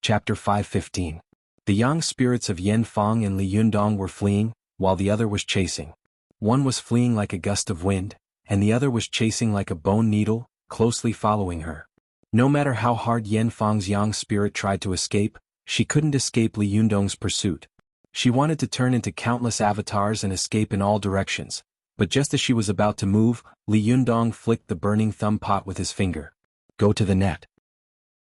Chapter 5:15. The yang spirits of Yen Fang and Li Yundong were fleeing, while the other was chasing. One was fleeing like a gust of wind, and the other was chasing like a bone needle, closely following her. No matter how hard Yen Fang's yang spirit tried to escape, she couldn't escape Li Yundong's pursuit. She wanted to turn into countless avatars and escape in all directions, but just as she was about to move, Li Yundong flicked the burning thumb pot with his finger. "Go to the net."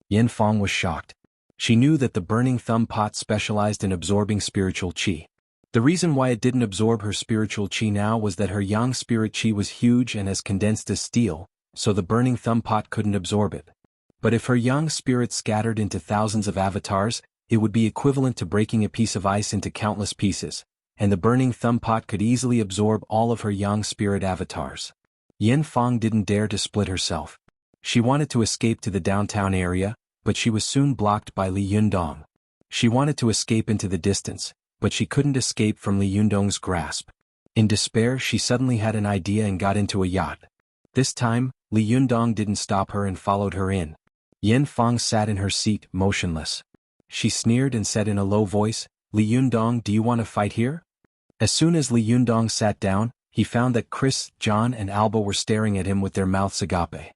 Yen Fang was shocked. She knew that the burning thumb pot specialized in absorbing spiritual qi. The reason why it didn't absorb her spiritual qi now was that her yang spirit qi was huge and as condensed as steel, so the burning thumb pot couldn't absorb it. But if her yang spirit scattered into thousands of avatars, it would be equivalent to breaking a piece of ice into countless pieces, and the burning thumb pot could easily absorb all of her yang spirit avatars. Yen Fang didn't dare to split herself. She wanted to escape to the downtown area, but she was soon blocked by Li Yundong. She wanted to escape into the distance, but she couldn't escape from Li Yundong's grasp. In despair, she suddenly had an idea and got into a yacht. This time, Li Yundong didn't stop her and followed her in. Yen Fang sat in her seat, motionless. She sneered and said in a low voice, "Li Yundong, do you want to fight here?" As soon as Li Yundong sat down, he found that Chris, John and Alba were staring at him with their mouths agape.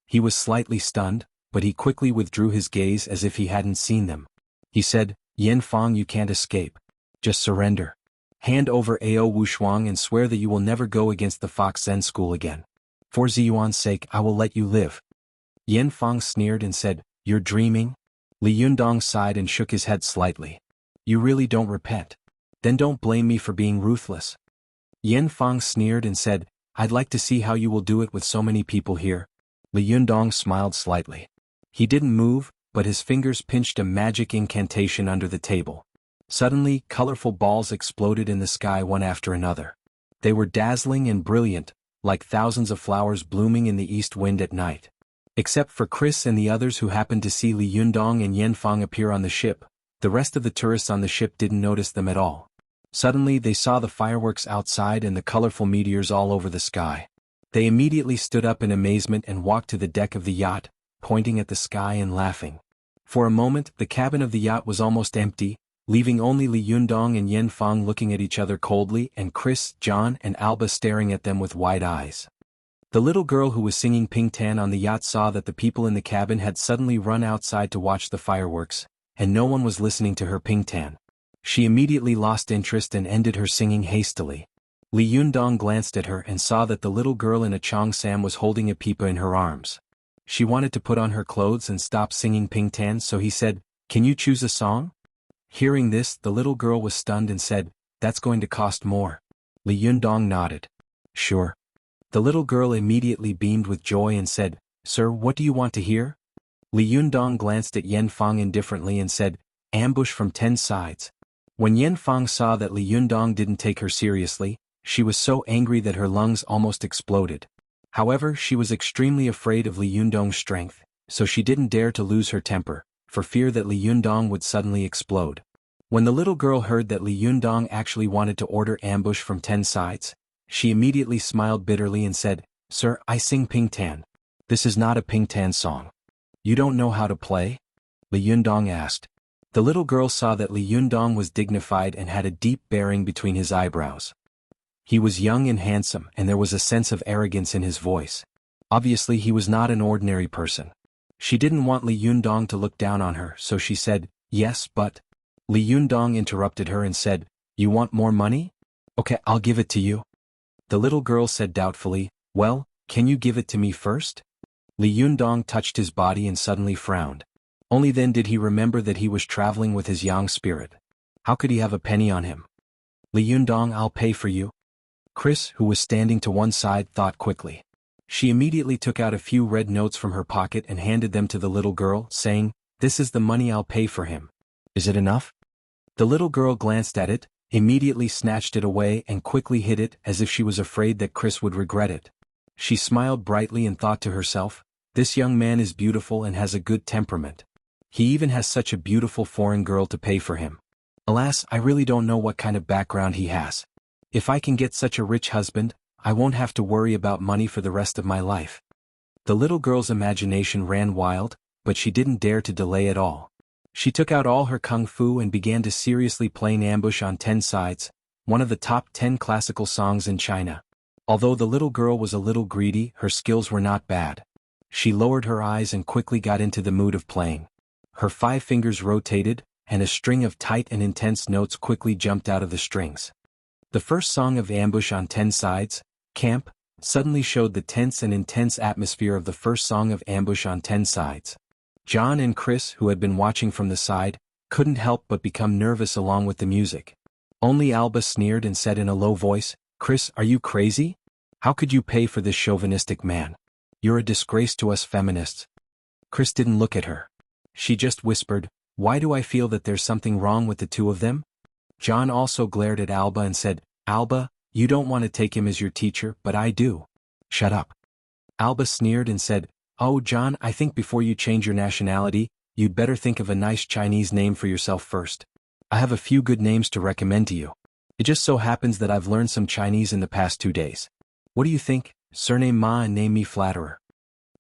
He was slightly stunned, but he quickly withdrew his gaze as if he hadn't seen them. He said, "Yen Fang, you can't escape. Just surrender. Hand over Ao Wushuang and swear that you will never go against the Fox Zen school again. For Ziyuan's sake, I will let you live." Yen Fang sneered and said, "You're dreaming?" Li Yundong sighed and shook his head slightly. "You really don't repent? Then don't blame me for being ruthless." Yen Fang sneered and said, "I'd like to see how you will do it with so many people here." Li Yundong smiled slightly. He didn't move, but his fingers pinched a magic incantation under the table. Suddenly, colorful balls exploded in the sky one after another. They were dazzling and brilliant, like thousands of flowers blooming in the east wind at night. Except for Chris and the others who happened to see Li Yundong and Yen Fang appear on the ship, the rest of the tourists on the ship didn't notice them at all. Suddenly they saw the fireworks outside and the colorful meteors all over the sky. They immediately stood up in amazement and walked to the deck of the yacht, pointing at the sky and laughing. For a moment, the cabin of the yacht was almost empty, leaving only Li Yundong and Yen Fang looking at each other coldly and Chris, John and Alba staring at them with wide eyes. The little girl who was singing Ping-Tan on the yacht saw that the people in the cabin had suddenly run outside to watch the fireworks, and no one was listening to her Ping-Tan. She immediately lost interest and ended her singing hastily. Li Yundong glanced at her and saw that the little girl in a cheongsam was holding a pipa in her arms. She wanted to put on her clothes and stop singing Ping-Tan, so he said, "Can you choose a song?" Hearing this, the little girl was stunned and said, "That's going to cost more." Li Yundong nodded. "Sure." The little girl immediately beamed with joy and said, "Sir, what do you want to hear?" Li Yundong glanced at Yen Fang indifferently and said, "Ambush from 10 sides." When Yen Fang saw that Li Yundong didn't take her seriously, she was so angry that her lungs almost exploded. However, she was extremely afraid of Li Yundong's strength, so she didn't dare to lose her temper, for fear that Li Yundong would suddenly explode. When the little girl heard that Li Yundong actually wanted to order ambush from 10 sides, she immediately smiled bitterly and said, "Sir, I sing Ping-Tan. This is not a Ping-Tan song." "You don't know how to play?" Li Yundong asked. The little girl saw that Li Yundong was dignified and had a deep bearing between his eyebrows. He was young and handsome, and there was a sense of arrogance in his voice. Obviously he was not an ordinary person. She didn't want Li Yundong to look down on her, so she said, "Yes, but..." Li Yundong interrupted her and said, "You want more money? Okay, I'll give it to you." The little girl said doubtfully, "Well, can you give it to me first?" Li Yundong touched his body and suddenly frowned. Only then did he remember that he was traveling with his yang spirit. How could he have a penny on him? "Li Yundong, I'll pay for you." Chris, who was standing to one side, thought quickly. She immediately took out a few red notes from her pocket and handed them to the little girl, saying, "This is the money I'll pay for him. Is it enough?" The little girl glanced at it, immediately snatched it away and quickly hid it as if she was afraid that Chris would regret it. She smiled brightly and thought to herself, "This young man is beautiful and has a good temperament. He even has such a beautiful foreign girl to pay for him. Alas, I really don't know what kind of background he has. If I can get such a rich husband, I won't have to worry about money for the rest of my life." The little girl's imagination ran wild, but she didn't dare to delay at all. She took out all her kung fu and began to seriously play Ambush on 10 Sides, one of the top 10 classical songs in China. Although the little girl was a little greedy, her skills were not bad. She lowered her eyes and quickly got into the mood of playing. Her 5 fingers rotated, and a string of tight and intense notes quickly jumped out of the strings. The first song of Ambush on 10 Sides, Camp, suddenly showed the tense and intense atmosphere of the first song of Ambush on 10 Sides. John and Chris, who had been watching from the side, couldn't help but become nervous along with the music. Only Alba sneered and said in a low voice, "Chris, are you crazy? How could you pay for this chauvinistic man? You're a disgrace to us feminists." Chris didn't look at her. She just whispered, "Why do I feel that there's something wrong with the two of them?" John also glared at Alba and said, "Alba, you don't want to take him as your teacher, but I do." "Shut up." Alba sneered and said, "Oh John, I think before you change your nationality, you'd better think of a nice Chinese name for yourself first. I have a few good names to recommend to you. It just so happens that I've learned some Chinese in the past 2 days. What do you think? Surname Ma and name me Flatterer."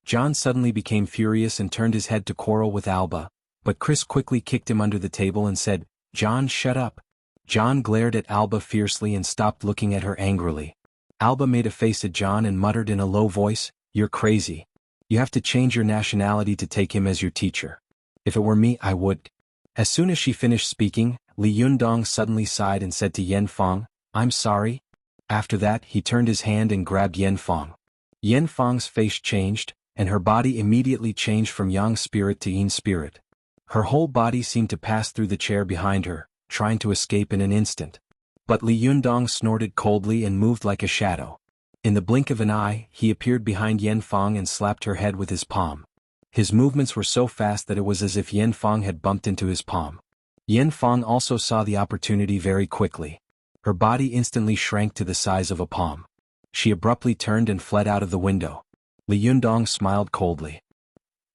John suddenly became furious and turned his head to quarrel with Alba, but Chris quickly kicked him under the table and said, "John, shut up." John glared at Alba fiercely and stopped looking at her angrily. Alba made a face at John and muttered in a low voice, "You're crazy. You have to change your nationality to take him as your teacher. If it were me, I would." As soon as she finished speaking, Li Yundong suddenly sighed and said to Yan Fong, "I'm sorry." After that, he turned his hand and grabbed Yan Fong. Yan Fong's face changed, and her body immediately changed from Yang spirit to Yin spirit. Her whole body seemed to pass through the chair behind her, trying to escape in an instant. But Li Yundong snorted coldly and moved like a shadow. In the blink of an eye, he appeared behind Yan Fong and slapped her head with his palm. His movements were so fast that it was as if Yan Fong had bumped into his palm. Yan Fong also saw the opportunity very quickly. Her body instantly shrank to the size of a palm. She abruptly turned and fled out of the window. Li Yundong smiled coldly.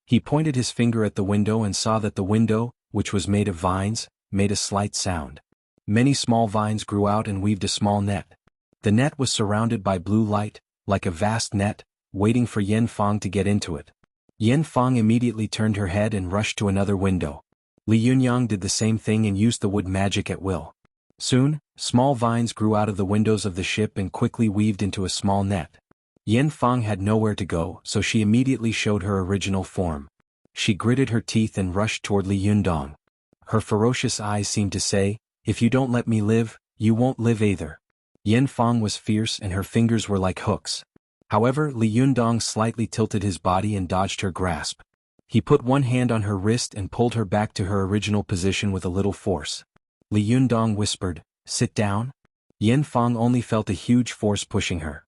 He pointed his finger at the window and saw that the window, which was made of vines, made a slight sound. Many small vines grew out and weaved a small net. The net was surrounded by blue light, like a vast net, waiting for Yan Fong to get into it. Yan Fong immediately turned her head and rushed to another window. Li Yunyang did the same thing and used the wood magic at will. Soon, small vines grew out of the windows of the ship and quickly weaved into a small net. Yan Fong had nowhere to go, so she immediately showed her original form. She gritted her teeth and rushed toward Li Yundong. Her ferocious eyes seemed to say, "If you don't let me live, you won't live either." Yan Fong was fierce and her fingers were like hooks. However, Li Yundong slightly tilted his body and dodged her grasp. He put one hand on her wrist and pulled her back to her original position with a little force. Li Yundong whispered, "Sit down." Yan Fong only felt a huge force pushing her.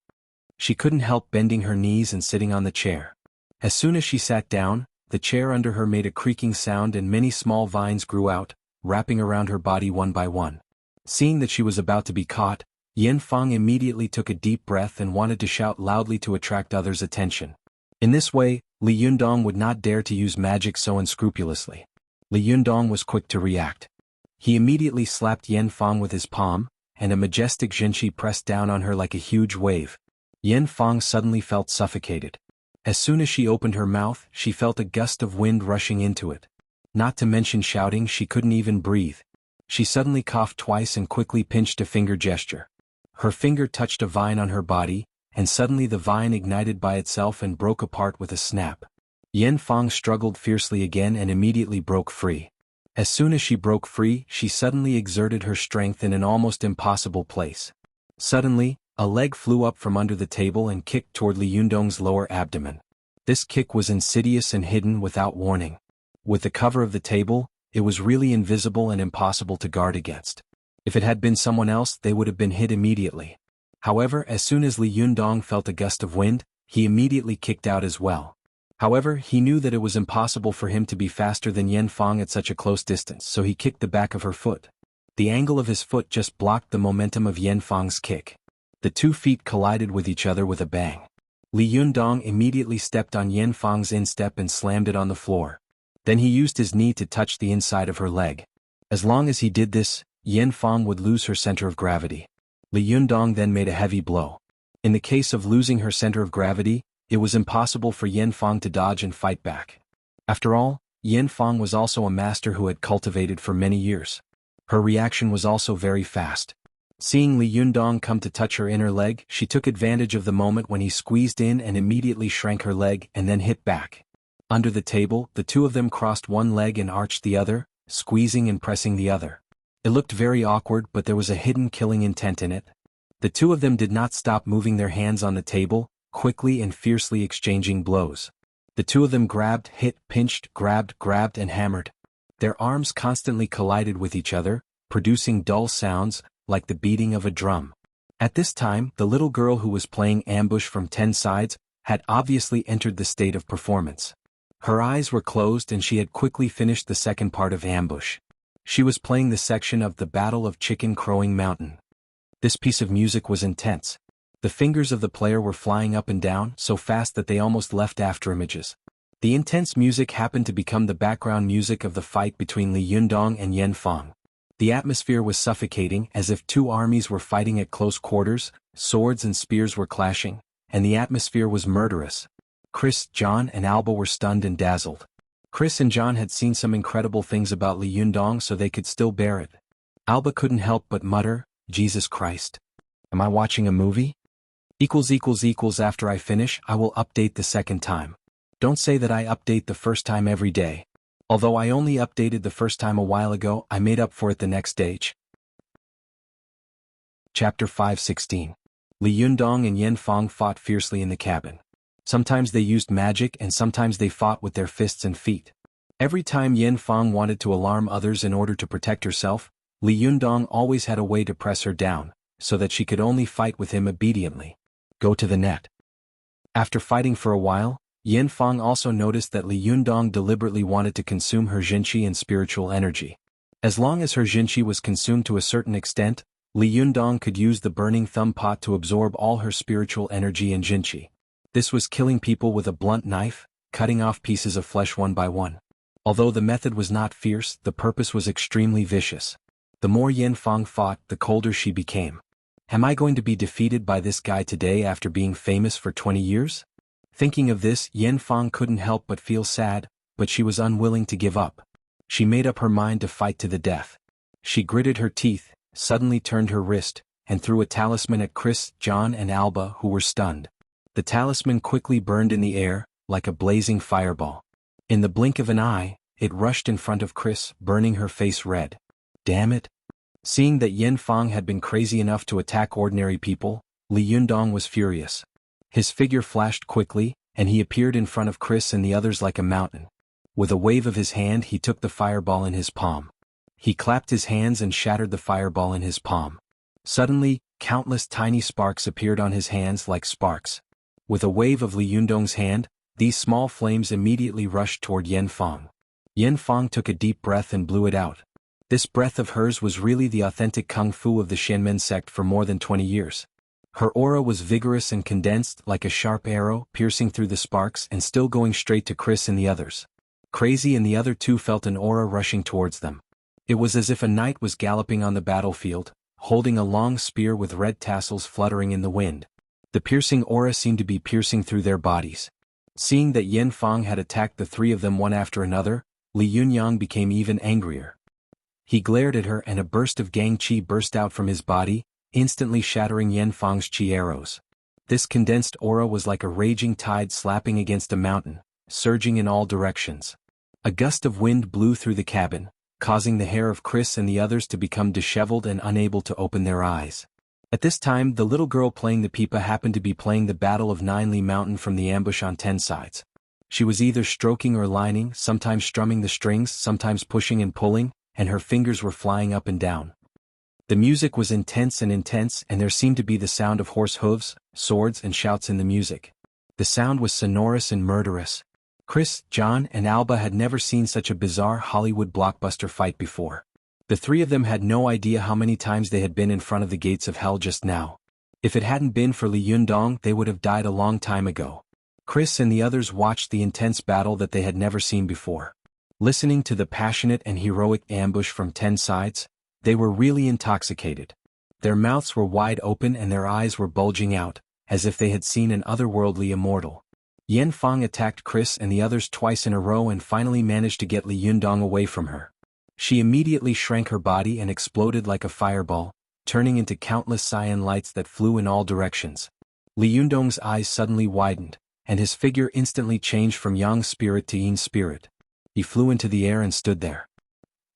She couldn't help bending her knees and sitting on the chair. As soon as she sat down, the chair under her made a creaking sound and many small vines grew out, wrapping around her body one by one. Seeing that she was about to be caught, Yan Fong immediately took a deep breath and wanted to shout loudly to attract others' attention. In this way, Li Yundong would not dare to use magic so unscrupulously. Li Yundong was quick to react. He immediately slapped Yan Fong with his palm, and a majestic Jinshi pressed down on her like a huge wave. Yan Fong suddenly felt suffocated. As soon as she opened her mouth, she felt a gust of wind rushing into it. Not to mention shouting, she couldn't even breathe. She suddenly coughed twice and quickly pinched a finger gesture. Her finger touched a vine on her body, and suddenly the vine ignited by itself and broke apart with a snap. Yan Fong struggled fiercely again and immediately broke free. As soon as she broke free, she suddenly exerted her strength in an almost impossible place. Suddenly, a leg flew up from under the table and kicked toward Li Yundong's lower abdomen. This kick was insidious and hidden without warning. With the cover of the table, it was really invisible and impossible to guard against. If it had been someone else, they would have been hit immediately. However, as soon as Li Yundong felt a gust of wind, he immediately kicked out as well. However, he knew that it was impossible for him to be faster than Yan Fong at such a close distance, so he kicked the back of her foot. The angle of his foot just blocked the momentum of Yan Fong's kick. The 2 feet collided with each other with a bang. Li Yundong immediately stepped on Yan Fong's instep and slammed it on the floor. Then he used his knee to touch the inside of her leg. As long as he did this, Yan Fong would lose her center of gravity. Li Yundong then made a heavy blow. In the case of losing her center of gravity, it was impossible for Yan Fong to dodge and fight back. After all, Yin Fang was also a master who had cultivated for many years. Her reaction was also very fast. Seeing Li Yundong come to touch her inner leg, she took advantage of the moment when he squeezed in and immediately shrank her leg and then hit back. Under the table, the two of them crossed one leg and arched the other, squeezing and pressing the other. It looked very awkward, but there was a hidden killing intent in it. The two of them did not stop moving their hands on the table, quickly and fiercely exchanging blows. The two of them grabbed, hit, pinched, grabbed and hammered. Their arms constantly collided with each other, producing dull sounds, like the beating of a drum. At this time, the little girl who was playing ambush from 10 sides had obviously entered the state of performance. Her eyes were closed and she had quickly finished the second part of ambush. She was playing the section of the Battle of Chicken Crowing Mountain. This piece of music was intense. The fingers of the player were flying up and down so fast that they almost left afterimages. The intense music happened to become the background music of the fight between Li Yundong and Yin Fang. The atmosphere was suffocating, as if two armies were fighting at close quarters, swords and spears were clashing, and the atmosphere was murderous. Chris, John and Alba were stunned and dazzled. Chris and John had seen some incredible things about Li Yundong, so they could still bear it. Alba couldn't help but mutter, "Jesus Christ. Am I watching a movie?" After I finish, I will update the second time. Don't say that I update the first time every day. Although I only updated the first time a while ago, I made up for it the next day. Chapter 5:16. Li Yundong and Yin Fang fought fiercely in the cabin. Sometimes they used magic and sometimes they fought with their fists and feet. Every time Yin Fang wanted to alarm others in order to protect herself, Li Yundong always had a way to press her down, so that she could only fight with him obediently. Go to the net. After fighting for a while, Yin Fang also noticed that Li Yundong deliberately wanted to consume her jinqi and spiritual energy. As long as her jinqi was consumed to a certain extent, Li Yundong could use the burning thumb pot to absorb all her spiritual energy and jinqi. This was killing people with a blunt knife, cutting off pieces of flesh one by one. Although the method was not fierce, the purpose was extremely vicious. The more Yin Fang fought, the colder she became. Am I going to be defeated by this guy today after being famous for 20 years? Thinking of this, Yin Fang couldn't help but feel sad, but she was unwilling to give up. She made up her mind to fight to the death. She gritted her teeth, suddenly turned her wrist, and threw a talisman at Chris, John and Alba, who were stunned. The talisman quickly burned in the air, like a blazing fireball. In the blink of an eye, it rushed in front of Chris, burning her face red. Damn it! Seeing that Yin Fang had been crazy enough to attack ordinary people, Li Yundong was furious. His figure flashed quickly, and he appeared in front of Chris and the others like a mountain. With a wave of his hand he took the fireball in his palm. He clapped his hands and shattered the fireball in his palm. Suddenly, countless tiny sparks appeared on his hands like sparks. With a wave of Li Yundong's hand, these small flames immediately rushed toward Yin Fang. Yin Fang took a deep breath and blew it out. This breath of hers was really the authentic kung fu of the Xianmen sect for more than 20 years. Her aura was vigorous and condensed like a sharp arrow, piercing through the sparks and still going straight to Chris and the others. Crazy and the other two felt an aura rushing towards them. It was as if a knight was galloping on the battlefield, holding a long spear with red tassels fluttering in the wind. The piercing aura seemed to be piercing through their bodies. Seeing that Yin Fang had attacked the three of them one after another, Li Yunyang became even angrier. He glared at her and a burst of gang qi burst out from his body, instantly shattering Yin Fang's qi arrows. This condensed aura was like a raging tide slapping against a mountain, surging in all directions. A gust of wind blew through the cabin, causing the hair of Chris and the others to become disheveled and unable to open their eyes. At this time, the little girl playing the pipa happened to be playing the Battle of Nine Li Mountain from the ambush on 10 sides. She was either stroking or lining, sometimes strumming the strings, sometimes pushing and pulling, and her fingers were flying up and down. The music was intense, and there seemed to be the sound of horse hooves, swords and shouts in the music. The sound was sonorous and murderous. Chris, John and Alba had never seen such a bizarre Hollywood blockbuster fight before. The three of them had no idea how many times they had been in front of the gates of hell just now. If it hadn't been for Li Yundong, they would have died a long time ago. Chris and the others watched the intense battle that they had never seen before. Listening to the passionate and heroic ambush from 10 sides, they were really intoxicated. Their mouths were wide open and their eyes were bulging out, as if they had seen an otherworldly immortal. Yan Fang attacked Chris and the others twice in a row and finally managed to get Li Yundong away from her. She immediately shrank her body and exploded like a fireball, turning into countless cyan lights that flew in all directions. Li Yundong's eyes suddenly widened, and his figure instantly changed from Yang spirit to Yin spirit. He flew into the air and stood there.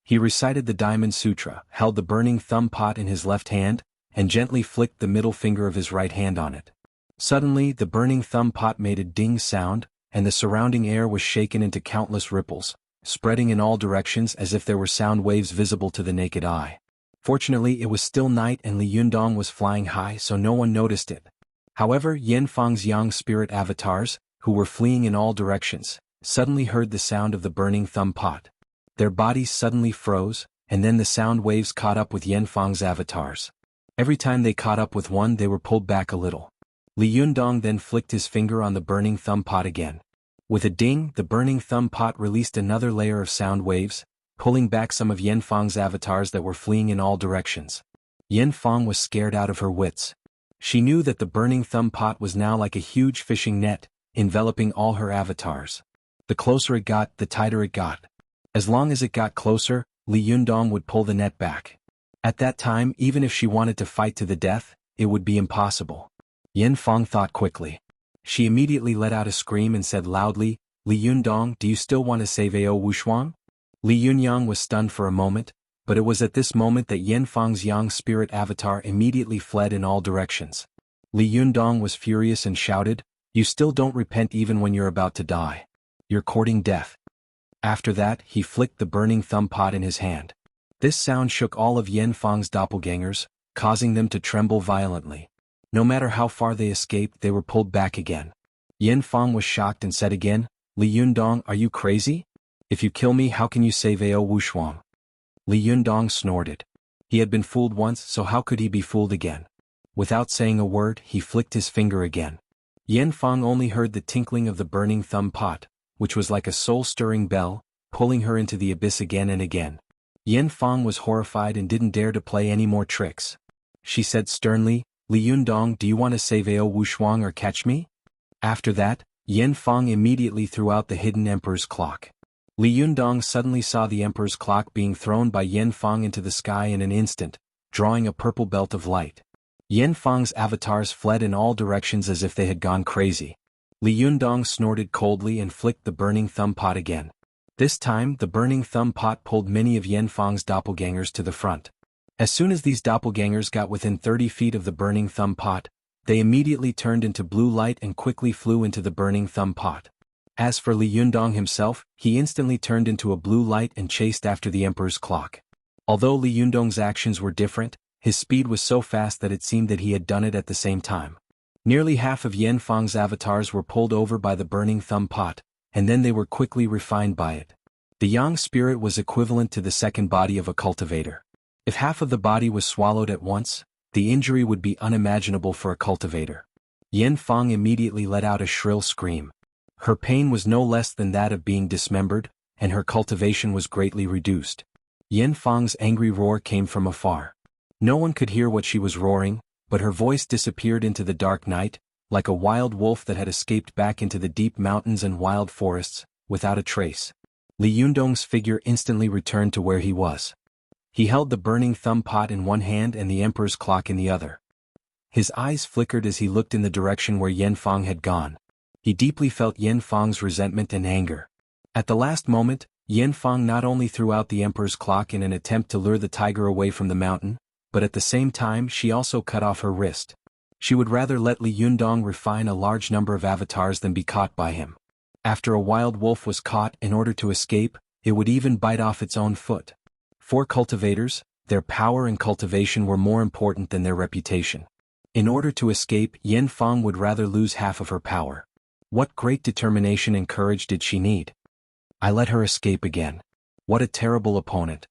He recited the Diamond Sutra, held the burning thumb pot in his left hand, and gently flicked the middle finger of his right hand on it. Suddenly, the burning thumb pot made a ding sound, and the surrounding air was shaken into countless ripples, spreading in all directions as if there were sound waves visible to the naked eye. Fortunately, it was still night and Li Yundong was flying high, so no one noticed it. However, Yan Fang's Yang spirit avatars, who were fleeing in all directions, suddenly heard the sound of the burning thumb pot. Their bodies suddenly froze, and then the sound waves caught up with Yan Fang's avatars. Every time they caught up with one, they were pulled back a little. Li Yundong then flicked his finger on the burning thumb pot again. With a ding, the burning thumb pot released another layer of sound waves, pulling back some of Yan Fang's avatars that were fleeing in all directions. Yan Fang was scared out of her wits. She knew that the burning thumb pot was now like a huge fishing net, enveloping all her avatars. The closer it got, the tighter it got. As long as it got closer, Li Yundong would pull the net back. At that time, even if she wanted to fight to the death, it would be impossible. Yan Fang thought quickly. She immediately let out a scream and said loudly, "Li Yundong, do you still want to save Ao Wushuang?" Li Yunyang was stunned for a moment, but it was at this moment that Yan Fang's Yang spirit avatar immediately fled in all directions. Li Yundong was furious and shouted, "You still don't repent even when you're about to die. You're courting death." After that, he flicked the burning thumb pot in his hand. This sound shook all of Yan Fang's doppelgangers, causing them to tremble violently. No matter how far they escaped, they were pulled back again. Yan Fang was shocked and said again, "Li Yundong, are you crazy? If you kill me, how can you save Ao Wushuang?" Li Yundong snorted. He had been fooled once, so how could he be fooled again? Without saying a word, he flicked his finger again. Yan Fang only heard the tinkling of the burning thumb pot, which was like a soul-stirring bell, pulling her into the abyss again and again. Yan Fang was horrified and didn't dare to play any more tricks. She said sternly, "Li Yundong, do you want to save Ao Wushuang or catch me?" After that, Yan Fang immediately threw out the hidden emperor's clock. Li Yundong suddenly saw the emperor's clock being thrown by Yan Fang into the sky in an instant, drawing a purple belt of light. Yan Fang's avatars fled in all directions as if they had gone crazy. Li Yundong snorted coldly and flicked the burning thumb pot again. This time, the burning thumb pot pulled many of Yan Fang's doppelgangers to the front. As soon as these doppelgangers got within 30 feet of the burning thumb pot, they immediately turned into blue light and quickly flew into the burning thumb pot. As for Li Yundong himself, he instantly turned into a blue light and chased after the emperor's clock. Although Li Yundong's actions were different, his speed was so fast that it seemed that he had done it at the same time. Nearly half of Yan Fang's avatars were pulled over by the burning thumb pot, and then they were quickly refined by it. The Yang spirit was equivalent to the second body of a cultivator. If half of the body was swallowed at once, the injury would be unimaginable for a cultivator. Yan Fang immediately let out a shrill scream. Her pain was no less than that of being dismembered, and her cultivation was greatly reduced. Yan Fang's angry roar came from afar. No one could hear what she was roaring, but her voice disappeared into the dark night, like a wild wolf that had escaped back into the deep mountains and wild forests, without a trace. Li Yundong's figure instantly returned to where he was. He held the burning thumb pot in one hand and the emperor's clock in the other. His eyes flickered as he looked in the direction where Yan Fang had gone. He deeply felt Yan Fang's resentment and anger. At the last moment, Yan Fang not only threw out the emperor's clock in an attempt to lure the tiger away from the mountain, but at the same time she also cut off her wrist. She would rather let Li Yundong refine a large number of avatars than be caught by him. After a wild wolf was caught in order to escape, it would even bite off its own foot. For cultivators, their power and cultivation were more important than their reputation. In order to escape, Yan Fang would rather lose half of her power. What great determination and courage did she need? I let her escape again. What a terrible opponent.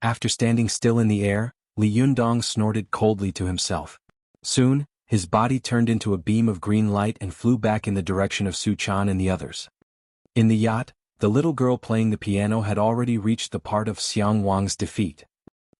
After standing still in the air, Li Yundong snorted coldly to himself. Soon, his body turned into a beam of green light and flew back in the direction of Su Chan and the others. In the yacht, the little girl playing the piano had already reached the part of Xiang Wang's defeat.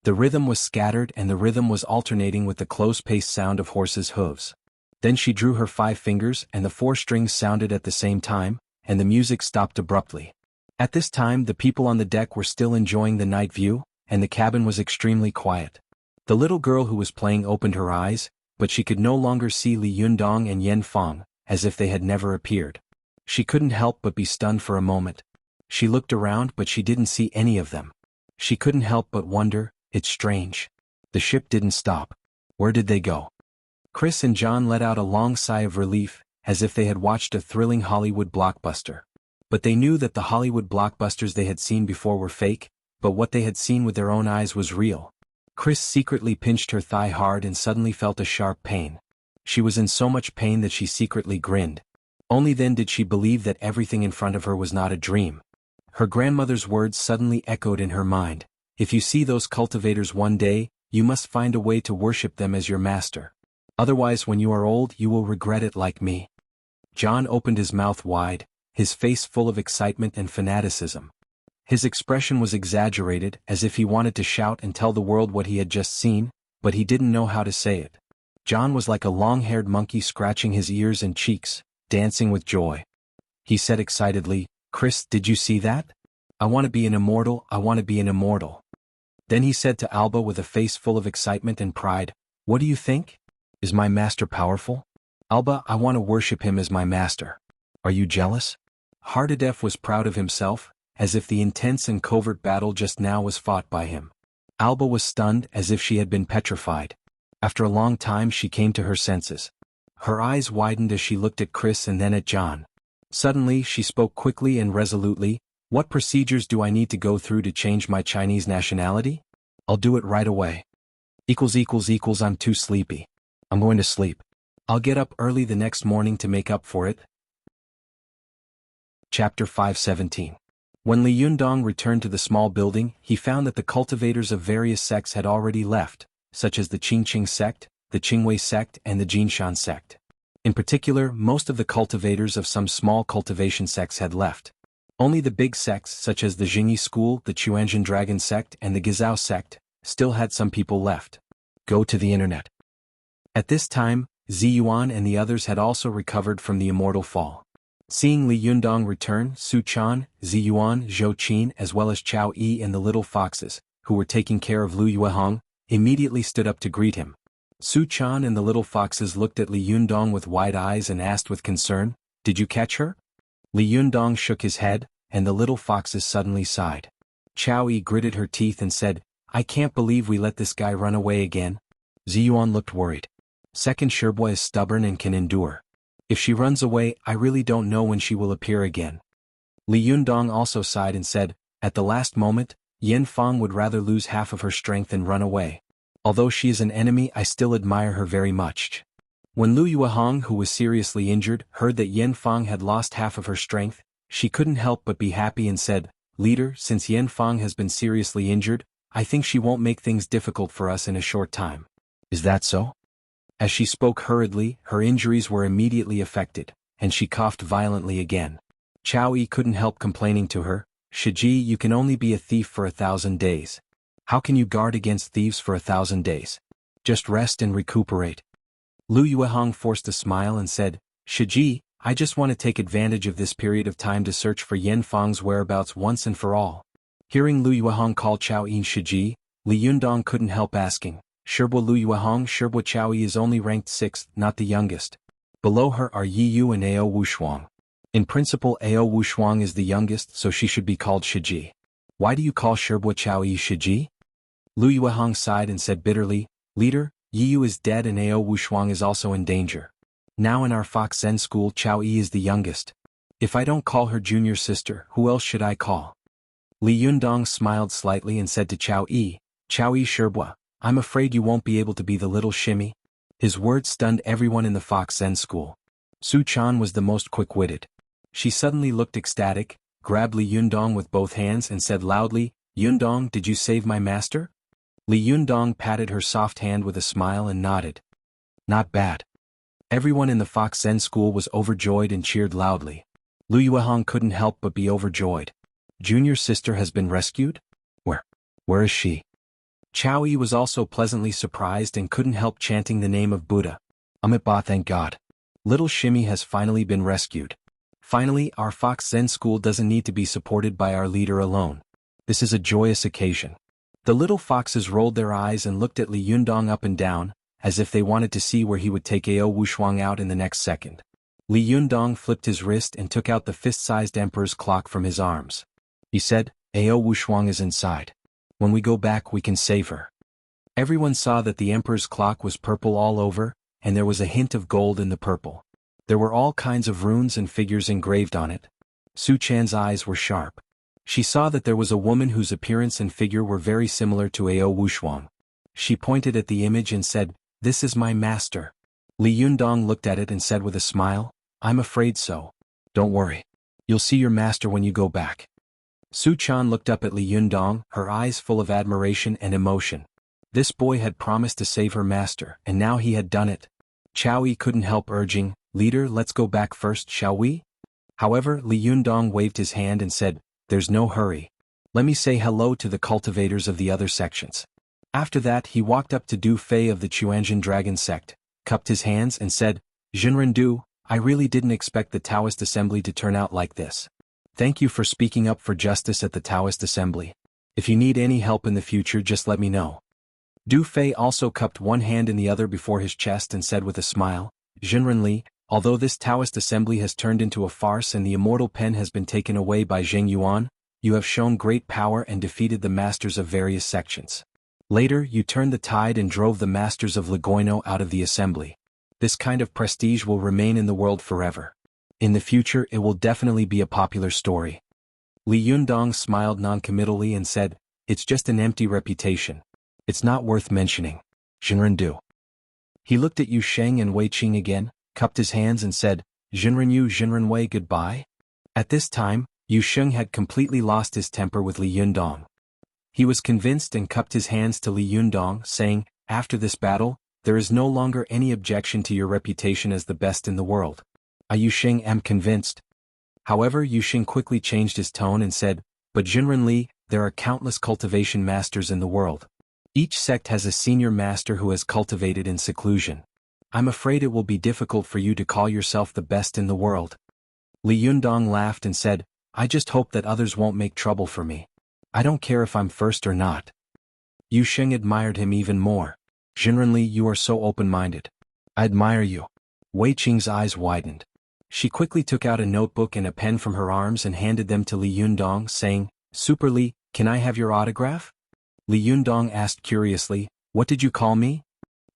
The rhythm was scattered and the rhythm was alternating with the close-paced sound of horses' hooves. Then she drew her 5 fingers and the 4 strings sounded at the same time, and the music stopped abruptly. At this time the people on the deck were still enjoying the night view, and the cabin was extremely quiet. The little girl who was playing opened her eyes, but she could no longer see Li Yundong and Yan Fang, as if they had never appeared. She couldn't help but be stunned for a moment. She looked around but she didn't see any of them. She couldn't help but wonder, it's strange. The ship didn't stop. Where did they go? Chris and John let out a long sigh of relief, as if they had watched a thrilling Hollywood blockbuster. But they knew that the Hollywood blockbusters they had seen before were fake, but what they had seen with their own eyes was real. Chris secretly pinched her thigh hard and suddenly felt a sharp pain. She was in so much pain that she secretly grinned. Only then did she believe that everything in front of her was not a dream. Her grandmother's words suddenly echoed in her mind. If you see those cultivators one day, you must find a way to worship them as your master. Otherwise when you are old you will regret it like me. John opened his mouth wide, his face full of excitement and fanaticism. His expression was exaggerated, as if he wanted to shout and tell the world what he had just seen, but he didn't know how to say it. John was like a long-haired monkey scratching his ears and cheeks, dancing with joy. He said excitedly, "Chris, did you see that? I want to be an immortal, I want to be an immortal." Then he said to Alba with a face full of excitement and pride, "What do you think? Is my master powerful? Alba, I want to worship him as my master. Are you jealous?" Hardadef was proud of himself, as if the intense and covert battle just now was fought by him. Alba was stunned as if she had been petrified. After a long time she came to her senses. Her eyes widened as she looked at Chris and then at John. Suddenly she spoke quickly and resolutely, "What procedures do I need to go through to change my Chinese nationality? I'll do it right away. I'm too sleepy. I'm going to sleep. I'll get up early the next morning to make up for it." Chapter 517. When Li Yundong returned to the small building, he found that the cultivators of various sects had already left, such as the Qingqing sect, the Qingwei sect and the Jinshan sect. In particular, most of the cultivators of some small cultivation sects had left. Only the big sects such as the Jingyi school, the Chuanzhen dragon sect and the Gizao sect, still had some people left. Go to the internet. At this time, Ziyuan and the others had also recovered from the immortal fall. Seeing Li Yundong return, Su Chan, Ziyuan, Zhou Qin as well as Chao Yi and the little foxes, who were taking care of Lu Yuehong, immediately stood up to greet him. Su Chan and the little foxes looked at Li Yundong with wide eyes and asked with concern, "Did you catch her?" Li Yundong shook his head, and the little foxes suddenly sighed. Chao Yi gritted her teeth and said, "I can't believe we let this guy run away again." Ziyuan looked worried. Second Sherbua is stubborn and can endure. If she runs away, I really don't know when she will appear again. Li Yundong also sighed and said, "At the last moment, Yan Fang would rather lose half of her strength than run away. Although she is an enemy, I still admire her very much." When Lu Yuehong, who was seriously injured, heard that Yan Fang had lost half of her strength, she couldn't help but be happy and said, "Leader, since Yan Fang has been seriously injured, I think she won't make things difficult for us in a short time. Is that so?" As she spoke hurriedly, her injuries were immediately affected, and she coughed violently again. Chao Yi couldn't help complaining to her, "Shiji, you can only be a thief for 1,000 days. How can you guard against thieves for 1,000 days? Just rest and recuperate." Lu Yuehong forced a smile and said, "Shiji, I just want to take advantage of this period of time to search for Yan Fang's whereabouts once and for all." Hearing Lu Yuehong call Chao Yi Shiji, Li Yundong couldn't help asking, "Sherbua Lu Yuehong, Sherbua Chao Yi is only ranked 6th, not the youngest. Below her are Yi Yu and Ao Wushuang. In principle Ao Wushuang is the youngest, so she should be called Shiji. Why do you call Sherbua Chao Yi Shiji?" Lu Yuehong sighed and said bitterly, "Leader, Yi Yu is dead and Ao Wushuang is also in danger. Now in our Fox Zen school Chao Yi is the youngest. If I don't call her junior sister, who else should I call?" Li Yundong smiled slightly and said to Chao Yi Sherbua, "I'm afraid you won't be able to be the little shimmy." His words stunned everyone in the Fox Zen school. Su Chan was the most quick-witted. She suddenly looked ecstatic, grabbed Li Yundong with both hands and said loudly, "Yundong, did you save my master?" Li Yundong patted her soft hand with a smile and nodded. "Not bad." Everyone in the Fox Zen school was overjoyed and cheered loudly. Lu Yuehong couldn't help but be overjoyed. Junior sister has been rescued? Where is she? Chao Yi was also pleasantly surprised and couldn't help chanting the name of Buddha. Ba, thank God. Little Shimmy has finally been rescued. Finally, our Fox Zen school doesn't need to be supported by our leader alone. This is a joyous occasion. The little foxes rolled their eyes and looked at Li Yundong up and down, as if they wanted to see where he would take Ao Wushuang out in the next second. Li Yundong flipped his wrist and took out the fist-sized emperor's clock from his arms. He said, Ao Wushuang is inside. When we go back we can save her. Everyone saw that the emperor's clock was purple all over, and there was a hint of gold in the purple. There were all kinds of runes and figures engraved on it. Su Chan's eyes were sharp. She saw that there was a woman whose appearance and figure were very similar to Ao Wushuang. She pointed at the image and said, "This is my master." Li Yundong looked at it and said with a smile, "I'm afraid so. Don't worry. You'll see your master when you go back." Su Chan looked up at Li Yundong, her eyes full of admiration and emotion. This boy had promised to save her master, and now he had done it. Chow Yi couldn't help urging, "Leader, let's go back first, shall we?" However, Li Yundong waved his hand and said, "There's no hurry. Let me say hello to the cultivators of the other sections." After that he walked up to Du Fei of the Chuanjin Dragon sect, cupped his hands and said, "Jinren Du, I really didn't expect the Taoist assembly to turn out like this. Thank you for speaking up for justice at the Taoist assembly. If you need any help in the future just let me know." Du Fei also cupped one hand in the other before his chest and said with a smile, "Jinren Li, although this Taoist assembly has turned into a farce and the immortal pen has been taken away by Zheng Yuan, you have shown great power and defeated the masters of various sections. Later you turned the tide and drove the masters of Legoino out of the assembly. This kind of prestige will remain in the world forever. In the future it will definitely be a popular story." Li Yundong smiled noncommittally and said, "It's just an empty reputation. It's not worth mentioning. Jinren Du." He looked at Yu Sheng and Wei Qing again, cupped his hands and said, "Jinren Yu, Jinren Wei, goodbye." At this time, Yu Sheng had completely lost his temper with Li Yundong. He was convinced and cupped his hands to Li Yundong, saying, "After this battle, there is no longer any objection to your reputation as the best in the world. I Yu Sheng am convinced." However, Yu Sheng quickly changed his tone and said, "But Jinren Li, there are countless cultivation masters in the world. Each sect has a senior master who has cultivated in seclusion. I'm afraid it will be difficult for you to call yourself the best in the world." Li Yundong laughed and said, "I just hope that others won't make trouble for me. I don't care if I'm first or not." Yu Sheng admired him even more. "Jinren Li, you are so open-minded. I admire you." Wei Qing's eyes widened. She quickly took out a notebook and a pen from her arms and handed them to Li Yundong, saying, "Super Li, can I have your autograph?" Li Yundong asked curiously, "What did you call me?"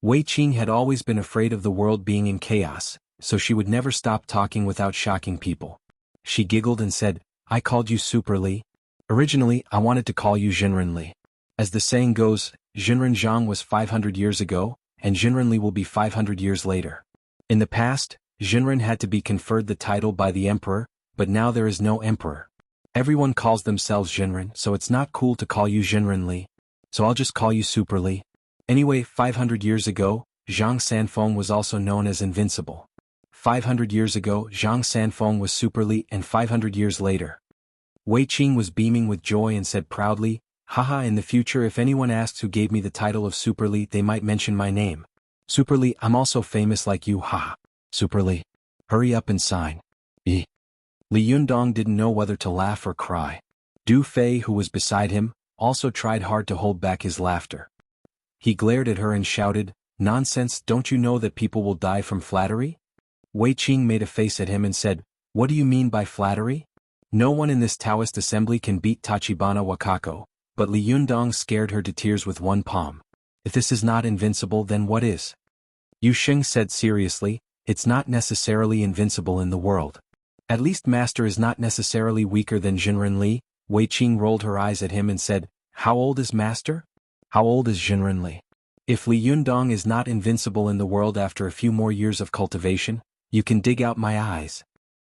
Wei Qing had always been afraid of the world being in chaos, so she would never stop talking without shocking people. She giggled and said, "I called you Super Li. Originally, I wanted to call you Jinren Li. As the saying goes, Jinren Zhang was 500 years ago, and Jinren Li will be 500 years later. In the past, Jinren had to be conferred the title by the emperor, but now there is no emperor. Everyone calls themselves Jinren, so it's not cool to call you Jinren Li. So I'll just call you Super Li. Anyway, 500 years ago, Zhang Sanfeng was also known as Invincible. 500 years ago, Zhang Sanfeng was Super Li, and 500 years later." Wei Qing was beaming with joy and said proudly, "Haha, in the future if anyone asks who gave me the title of Super Li they might mention my name. Super Li, I'm also famous like you, haha. Super Li. Hurry up and sign." Li Yundong didn't know whether to laugh or cry. Du Fei, who was beside him, also tried hard to hold back his laughter. He glared at her and shouted, "Nonsense, don't you know that people will die from flattery?" Wei Qing made a face at him and said, "What do you mean by flattery? No one in this Taoist assembly can beat Tachibana Wakako," but Li Yundong scared her to tears with one palm. "If this is not invincible then what is?" Yu Sheng said seriously, "It's not necessarily invincible in the world. At least Master is not necessarily weaker than Jinren Li." Wei Qing rolled her eyes at him and said, "How old is Master? How old is Jinren Li? If Li Yundong is not invincible in the world after a few more years of cultivation, you can dig out my eyes."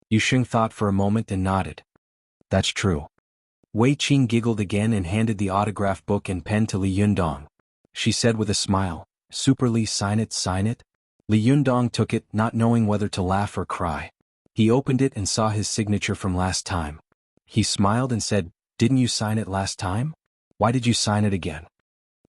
Yu Sheng thought for a moment and nodded. "That's true." Wei Qing giggled again and handed the autograph book and pen to Li Yundong. She said with a smile, "Super Li, sign it, sign it." Li Yundong took it, not knowing whether to laugh or cry. He opened it and saw his signature from last time. He smiled and said, "Didn't you sign it last time? Why did you sign it again?"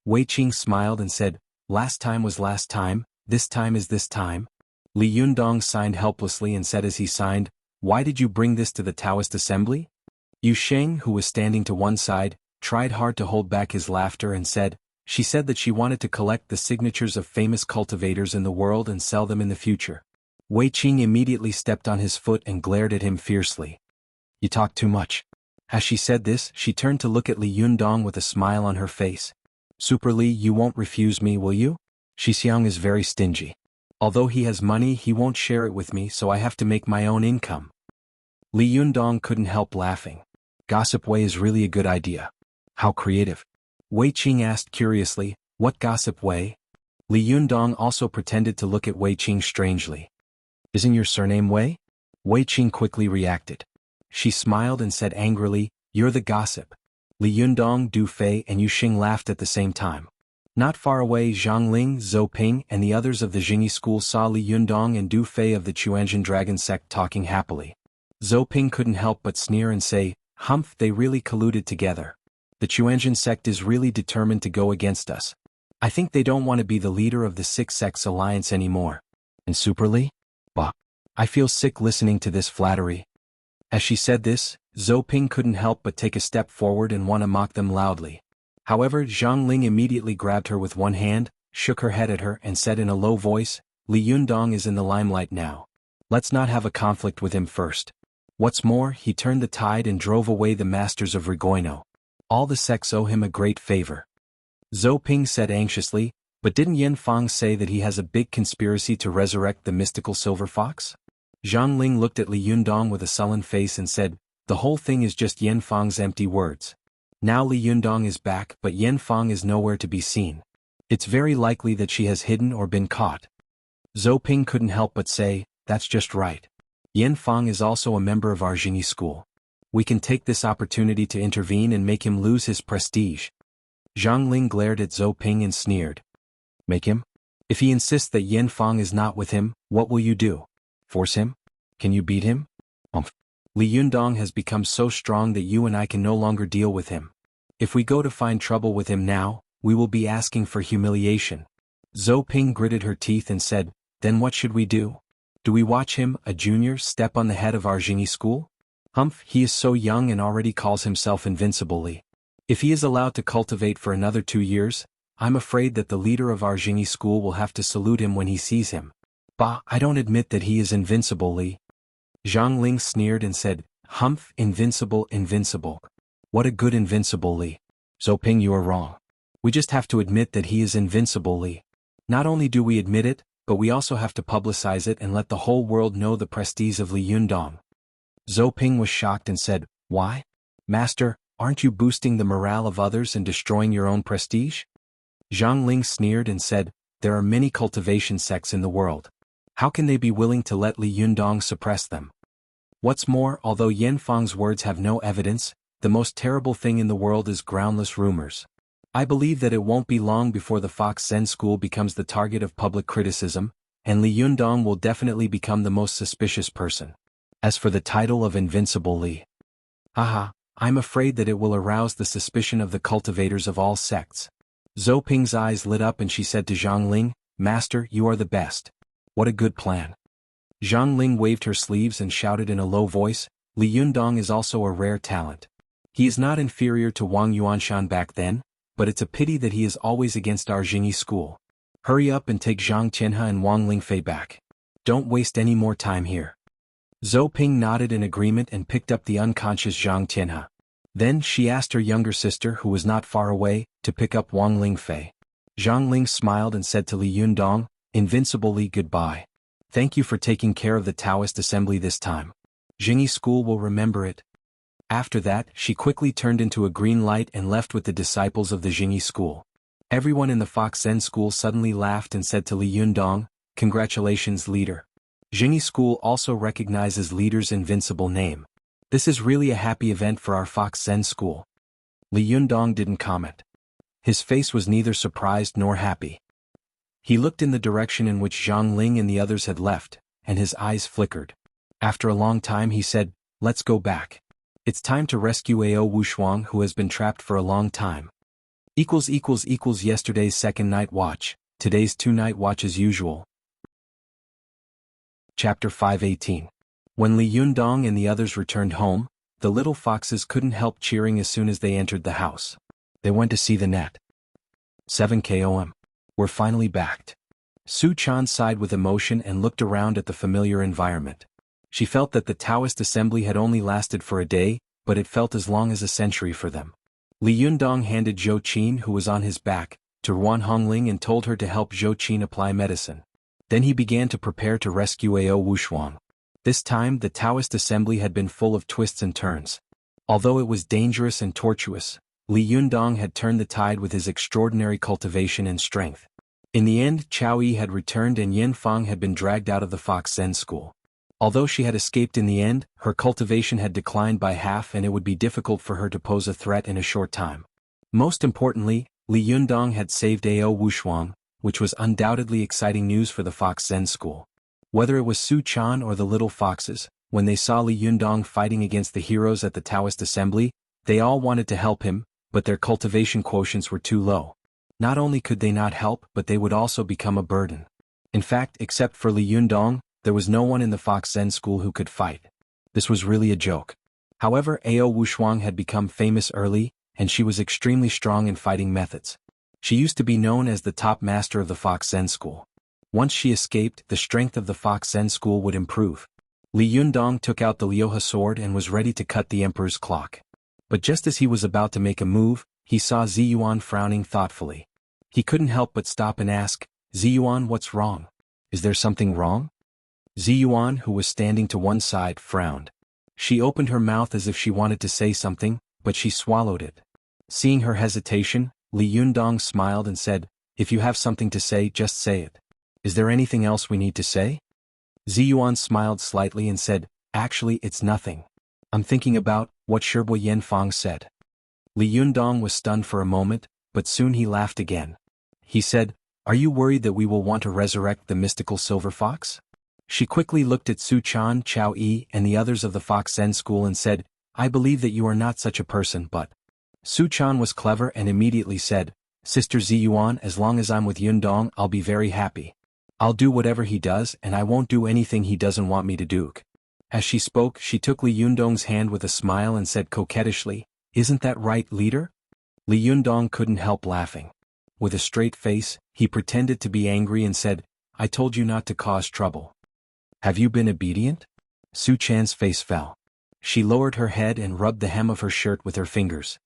Wei Qing smiled and said, "Last time was last time, This time is this time? Li Yundong signed helplessly and said as he signed, "Why did you bring this to the Taoist assembly?" Yu Sheng, who was standing to one side, tried hard to hold back his laughter and said, "She said that she wanted to collect the signatures of famous cultivators in the world and sell them in the future." Wei Qing immediately stepped on his foot and glared at him fiercely. "You talk too much." As she said this, she turned to look at Li Yundong with a smile on her face. "Super Li, you won't refuse me, will you? Shixiang is very stingy. Although he has money, he won't share it with me, so I have to make my own income." Li Yundong couldn't help laughing. Gossip Wei is really a good idea. How creative. Wei Qing asked curiously, "What gossip Wei?" Li Yundong also pretended to look at Wei Qing strangely. "Isn't your surname Wei?" Wei Qing quickly reacted. She smiled and said angrily, "You're the gossip." Li Yundong, Du Fei and Yu Xing laughed at the same time. Not far away, Zhang Ling, Zhou Ping and the others of the Jingyi school saw Li Yundong and Du Fei of the Chuanjin Dragon sect talking happily. Zhou Ping couldn't help but sneer and say, "Humph, they really colluded together. The Chuanjin sect is really determined to go against us. I think they don't want to be the leader of the Six Sects Alliance anymore." And Super Li? Bah. I feel sick listening to this flattery. As she said this, Zhou Ping couldn't help but take a step forward and want to mock them loudly. However, Zhang Ling immediately grabbed her with one hand, shook her head at her and said in a low voice, "Li Yundong is in the limelight now. Let's not have a conflict with him first." What's more, he turned the tide and drove away the masters of Regoino. All the sects owe him a great favor. Zhou Ping said anxiously, "But didn't Yan Fang say that he has a big conspiracy to resurrect the mystical silver fox?" Zhang Ling looked at Li Yundong with a sullen face and said, "The whole thing is just Yan Fang's empty words. Now Li Yundong is back, but Yan Fang is nowhere to be seen. It's very likely that she has hidden or been caught." Zhou Ping couldn't help but say, "That's just right. Yan Fang is also a member of our Jingyi school. We can take this opportunity to intervene and make him lose his prestige." Zhang Ling glared at Zhou Ping and sneered. "Make him? If he insists that Yan Fang is not with him, what will you do? Force him? Can you beat him?" Li Yundong has become so strong that you and I can no longer deal with him. If we go to find trouble with him now, we will be asking for humiliation." Zhou Ping gritted her teeth and said, "Then what should we do? Do we watch him, a junior, step on the head of our Jingyi school? Humph, he is so young and already calls himself invincible Li. If he is allowed to cultivate for another 2 years, I'm afraid that the leader of our Jingyi school will have to salute him when he sees him. Bah, I don't admit that he is invincible Li." Zhang Ling sneered and said, "Humph, invincible, invincible. What a good invincible Li. Zhou Ping, you are wrong. We just have to admit that he is invincible Li. Not only do we admit it, but we also have to publicize it and let the whole world know the prestige of Li Yundong." Zhou Ping was shocked and said, "Why? Master, aren't you boosting the morale of others and destroying your own prestige?" Zhang Ling sneered and said, "There are many cultivation sects in the world. How can they be willing to let Li Yundong suppress them? What's more, although Yan Fang's words have no evidence, the most terrible thing in the world is groundless rumors. I believe that it won't be long before the Fox Zen School becomes the target of public criticism, and Li Yundong will definitely become the most suspicious person. As for the title of Invincible Li, haha, I'm afraid that it will arouse the suspicion of the cultivators of all sects." Zhou Ping's eyes lit up and she said to Zhang Ling, "Master, you are the best. What a good plan." Zhang Ling waved her sleeves and shouted in a low voice, "Li Yundong is also a rare talent. He is not inferior to Wang Yuanshan back then, but it's a pity that he is always against our Jingyi school. Hurry up and take Zhang Tianhe and Wang Lingfei back. Don't waste any more time here." Zhou Ping nodded in agreement and picked up the unconscious Zhang Tianhe. Then she asked her younger sister, who was not far away, to pick up Wang Lingfei. Zhang Ling smiled and said to Li Yundong, "Invincible Li, goodbye. Thank you for taking care of the Taoist assembly this time. Jingyi school will remember it." After that, she quickly turned into a green light and left with the disciples of the Jingyi school. Everyone in the Fox Zen school suddenly laughed and said to Li Yundong, "Congratulations, leader. Jingyi school also recognizes leader's invincible name. This is really a happy event for our Fox Zen school." Li Yundong didn't comment. His face was neither surprised nor happy. He looked in the direction in which Zhang Ling and the others had left, and his eyes flickered. After a long time he said, "Let's go back. It's time to rescue Ao Wushuang, who has been trapped for a long time." == Yesterday's second night watch. Today's 2-night watch as usual. Chapter 5:18. When Li Yundong and the others returned home, the little foxes couldn't help cheering as soon as they entered the house. They went to see the net. 7 km. We're finally back. Su Chan sighed with emotion and looked around at the familiar environment. She felt that the Taoist assembly had only lasted for a day, but it felt as long as a century for them. Li Yundong handed Zhou Qin, who was on his back, to Ruan Hongling and told her to help Zhou Qin apply medicine. Then he began to prepare to rescue Ao Wushuang. This time the Taoist assembly had been full of twists and turns. Although it was dangerous and tortuous, Li Yundong had turned the tide with his extraordinary cultivation and strength. In the end, Chao Yi had returned and Yan Fang had been dragged out of the Fox Zen school. Although she had escaped in the end, her cultivation had declined by half and it would be difficult for her to pose a threat in a short time. Most importantly, Li Yundong had saved Ao Wushuang, which was undoubtedly exciting news for the Fox Zen school. Whether it was Su Chan or the little foxes, when they saw Li Yundong fighting against the heroes at the Taoist assembly, they all wanted to help him, but their cultivation quotients were too low. Not only could they not help, but they would also become a burden. In fact, except for Li Yundong, there was no one in the Fox Zen school who could fight. This was really a joke. However, Ao Wushuang had become famous early, and she was extremely strong in fighting methods. She used to be known as the top master of the Fox Zen school. Once she escaped, the strength of the Fox Zen school would improve. Li Yundong took out the Liuhe sword and was ready to cut the emperor's clock. But just as he was about to make a move, he saw Ziyuan frowning thoughtfully. He couldn't help but stop and ask, "Ziyuan, what's wrong? Is there something wrong?" Ziyuan, who was standing to one side, frowned. She opened her mouth as if she wanted to say something, but she swallowed it. Seeing her hesitation, Li Yundong smiled and said, "If you have something to say, just say it. Is there anything else we need to say?" Ziyuan smiled slightly and said, "Actually, it's nothing. I'm thinking about what Shibui Yanfang said." Li Yundong was stunned for a moment, but soon he laughed again. He said, "Are you worried that we will want to resurrect the mystical silver fox?" She quickly looked at Su Chan, Chao Yi, and the others of the Fox Zen school and said, "I believe that you are not such a person, but..." Su Chan was clever and immediately said, "Sister Ziyuan, as long as I'm with Yundong, I'll be very happy. I'll do whatever he does and I won't do anything he doesn't want me to do." As she spoke, she took Li Yundong's hand with a smile and said coquettishly, "Isn't that right, leader?" Li Yundong couldn't help laughing. With a straight face, he pretended to be angry and said, "I told you not to cause trouble. Have you been obedient?" Su Chan's face fell. She lowered her head and rubbed the hem of her shirt with her fingers.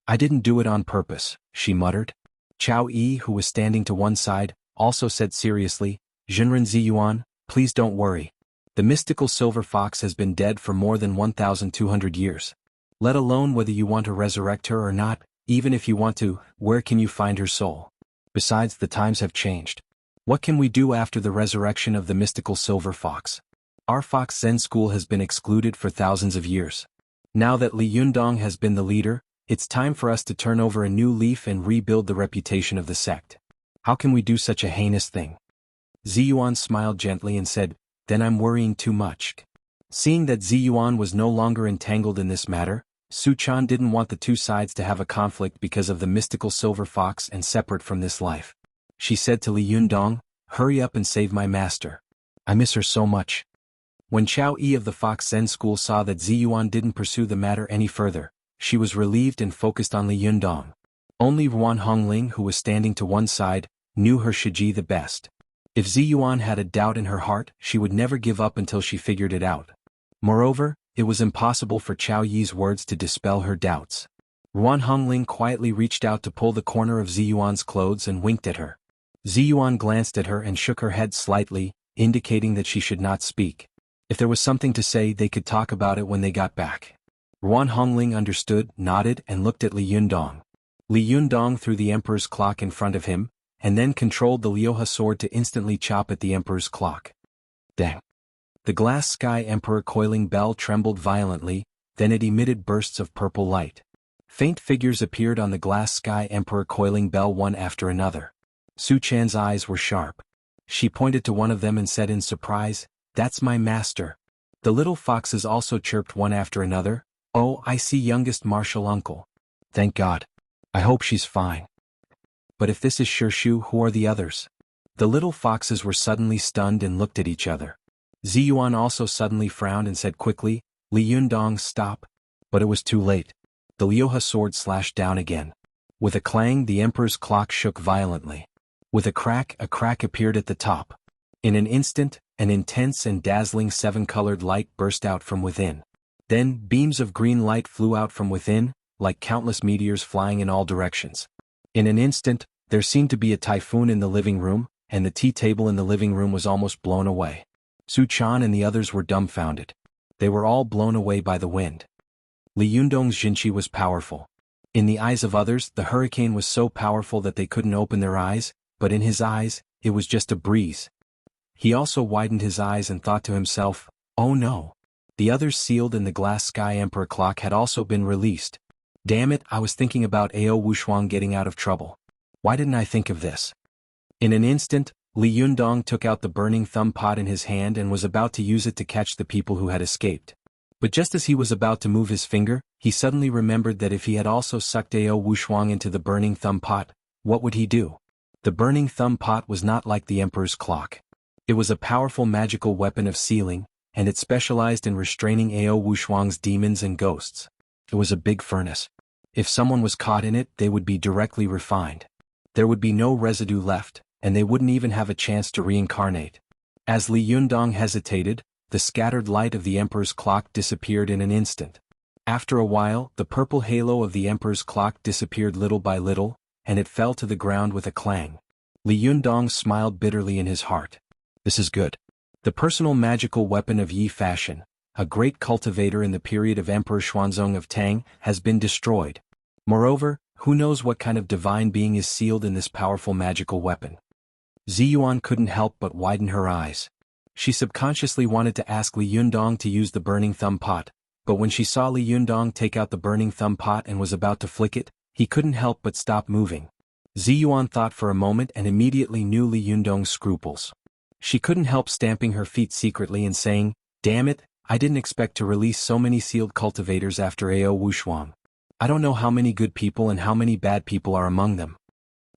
"I didn't do it on purpose," she muttered. Chao Yi, who was standing to one side, also said seriously, "Jinren Ziyuan, please don't worry. The mystical silver fox has been dead for more than 1,200 years. Let alone whether you want to resurrect her or not, even if you want to, where can you find her soul? Besides, the times have changed. What can we do after the resurrection of the mystical silver fox? Our Fox Zen school has been excluded for thousands of years. Now that Li Yundong has been the leader, it's time for us to turn over a new leaf and rebuild the reputation of the sect. How can we do such a heinous thing?" Ziyuan smiled gently and said, "Then I'm worrying too much." Seeing that Ziyuan was no longer entangled in this matter, Su Chan didn't want the two sides to have a conflict because of the mystical silver fox and separate from this life. She said to Li Yundong, "Hurry up and save my master. I miss her so much." When Chao Yi of the Fox Zen school saw that Ziyuan didn't pursue the matter any further, she was relieved and focused on Li Yundong. Only Ruan Hongling, who was standing to one side, knew her Shiji the best. If Ziyuan had a doubt in her heart, she would never give up until she figured it out. Moreover, it was impossible for Chao Yi's words to dispel her doubts. Ruan Hongling quietly reached out to pull the corner of Ziyuan's clothes and winked at her. Ziyuan glanced at her and shook her head slightly, indicating that she should not speak. If there was something to say, they could talk about it when they got back. Ruan Hongling understood, nodded, and looked at Li Yundong. Li Yundong threw the emperor's clock in front of him, and then controlled the Liuhe sword to instantly chop at the emperor's clock. Dang! The glass sky emperor coiling bell trembled violently, then it emitted bursts of purple light. Faint figures appeared on the glass sky emperor coiling bell one after another. Su Chan's eyes were sharp. She pointed to one of them and said in surprise, "That's my master." The little foxes also chirped one after another, "Oh, I see youngest martial uncle. Thank God. I hope she's fine." But if this is Shu, who are the others? The little foxes were suddenly stunned and looked at each other. Ziyuan also suddenly frowned and said quickly, Li Yundong, stop. But it was too late. The Liuha sword slashed down again. With a clang, the emperor's clock shook violently. With a crack appeared at the top. In an instant, an intense and dazzling seven-colored light burst out from within. Then, beams of green light flew out from within, like countless meteors flying in all directions. In an instant, there seemed to be a typhoon in the living room, and the tea table in the living room was almost blown away. Su Chan and the others were dumbfounded. They were all blown away by the wind. Li Yundong's jinqi was powerful. In the eyes of others, the hurricane was so powerful that they couldn't open their eyes, but in his eyes, it was just a breeze. He also widened his eyes and thought to himself, oh no. The others sealed in the glass sky emperor clock had also been released. Damn it, I was thinking about Ao Wushuang getting out of trouble. Why didn't I think of this? In an instant, Li Yundong took out the burning thumb pot in his hand and was about to use it to catch the people who had escaped. But just as he was about to move his finger, he suddenly remembered that if he had also sucked Ao Wushuang into the burning thumb pot, what would he do? The burning thumb pot was not like the emperor's clock. It was a powerful magical weapon of sealing, and it specialized in restraining Ao Wushuang's demons and ghosts. It was a big furnace. If someone was caught in it, they would be directly refined. There would be no residue left, and they wouldn't even have a chance to reincarnate. As Li Yundong hesitated, the scattered light of the emperor's clock disappeared in an instant. After a while, the purple halo of the emperor's clock disappeared little by little, and it fell to the ground with a clang. Li Yundong smiled bitterly in his heart. This is good. The personal magical weapon of Yi Fashion, a great cultivator in the period of Emperor Xuanzong of Tang, has been destroyed. Moreover, who knows what kind of divine being is sealed in this powerful magical weapon? Ziyuan couldn't help but widen her eyes. She subconsciously wanted to ask Li Yundong to use the burning thumb pot, but when she saw Li Yundong take out the burning thumb pot and was about to flick it, he couldn't help but stop moving. Ziyuan thought for a moment and immediately knew Li Yundong's scruples. She couldn't help stamping her feet secretly and saying, damn it, I didn't expect to release so many sealed cultivators after Ao Wushuang. I don't know how many good people and how many bad people are among them.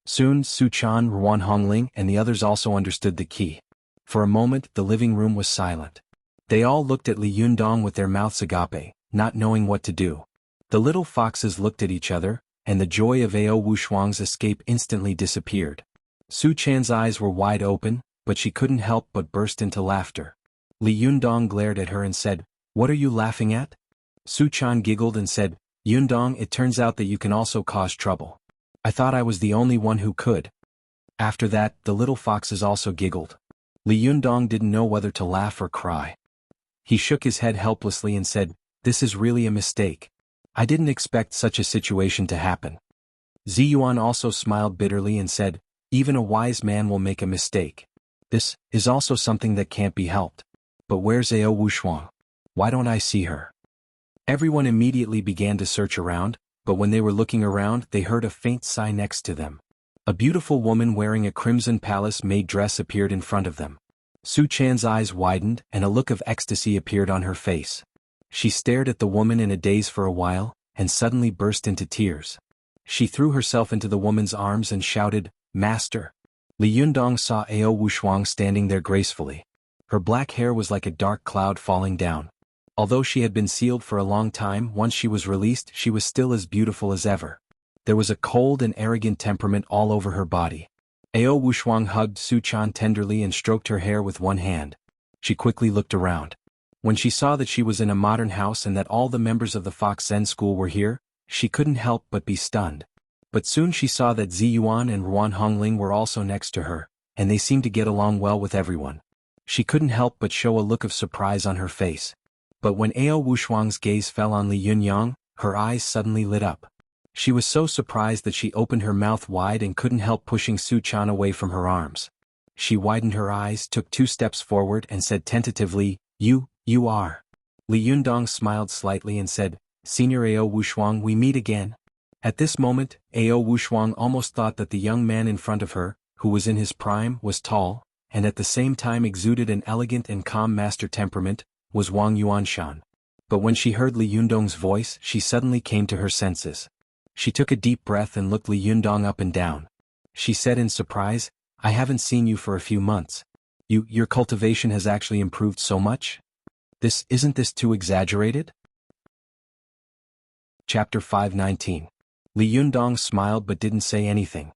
Soon, Su Chan, Ruan Hongling, and the others also understood the key. For a moment, the living room was silent. They all looked at Li Yundong with their mouths agape, not knowing what to do. The little foxes looked at each other, and the joy of Ao Wushuang's escape instantly disappeared. Su Chan's eyes were wide open, but she couldn't help but burst into laughter. Li Yundong glared at her and said, what are you laughing at? Su Chan giggled and said, Yundong, it turns out that you can also cause trouble. I thought I was the only one who could. After that, the little foxes also giggled. Li Yundong didn't know whether to laugh or cry. He shook his head helplessly and said, this is really a mistake. I didn't expect such a situation to happen. Ziyuan also smiled bitterly and said, even a wise man will make a mistake. This is also something that can't be helped. But where's Ao Wushuang? Why don't I see her? Everyone immediately began to search around, but when they were looking around, they heard a faint sigh next to them. A beautiful woman wearing a crimson palace-made dress appeared in front of them. Su Chan's eyes widened, and a look of ecstasy appeared on her face. She stared at the woman in a daze for a while, and suddenly burst into tears. She threw herself into the woman's arms and shouted, Master! Li Yundong saw Ao Wushuang standing there gracefully. Her black hair was like a dark cloud falling down. Although she had been sealed for a long time, once she was released, she was still as beautiful as ever. There was a cold and arrogant temperament all over her body. Ao Wushuang hugged Su Chan tenderly and stroked her hair with one hand. She quickly looked around. When she saw that she was in a modern house and that all the members of the Fox Zen school were here, she couldn't help but be stunned. But soon she saw that Ziyuan and Ruan Hongling were also next to her, and they seemed to get along well with everyone. She couldn't help but show a look of surprise on her face. But when Ao Wushuang's gaze fell on Li Yunyang, her eyes suddenly lit up. She was so surprised that she opened her mouth wide and couldn't help pushing Su Chan away from her arms. She widened her eyes, took 2 steps forward and said tentatively, You are. Li Yundong smiled slightly and said, Senior Ao Wushuang, we meet again. At this moment, Ao Wushuang almost thought that the young man in front of her, who was in his prime, was tall, and at the same time exuded an elegant and calm master temperament, was Wang Yuanshan. But when she heard Li Yundong's voice, she suddenly came to her senses. She took a deep breath and looked Li Yundong up and down. she said in surprise. I haven't seen you for a few months. Your cultivation has actually improved so much? Isn't this too exaggerated? Chapter 519. Li Yundong smiled but didn't say anything.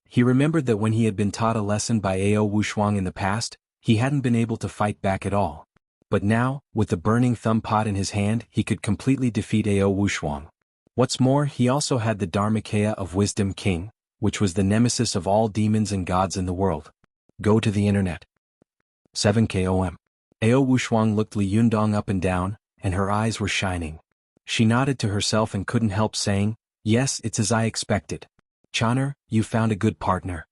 He remembered that when he had been taught a lesson by Ao Wushuang in the past, he hadn't been able to fight back at all. But now, with the burning thumb pot in his hand, he could completely defeat Ao Wushuang. What's more, he also had the Dharmakaya of Wisdom King, which was the nemesis of all demons and gods in the world. Go to the internet. 7 KOM. Ao Wushuang looked Li Yundong up and down, and her eyes were shining. She nodded to herself and couldn't help saying, yes, it's as I expected. Chan'er, you found a good partner.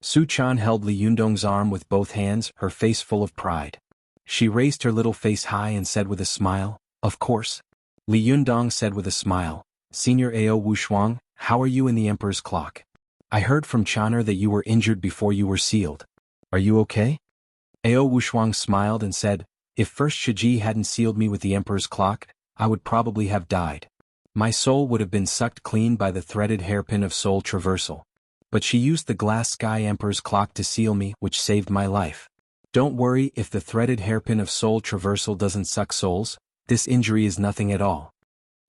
Su Chan held Li Yundong's arm with both hands, her face full of pride. She raised her little face high and said with a smile, of course. Li Yundong said with a smile, Senior Ao Wushuang, how are you in the Emperor's clock? I heard from Chan'er that you were injured before you were sealed. Are you okay? Ao Wushuang smiled and said, if first Shiji hadn't sealed me with the Emperor's clock, I would probably have died. My soul would have been sucked clean by the threaded hairpin of soul traversal. But she used the glass sky Emperor's clock to seal me, which saved my life. Don't worry if the threaded hairpin of soul traversal doesn't suck souls, this injury is nothing at all.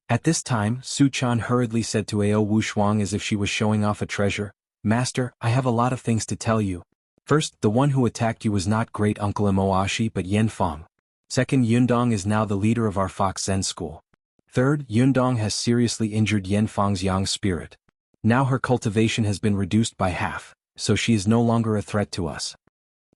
At this time, Su Chan hurriedly said to Ao Wushuang as if she was showing off a treasure, Master, I have a lot of things to tell you. First, the one who attacked you was not great uncle Imoashi but Yen Fong. Second, Yundong is now the leader of our Fox Zen school. Third, Yundong has seriously injured Yen Fong's yang spirit. Now her cultivation has been reduced by half, so she is no longer a threat to us.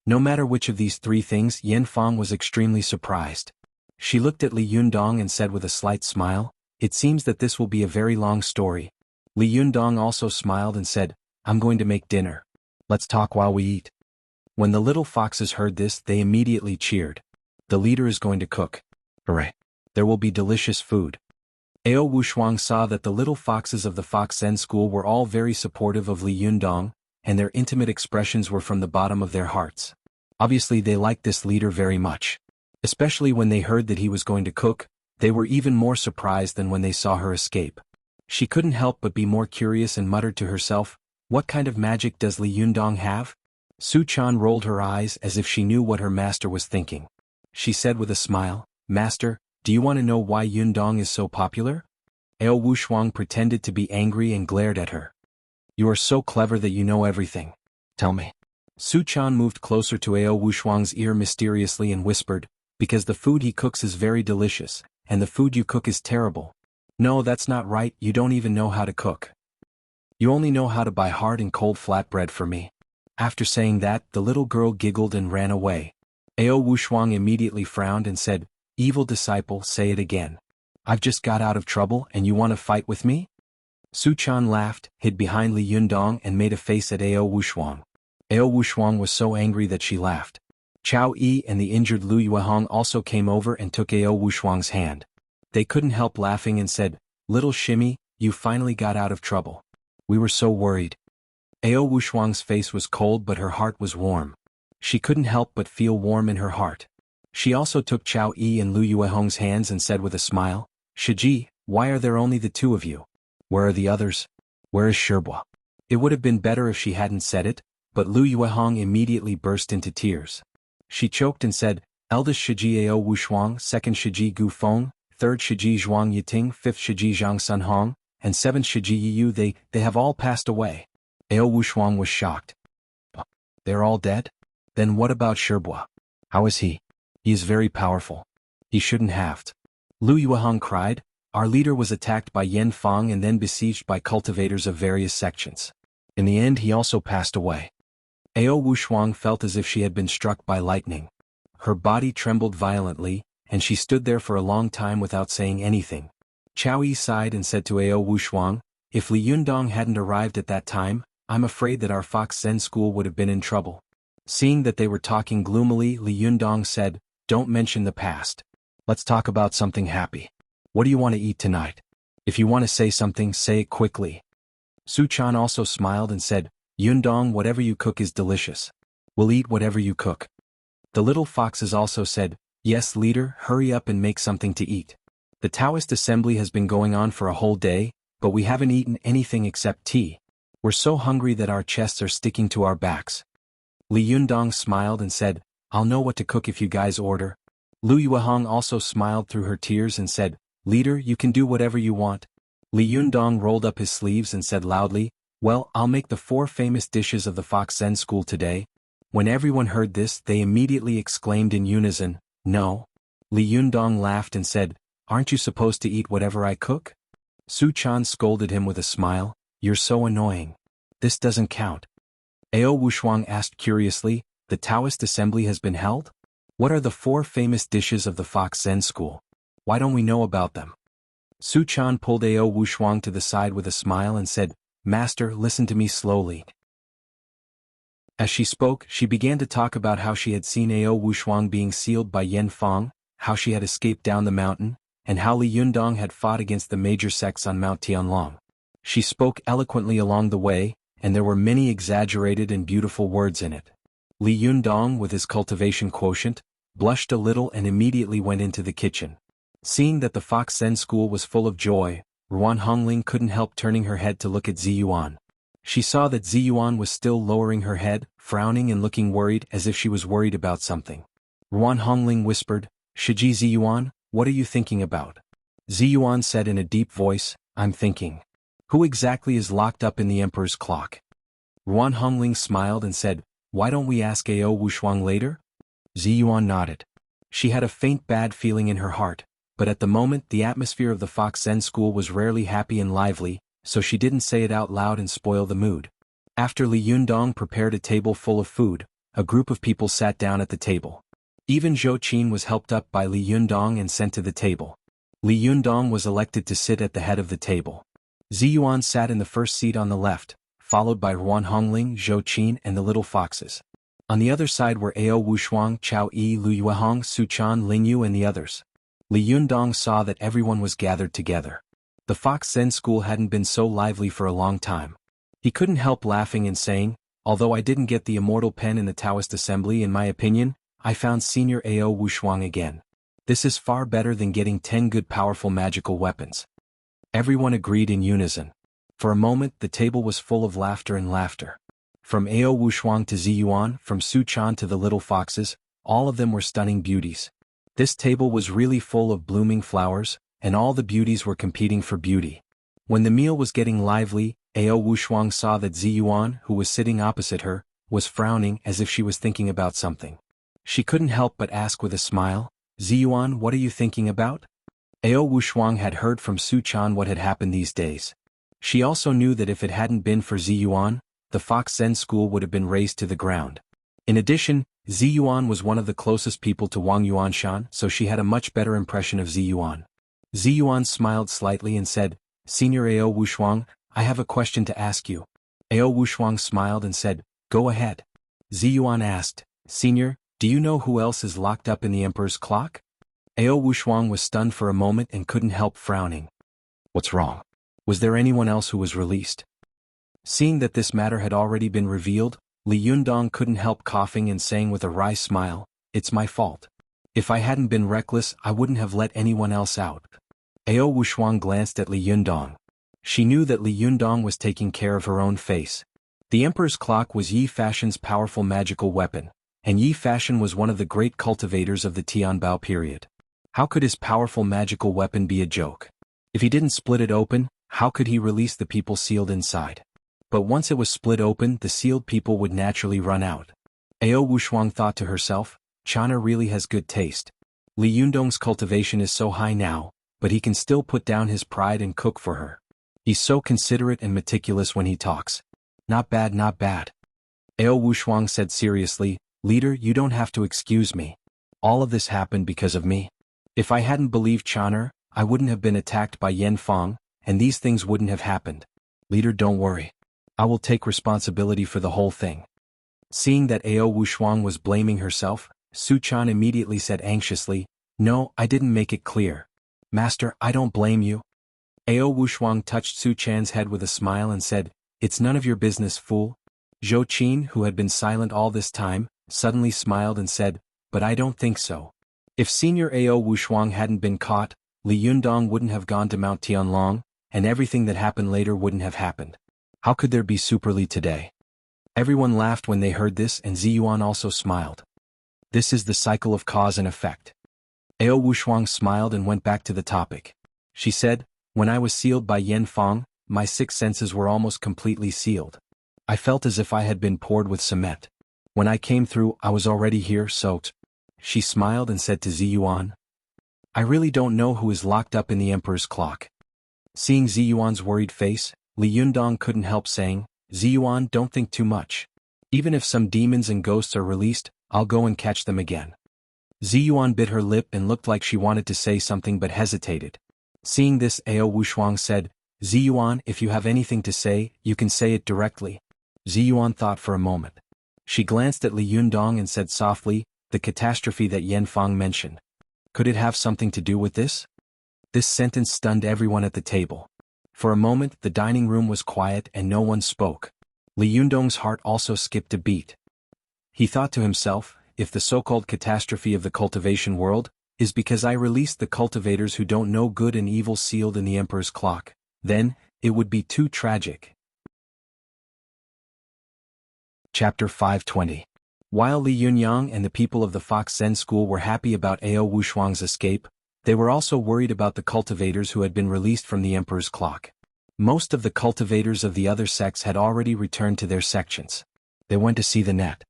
No matter which of these three things, Yen Fong was extremely surprised. She looked at Li Yundong and said with a slight smile, it seems that this will be a very long story. Li Yundong also smiled and said, I'm going to make dinner. Let's talk while we eat. When the little foxes heard this, they immediately cheered. The leader is going to cook. Hooray. There will be delicious food. Ao Wushuang saw that the little foxes of the Fox Zen school were all very supportive of Li Yundong, and their intimate expressions were from the bottom of their hearts. Obviously they liked this leader very much. Especially when they heard that he was going to cook, they were even more surprised than when they saw her escape. She couldn't help but be more curious and muttered to herself, what kind of magic does Li Yundong have? Su Chan rolled her eyes as if she knew what her master was thinking. She said with a smile, Master, do you want to know why Yundong is so popular? Ao Wushuang pretended to be angry and glared at her. You are so clever that you know everything. Tell me. Su Chan moved closer to Ao Wushuang's ear mysteriously and whispered, because the food he cooks is very delicious, and the food you cook is terrible. No, that's not right, you don't even know how to cook. You only know how to buy hard and cold flatbread for me. After saying that, the little girl giggled and ran away. Ao Wushuang immediately frowned and said, Evil disciple, say it again. I've just got out of trouble and you want to fight with me? Su Chan laughed, hid behind Li Yundong and made a face at Ao Wushuang. Ao Wushuang was so angry that she laughed. Chao Yi and the injured Lu Yuehong also came over and took Ao Wushuang's hand. They couldn't help laughing and said, Little Shimmy, you finally got out of trouble. We were so worried. Ao Wushuang's face was cold but her heart was warm. She couldn't help but feel warm in her heart. She also took Chao Yi and Lu Yuehong's hands and said with a smile, Shiji, why are there only the two of you? Where are the others? Where is Shibua? It would have been better if she hadn't said it, but Lu Yuehong immediately burst into tears. She choked and said, Eldest Shiji Ao Wushuang, second Shiji Gu Feng, third Shiji Zhuang Yiting, fifth Shiji Zhang Sun Hong, and seventh Shiji Yiyu, they have all passed away. Ao Wushuang was shocked. They're all dead? Then what about Shibua? How is he? He is very powerful. He shouldn't have. Lu Yuehong cried, Our leader was attacked by Yen Fong and then besieged by cultivators of various sections. In the end he also passed away. Ao Wushuang felt as if she had been struck by lightning. Her body trembled violently, and she stood there for a long time without saying anything. Chao Yi sighed and said to Ao Wushuang, If Li Yundong hadn't arrived at that time, I'm afraid that our Fox Zen school would have been in trouble. Seeing that they were talking gloomily, Li Yundong said, Don't mention the past. Let's talk about something happy. What do you want to eat tonight? If you want to say something, say it quickly. Su Chan also smiled and said, Yundong, whatever you cook is delicious. We'll eat whatever you cook. The little foxes also said, Yes, leader, hurry up and make something to eat. The Taoist assembly has been going on for a whole day, but we haven't eaten anything except tea. We're so hungry that our chests are sticking to our backs. Li Yundong smiled and said, I'll know what to cook if you guys order. Lu Yuehong also smiled through her tears and said, Leader, you can do whatever you want. Li Yundong rolled up his sleeves and said loudly, Well, I'll make the 4 famous dishes of the Fox Zen school today. When everyone heard this, they immediately exclaimed in unison, No. Li Yundong laughed and said, Aren't you supposed to eat whatever I cook? Su Chan scolded him with a smile, You're so annoying. This doesn't count. Ao Wushuang asked curiously, The Taoist assembly has been held? What are the 4 famous dishes of the Fox Zen school? Why don't we know about them? Su Chan pulled Ao Wushuang to the side with a smile and said, Master, listen to me slowly. As she spoke, she began to talk about how she had seen Ao Wushuang being sealed by Yen Fong, how she had escaped down the mountain, and how Li Yundong had fought against the major sects on Mount Tianlong. She spoke eloquently along the way, and there were many exaggerated and beautiful words in it. Li Yundong, with his cultivation quotient, blushed a little and immediately went into the kitchen. Seeing that the Fox Zen school was full of joy, Ruan Hongling couldn't help turning her head to look at Ziyuan. She saw that Ziyuan was still lowering her head, frowning and looking worried as if she was worried about something. Ruan Hongling whispered, Shiji Ziyuan, what are you thinking about? Ziyuan said in a deep voice, I'm thinking. Who exactly is locked up in the Emperor's clock? Ruan Hongling smiled and said, Why don't we ask Ao Wushuang later? Ziyuan nodded. She had a faint bad feeling in her heart, but at the moment the atmosphere of the Fox Zen school was rarely happy and lively, so she didn't say it out loud and spoil the mood. After Li Yundong prepared a table full of food, a group of people sat down at the table. Even Zhou Qin was helped up by Li Yundong and sent to the table. Li Yundong was elected to sit at the head of the table. Ziyuan sat in the first seat on the left, followed by Ruan Hongling, Zhou Qin and the little foxes. On the other side were Ao Wushuang, Chao Yi, Lu Yuehong, Su Chan, Ling Yu and the others. Li Yundong saw that everyone was gathered together. The Fox Zen school hadn't been so lively for a long time. He couldn't help laughing and saying, Although I didn't get the immortal pen in the Taoist assembly in my opinion, I found Senior Ao Wushuang again. This is far better than getting 10 good powerful magical weapons. Everyone agreed in unison. For a moment the table was full of laughter and laughter. From Ao Wushuang to Ziyuan, from Su Chan to the little foxes, all of them were stunning beauties. This table was really full of blooming flowers, and all the beauties were competing for beauty. When the meal was getting lively, Ao Wushuang saw that Ziyuan, who was sitting opposite her, was frowning as if she was thinking about something. She couldn't help but ask with a smile, Ziyuan, what are you thinking about? Ao Wushuang had heard from Su Chan what had happened these days. She also knew that if it hadn't been for Ziyuan, the Fox Zen school would have been razed to the ground. In addition, Ziyuan was one of the closest people to Wang Yuanshan, so she had a much better impression of Ziyuan. Ziyuan smiled slightly and said, Senior Ao Wushuang, I have a question to ask you. Ao Wushuang smiled and said, Go ahead. Ziyuan asked, Senior, do you know who else is locked up in the Emperor's clock? Ao Wushuang was stunned for a moment and couldn't help frowning. What's wrong? Was there anyone else who was released? Seeing that this matter had already been revealed, Li Yundong couldn't help coughing and saying with a wry smile, It's my fault. If I hadn't been reckless, I wouldn't have let anyone else out. Ao Wushuang glanced at Li Yundong. She knew that Li Yundong was taking care of her own face. The Emperor's clock was Yi Fashion's powerful magical weapon, and Yi Fashion was one of the great cultivators of the Tianbao period. How could his powerful magical weapon be a joke? If he didn't split it open, how could he release the people sealed inside? But once it was split open, the sealed people would naturally run out. Ao Wushuang thought to herself, Chana really has good taste. Li Yundong's cultivation is so high now, but he can still put down his pride and cook for her. He's so considerate and meticulous when he talks. Not bad, not bad. Ao Wushuang said seriously, Leader, you don't have to excuse me. All of this happened because of me. If I hadn't believed Chaner, I wouldn't have been attacked by Yen Fong, and these things wouldn't have happened. Leader, don't worry. I will take responsibility for the whole thing. Seeing that Ao Wushuang was blaming herself, Su Chan immediately said anxiously, No, I didn't make it clear. Master, I don't blame you. Ao Wushuang touched Su Chan's head with a smile and said, It's none of your business, fool. Zhou Qin, who had been silent all this time, suddenly smiled and said, But I don't think so. If Senior Ao Wushuang hadn't been caught, Li Yundong wouldn't have gone to Mount Tianlong, and everything that happened later wouldn't have happened. How could there be Super Li today? Everyone laughed when they heard this, and Ziyuan also smiled. This is the cycle of cause and effect. Ao Wushuang smiled and went back to the topic. She said, when I was sealed by Yan Fang, my 6 senses were almost completely sealed. I felt as if I had been poured with cement. When I came through, I was already here, so She smiled and said to Ziyuan, I really don't know who is locked up in the Emperor's clock. Seeing Ziyuan's worried face, Li Yundong couldn't help saying, Ziyuan, don't think too much. Even if some demons and ghosts are released, I'll go and catch them again. Ziyuan bit her lip and looked like she wanted to say something but hesitated. Seeing this, Ao Wushuang said, Ziyuan, if you have anything to say, you can say it directly. Ziyuan thought for a moment. She glanced at Li Yundong and said softly, the catastrophe that Yan Fang mentioned. Could it have something to do with this? This sentence stunned everyone at the table. For a moment, the dining room was quiet and no one spoke. Li Yundong's heart also skipped a beat. He thought to himself, if the so-called catastrophe of the cultivation world is because I released the cultivators who don't know good and evil sealed in the Emperor's clock, then it would be too tragic. Chapter 520. While Li Yunyang and the people of the Fox Zen school were happy about Ao Wushuang's escape, they were also worried about the cultivators who had been released from the Emperor's clock. Most of the cultivators of the other sects had already returned to their sections. They went to see the net.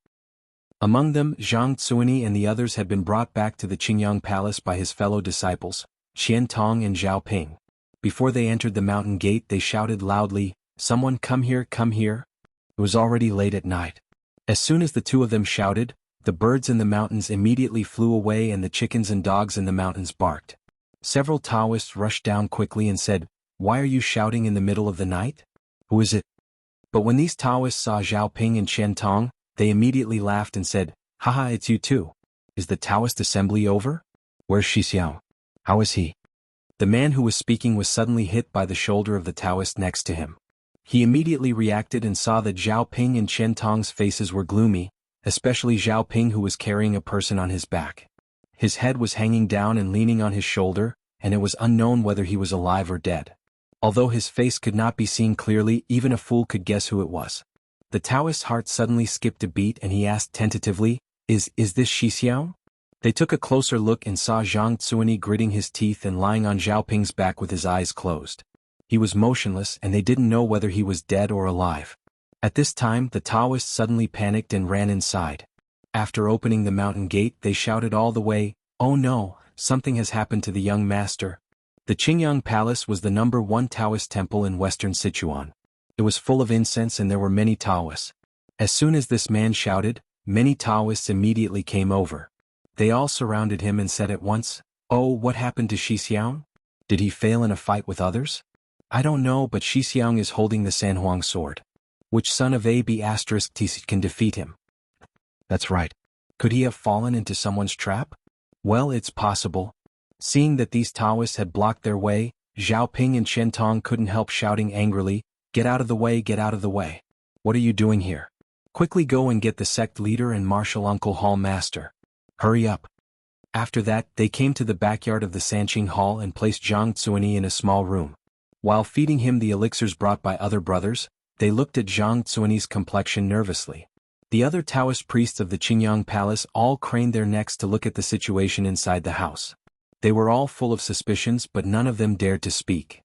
Among them, Zhang Tsuani and the others had been brought back to the Qingyang Palace by his fellow disciples, Qian Tong and Zhao Ping. Before they entered the mountain gate, they shouted loudly, "Someone come here, come here!" It was already late at night. As soon as the two of them shouted, the birds in the mountains immediately flew away and the chickens and dogs in the mountains barked. Several Taoists rushed down quickly and said, "Why are you shouting in the middle of the night? Who is it?" But when these Taoists saw Zhao Ping and Qian Tong, they immediately laughed and said, "Haha, it's you too. Is the Taoist assembly over? Where's Shixiao? How is he?" The man who was speaking was suddenly hit by the shoulder of the Taoist next to him. He immediately reacted and saw that Zhao Ping and Qian Tong's faces were gloomy, especially Zhao Ping, who was carrying a person on his back. His head was hanging down and leaning on his shoulder, and it was unknown whether he was alive or dead. Although his face could not be seen clearly, even a fool could guess who it was. The Taoist's heart suddenly skipped a beat and he asked tentatively, Is this Shixiao? They took a closer look and saw Zhang Tsuani gritting his teeth and lying on Zhao Ping's back with his eyes closed. He was motionless and they didn't know whether he was dead or alive. At this time, the Taoists suddenly panicked and ran inside. After opening the mountain gate, they shouted all the way, "Oh no, something has happened to the young master." The Qingyang Palace was the #1 Taoist temple in western Sichuan. It was full of incense and there were many Taoists. As soon as this man shouted, many Taoists immediately came over. They all surrounded him and said at once, "Oh, what happened to Shixiao? Did he fail in a fight with others?" "I don't know, but Shixiao is holding the Sanhuang sword. Which son of AB*T can defeat him?" "That's right. Could he have fallen into someone's trap?" "Well, it's possible." Seeing that these Taoists had blocked their way, Zhao Ping and Qian Tong couldn't help shouting angrily, "Get out of the way, get out of the way. What are you doing here? Quickly go and get the sect leader and martial uncle hall master. Hurry up." After that, they came to the backyard of the Sanqing Hall and placed Zhang Tsuani in a small room. While feeding him the elixirs brought by other brothers, they looked at Zhang Tsuani's complexion nervously. The other Taoist priests of the Qingyang Palace all craned their necks to look at the situation inside the house. They were all full of suspicions, but none of them dared to speak.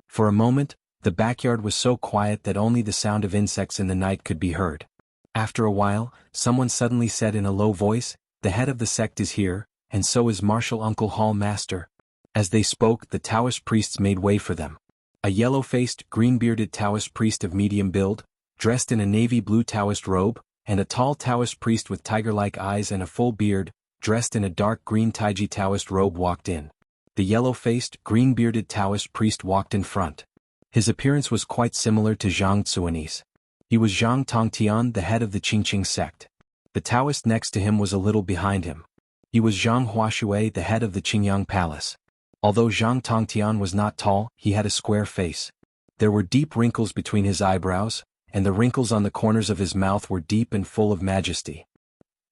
For a moment, the backyard was so quiet that only the sound of insects in the night could be heard. After a while, someone suddenly said in a low voice, "The head of the sect is here, and so is martial uncle hall master." As they spoke, the Taoist priests made way for them. A yellow-faced, green-bearded Taoist priest of medium build, dressed in a navy blue Taoist robe, and a tall Taoist priest with tiger-like eyes and a full beard, dressed in a dark green Taiji Taoist robe walked in. The yellow-faced, green-bearded Taoist priest walked in front. His appearance was quite similar to Zhang Tsuani's. He was Zhang Tongtian, the head of the Qingqing sect. The Taoist next to him was a little behind him. He was Zhang Huashui, the head of the Qingyang Palace. Although Zhang Tongtian was not tall, he had a square face. There were deep wrinkles between his eyebrows, and the wrinkles on the corners of his mouth were deep and full of majesty.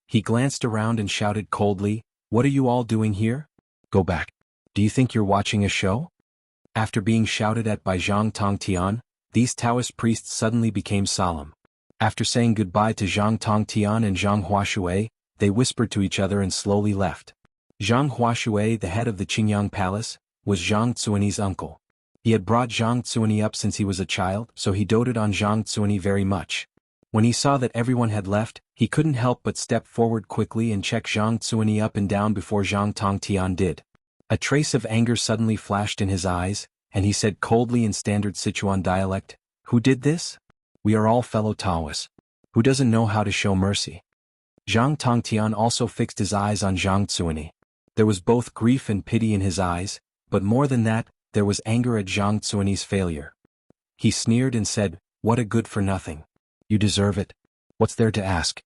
He glanced around and shouted coldly, "What are you all doing here? Go back. Do you think you're watching a show?" After being shouted at by Zhang Tongtian, these Taoist priests suddenly became solemn. After saying goodbye to Zhang Tongtian and Zhang Huashui, they whispered to each other and slowly left. Zhang Huashui, the head of the Qingyang Palace, was Zhang Zuoni's uncle. He had brought Zhang Zuoni up since he was a child, so he doted on Zhang Zuoni very much. When he saw that everyone had left, he couldn't help but step forward quickly and check Zhang Zuoni up and down before Zhang Tongtian did. A trace of anger suddenly flashed in his eyes, and he said coldly in standard Sichuan dialect, "Who did this? We are all fellow Taoists. Who doesn't know how to show mercy?" Zhang Tongtian also fixed his eyes on Zhang Zuoni. There was both grief and pity in his eyes, but more than that, there was anger at Zhang Zuoni's failure. He sneered and said, "What a good-for-nothing. You deserve it. What's there to ask?"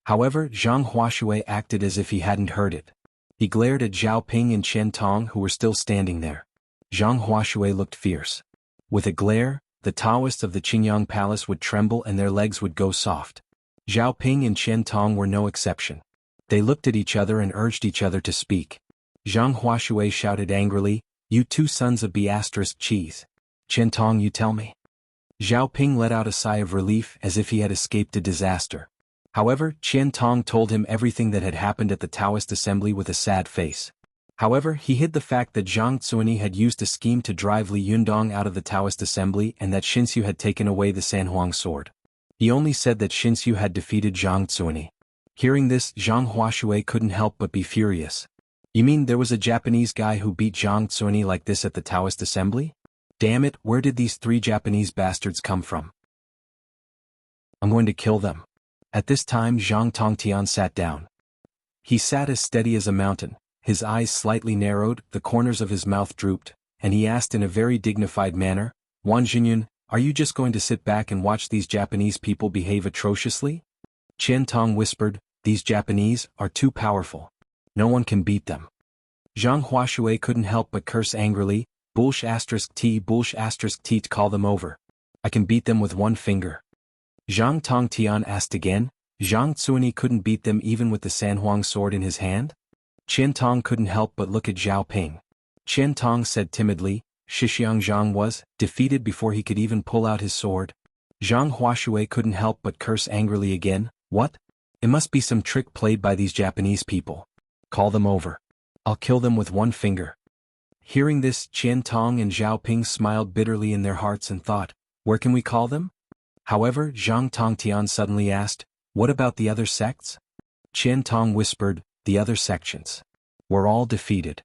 However, Zhang Huashui acted as if he hadn't heard it. He glared at Zhao Ping and Chen Tong, who were still standing there. Zhang Huashui looked fierce. With a glare, the Taoists of the Qingyang Palace would tremble and their legs would go soft. Zhao Ping and Chen Tong were no exception. They looked at each other and urged each other to speak. Zhang Huashui shouted angrily, "You two sons of B***cheese. Chen Tong, you tell me." Zhao Ping let out a sigh of relief as if he had escaped a disaster. However, Chen Tong told him everything that had happened at the Taoist assembly with a sad face. However, he hid the fact that Zhang Zuoni had used a scheme to drive Li Yundong out of the Taoist assembly and that Xinxiu had taken away the Sanhuang sword. He only said that Xinxiu had defeated Zhang Zuoni. Hearing this, Zhang Huashui couldn't help but be furious. "You mean there was a Japanese guy who beat Zhang Zuoni like this at the Taoist assembly? Damn it, where did these 3 Japanese bastards come from? I'm going to kill them." At this time Zhang Tongtian sat down. He sat as steady as a mountain, his eyes slightly narrowed, the corners of his mouth drooped, and he asked in a very dignified manner, "Wang Jinyun, are you just going to sit back and watch these Japanese people behave atrociously?" Chen Tong whispered, "These Japanese are too powerful. No one can beat them." Zhang Huashui couldn't help but curse angrily, "Bullsh**t to call them over. I can beat them with one finger." Zhang Tongtian asked again, "Zhang Zuoni couldn't beat them even with the Sanhuang sword in his hand?" Chen Tong couldn't help but look at Zhao Ping. Chen Tong said timidly, "Shixiang Zhang was defeated before he could even pull out his sword." Zhang Huashui couldn't help but curse angrily again, "What? It must be some trick played by these Japanese people. Call them over. I'll kill them with one finger." Hearing this, Chen Tong and Zhao Ping smiled bitterly in their hearts and thought, "Where can we call them?" However, Zhang Tongtian suddenly asked, "What about the other sects?" Chen Tong whispered, "The other sections were all defeated."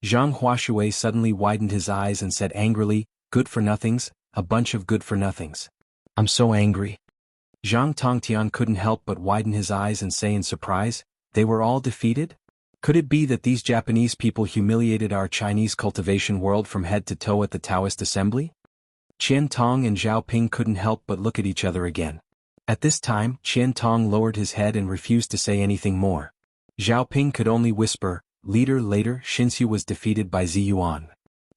Zhang Huashui suddenly widened his eyes and said angrily, "Good-for-nothings, a bunch of good-for-nothings. I'm so angry." Zhang Tongtian couldn't help but widen his eyes and say in surprise, "They were all defeated? Could it be that these Japanese people humiliated our Chinese cultivation world from head to toe at the Taoist assembly?" Chen Tong and Zhao Ping couldn't help but look at each other again. At this time, Chen Tong lowered his head and refused to say anything more. Zhao Ping could only whisper, "Later, Xinxiu was defeated by Ziyuan."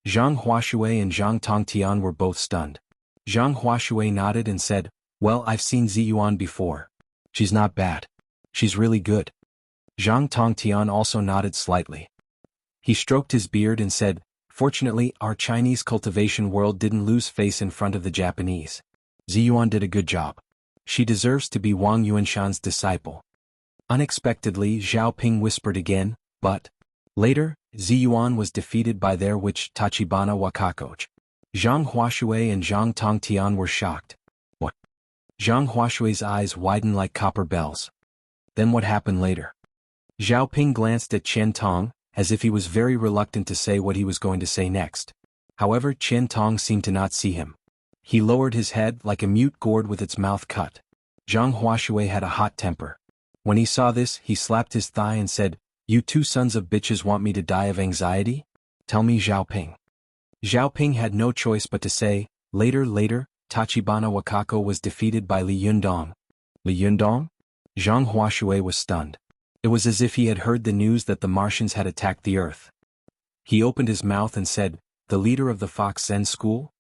Zhang Huashui and Zhang Tongtian were both stunned. Zhang Huashui nodded and said, "Well, I've seen Ziyuan before. She's not bad. She's really good." Zhang Tongtian also nodded slightly. He stroked his beard and said, "Fortunately, our Chinese cultivation world didn't lose face in front of the Japanese. Ziyuan did a good job. She deserves to be Wang Yuanshan's disciple." Unexpectedly, Zhao Ping whispered again, "But later, Ziyuan was defeated by their witch Tachibana Wakakoch." Zhang Huashui and Zhang Tongtian were shocked. "What?" Zhang Huashui's eyes widened like copper bells. "Then what happened later?" Zhao Ping glanced at Chen Tong, as if he was very reluctant to say what he was going to say next. However, Chen Tong seemed to not see him. He lowered his head like a mute gourd with its mouth cut. Zhang Huashui had a hot temper. When he saw this, he slapped his thigh and said, "You two sons of bitches want me to die of anxiety? Tell me, Zhao Ping." Zhao Ping had no choice but to say, Later, Tachibana Wakako was defeated by Li Yundong." Li Yundong? Zhang Huashui was stunned. It was as if he had heard the news that the Martians had attacked the Earth. He opened his mouth and said, "The leader of the Fox Zen school?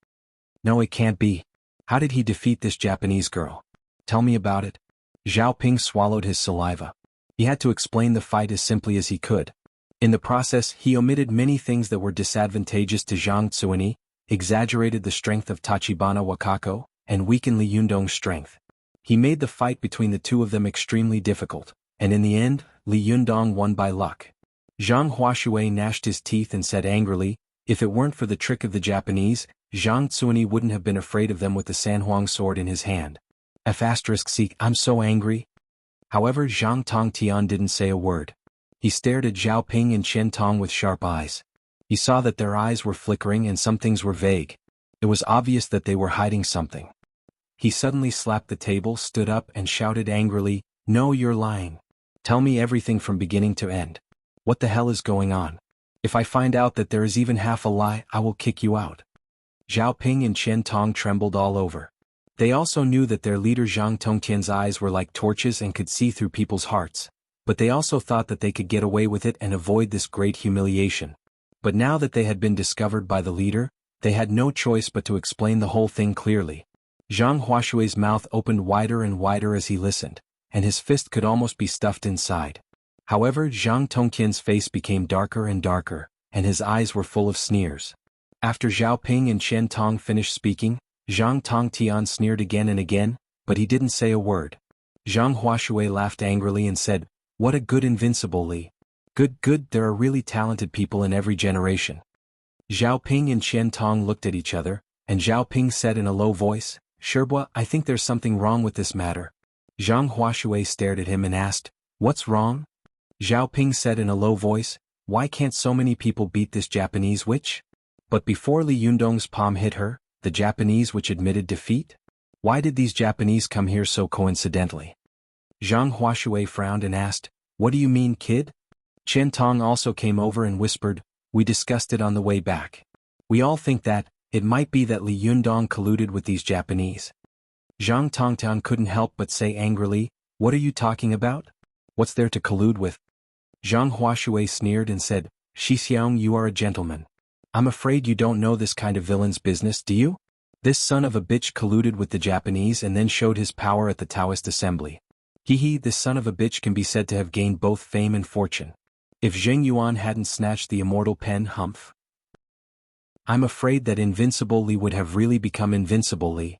No, it can't be. How did he defeat this Japanese girl? Tell me about it." Zhao Ping swallowed his saliva. He had to explain the fight as simply as he could. In the process, he omitted many things that were disadvantageous to Zhang Zuoni, exaggerated the strength of Tachibana Wakako, and weakened Li Yundong's strength. He made the fight between the two of them extremely difficult, and in the end, Li Yundong won by luck. Zhang Huashui gnashed his teeth and said angrily, if it weren't for the trick of the Japanese, Zhang Tsuani wouldn't have been afraid of them with the Sanhuang sword in his hand. F***, I'm so angry. However, Zhang Tongtian didn't say a word. He stared at Zhao Ping and Chen Tong with sharp eyes. He saw that their eyes were flickering and some things were vague. It was obvious that they were hiding something. He suddenly slapped the table, stood up and shouted angrily, "No, you're lying. Tell me everything from beginning to end. What the hell is going on? If I find out that there is even half a lie, I will kick you out." Zhao Ping and Chen Tong trembled all over. They also knew that their leader Zhang Tongtian's eyes were like torches and could see through people's hearts, but they also thought that they could get away with it and avoid this great humiliation. But now that they had been discovered by the leader, they had no choice but to explain the whole thing clearly. Zhang Huashui's mouth opened wider and wider as he listened, and his fist could almost be stuffed inside. However, Zhang Tongtian's face became darker and darker, and his eyes were full of sneers. After Zhao Ping and Chen Tong finished speaking, Zhang Tongtian sneered again and again, but he didn't say a word. Zhang Huashui laughed angrily and said, "What a good invincible Li. Good, there are really talented people in every generation." Zhao Ping and Chen Tong looked at each other, and Zhao Ping said in a low voice, "Sherbua, I think there's something wrong with this matter." Zhang Huashui stared at him and asked, "What's wrong?" Zhao Ping said in a low voice, "Why can't so many people beat this Japanese witch?" But before Li Yundong's palm hit her, the Japanese witch admitted defeat? Why did these Japanese come here so coincidentally? Zhang Huashui frowned and asked, "What do you mean, kid?" Chen Tong also came over and whispered, "We discussed it on the way back. We all think that, it might be that Li Yundong colluded with these Japanese." Zhang Tongtian couldn't help but say angrily, "What are you talking about? What's there to collude with?" Zhang Huashui sneered and said, "Shixiang, you are a gentleman. I'm afraid you don't know this kind of villain's business, do you? This son of a bitch colluded with the Japanese and then showed his power at the Taoist assembly. This son of a bitch can be said to have gained both fame and fortune. If Zheng Yuan hadn't snatched the immortal pen, humph. I'm afraid that Invincible Li would have really become Invincible Li."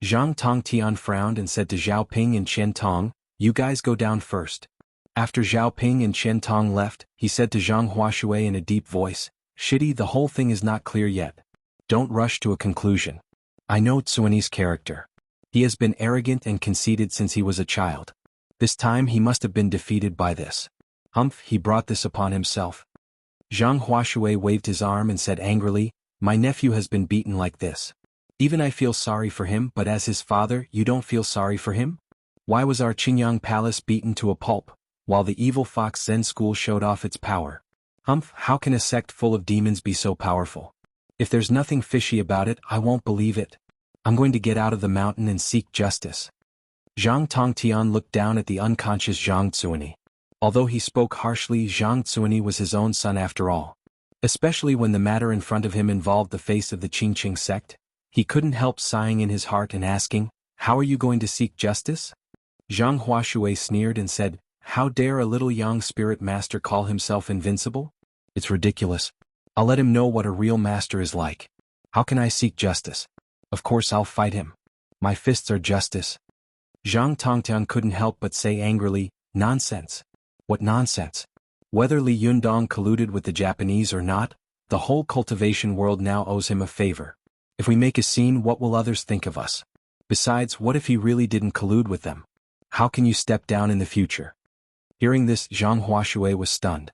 Zhang Tongtian frowned and said to Zhao Ping and Chen Tong, "You guys go down first." After Zhao Ping and Chen Tong left, he said to Zhang Huashui in a deep voice, "Shitty, the whole thing is not clear yet. Don't rush to a conclusion. I know Tsuani's character. He has been arrogant and conceited since he was a child. This time he must have been defeated by this. Humph, he brought this upon himself." Zhang Huashui waved his arm and said angrily, "My nephew has been beaten like this. Even I feel sorry for him, but as his father, you don't feel sorry for him? Why was our Qingyang palace beaten to a pulp, while the evil Fox Zen school showed off its power? Humph, how can a sect full of demons be so powerful? If there's nothing fishy about it, I won't believe it. I'm going to get out of the mountain and seek justice." Zhang Tongtian looked down at the unconscious Zhang Tsuani. Although he spoke harshly, Zhang Tsuani was his own son after all. Especially when the matter in front of him involved the face of the Qingqing sect, he couldn't help sighing in his heart and asking, "How are you going to seek justice?" Zhang Huashui sneered and said, "How dare a little young spirit master call himself invincible? It's ridiculous. I'll let him know what a real master is like. How can I seek justice? Of course I'll fight him. My fists are justice." Zhang Tongtian couldn't help but say angrily, "Nonsense. What nonsense? Whether Li Yundong colluded with the Japanese or not, the whole cultivation world now owes him a favor. If we make a scene, what will others think of us? Besides, what if he really didn't collude with them? How can you step down in the future?" Hearing this, Zhang Huashui was stunned.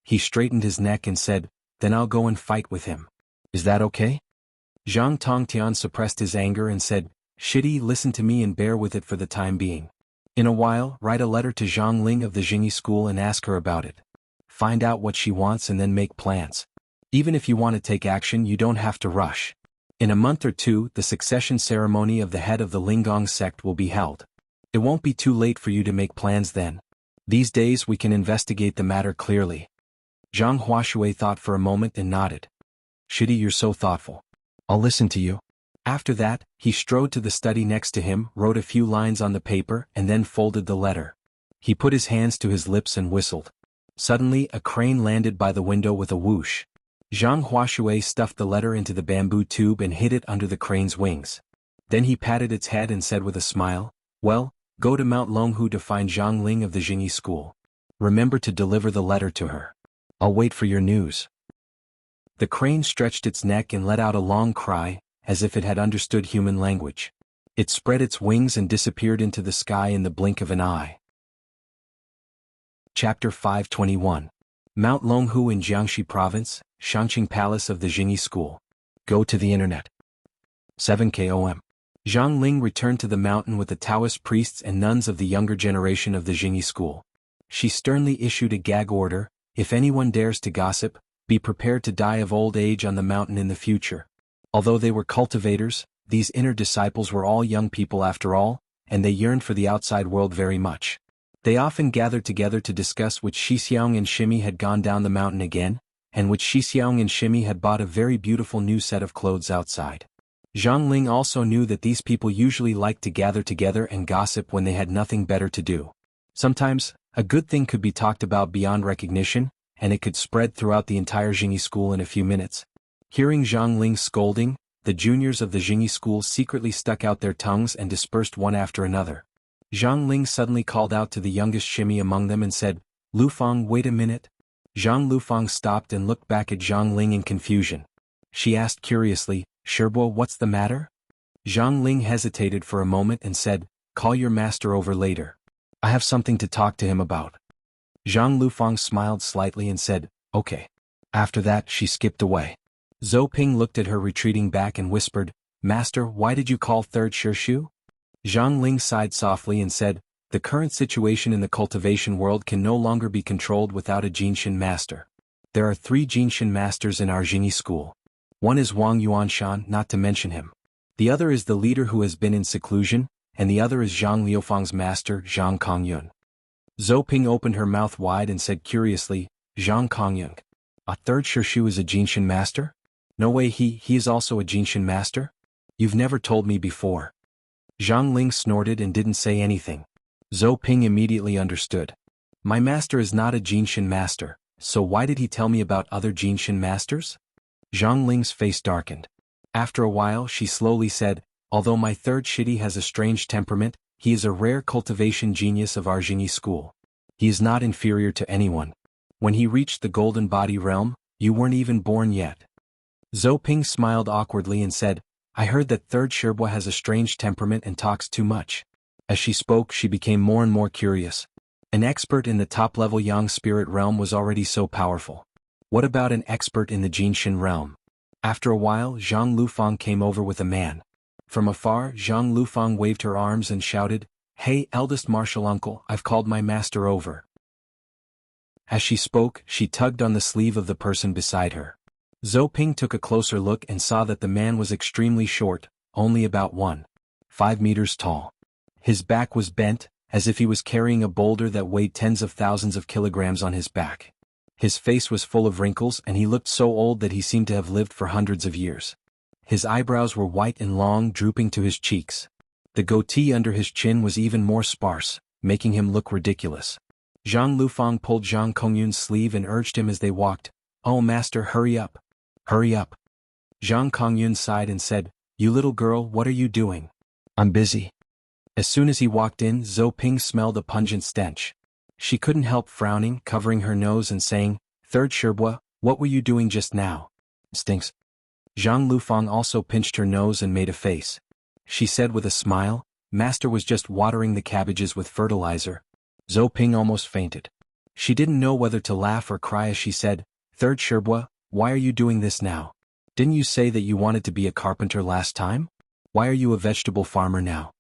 He straightened his neck and said, "Then I'll go and fight with him. Is that okay?" Zhang Tongtian suppressed his anger and said, "Shitty, listen to me and bear with it for the time being. In a while, write a letter to Zhang Ling of the Jingyi school and ask her about it. Find out what she wants and then make plans. Even if you want to take action, you don't have to rush. In a month or two, the succession ceremony of the head of the Linggong sect will be held. It won't be too late for you to make plans then. These days we can investigate the matter clearly." Zhang Huashui thought for a moment and nodded. "Shitty, you're so thoughtful. I'll listen to you." After that, he strode to the study next to him, wrote a few lines on the paper and then folded the letter. He put his hands to his lips and whistled. Suddenly, a crane landed by the window with a whoosh. Zhang Huashui stuffed the letter into the bamboo tube and hid it under the crane's wings. Then he patted its head and said with a smile, "Well, go to Mount Longhu to find Zhang Ling of the Jingyi school. Remember to deliver the letter to her. I'll wait for your news." The crane stretched its neck and let out a long cry, as if it had understood human language. It spread its wings and disappeared into the sky in the blink of an eye. Chapter 521. Mount Longhu in Jiangxi Province, Shangqing Palace of the Jingyi School. Go to the internet. 7 km. Zhang Ling returned to the mountain with the Taoist priests and nuns of the younger generation of the Jingyi school. She sternly issued a gag order: if anyone dares to gossip, be prepared to die of old age on the mountain in the future. Although they were cultivators, these inner disciples were all young people after all, and they yearned for the outside world very much. They often gathered together to discuss which Xixiang and Shimi had gone down the mountain again, and which Xixiang and Shimi had bought a very beautiful new set of clothes outside. Zhang Ling also knew that these people usually liked to gather together and gossip when they had nothing better to do. Sometimes, a good thing could be talked about beyond recognition, and it could spread throughout the entire Jingyi school in a few minutes. Hearing Zhang Ling's scolding, the juniors of the Jingyi school secretly stuck out their tongues and dispersed one after another. Zhang Ling suddenly called out to the youngest Shimi among them and said, "Lufang, wait a minute." Zhang Lufang stopped and looked back at Zhang Ling in confusion. She asked curiously, "Sherbo, what's the matter?" Zhang Ling hesitated for a moment and said, "Call your master over later. I have something to talk to him about." Zhang Lufang smiled slightly and said, "Okay." After that she skipped away. Zhou Ping looked at her retreating back and whispered, "Master, why did you call third Shirshu?" Zhang Ling sighed softly and said, "The current situation in the cultivation world can no longer be controlled without a Jinshin master. There are 3 Jinshin masters in our Jingyi school. One is Wang Yuanshan, not to mention him. The other is the leader who has been in seclusion, and the other is Zhang Liufang's master, Zhang Kongyun." Zhou Ping opened her mouth wide and said curiously, "Zhang Kongyun. A third Shirshu is a Jinshin master? No way, he is also a Jinshin master? You've never told me before." Zhang Ling snorted and didn't say anything. Zhou Ping immediately understood. "My master is not a Jinshin master, so why did he tell me about other Jinshin masters?" Zhang Ling's face darkened. After a while she slowly said, "Although my third Shidi has a strange temperament, he is a rare cultivation genius of our Jingyi school. He is not inferior to anyone. When he reached the Golden Body realm, you weren't even born yet." Zhou Ping smiled awkwardly and said, "I heard that third Sherbwa has a strange temperament and talks too much." As she spoke she became more and more curious. An expert in the top-level Yang spirit realm was already so powerful. What about an expert in the Jinshin realm? After a while Zhang Lufang came over with a man. From afar Zhang Lufang waved her arms and shouted, "Hey, eldest martial uncle, I've called my master over." As she spoke, she tugged on the sleeve of the person beside her. Zhou Ping took a closer look and saw that the man was extremely short, only about 1.5 meters tall. His back was bent, as if he was carrying a boulder that weighed tens of thousands of kilograms on his back. His face was full of wrinkles and he looked so old that he seemed to have lived for hundreds of years. His eyebrows were white and long, drooping to his cheeks. The goatee under his chin was even more sparse, making him look ridiculous. Zhang Lufang pulled Zhang Kongyun's sleeve and urged him as they walked, "Oh master, hurry up. Hurry up." Zhang Kongyun sighed and said, "You little girl, what are you doing?" "I'm busy." As soon as he walked in, Zhou Ping smelled a pungent stench. She couldn't help frowning, covering her nose and saying, "Third Sherbwa, what were you doing just now?" "Stinks." Zhang Lufang also pinched her nose and made a face. She said with a smile, "Master was just watering the cabbages with fertilizer." Zhou Ping almost fainted. She didn't know whether to laugh or cry as she said, "Third Sherbwa, why are you doing this now? Didn't you say that you wanted to be a carpenter last time? Why are you a vegetable farmer now?"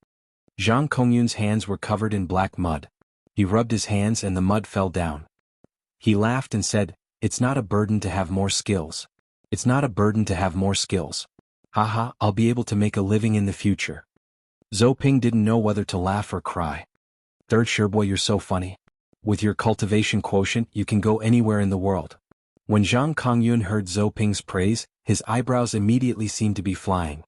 Zhang Kongyun's hands were covered in black mud. He rubbed his hands and the mud fell down. He laughed and said, "It's not a burden to have more skills. It's not a burden to have more skills. Haha, I'll be able to make a living in the future." Zhou Ping didn't know whether to laugh or cry. "Third Sherbwa, you're so funny. With your cultivation quotient, you can go anywhere in the world." When Zhang Kongyun heard Zhou Ping's praise, his eyebrows immediately seemed to be flying.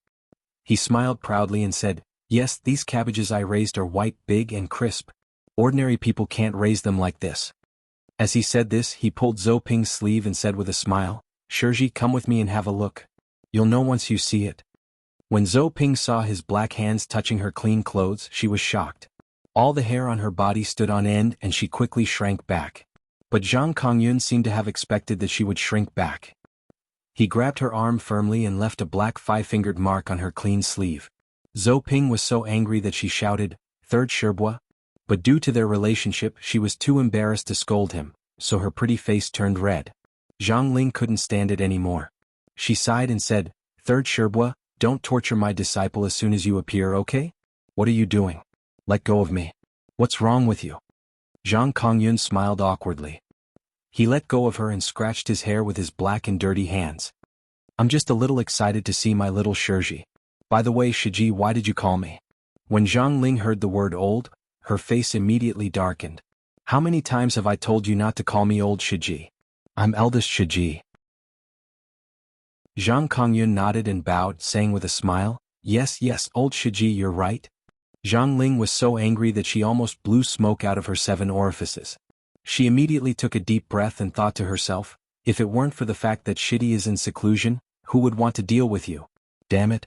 He smiled proudly and said, "Yes, these cabbages I raised are white, big and crisp. Ordinary people can't raise them like this." As he said this, he pulled Zhou Ping's sleeve and said with a smile, Shiji, come with me and have a look. You'll know once you see it. When Zhou Ping saw his black hands touching her clean clothes, she was shocked. All the hair on her body stood on end and she quickly shrank back. But Zhang Kongyun seemed to have expected that she would shrink back. He grabbed her arm firmly and left a black five-fingered mark on her clean sleeve. Zhou Ping was so angry that she shouted, "Third Shibua?" But due to their relationship she was too embarrassed to scold him, so her pretty face turned red. Zhang Ling couldn't stand it anymore. She sighed and said, "Third Shibua, don't torture my disciple as soon as you appear, okay? What are you doing? Let go of me. What's wrong with you?" Zhang Kongyun smiled awkwardly. He let go of her and scratched his hair with his black and dirty hands. "I'm just a little excited to see my little Shiji. By the way, Shiji, why did you call me?" When Zhang Ling heard the word old, her face immediately darkened. "How many times have I told you not to call me old Shiji? I'm eldest Shiji." Zhang Kongyun nodded and bowed, saying with a smile, Yes, old Shiji, you're right." Zhang Ling was so angry that she almost blew smoke out of her 7 orifices. She immediately took a deep breath and thought to herself, if it weren't for the fact that Shiji is in seclusion, who would want to deal with you? Damn it.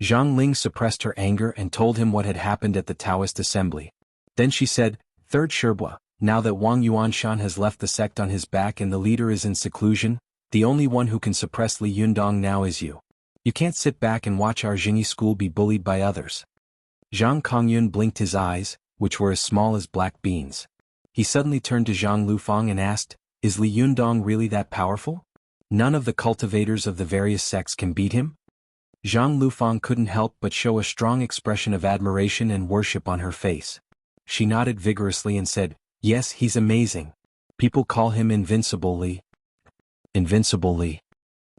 Zhang Ling suppressed her anger and told him what had happened at the Taoist assembly. Then she said, "Third Shibua, now that Wang Yuanshan has left the sect on his back and the leader is in seclusion, the only one who can suppress Li Yundong now is you. You can't sit back and watch our Jingyi school be bullied by others." Zhang Kongyun blinked his eyes, which were as small as black beans. He suddenly turned to Zhang Lufang and asked, "Is Li Yundong really that powerful? None of the cultivators of the various sects can beat him?" Zhang Lufang couldn't help but show a strong expression of admiration and worship on her face. She nodded vigorously and said, "Yes, he's amazing. People call him Invincible Li." Invincible Li?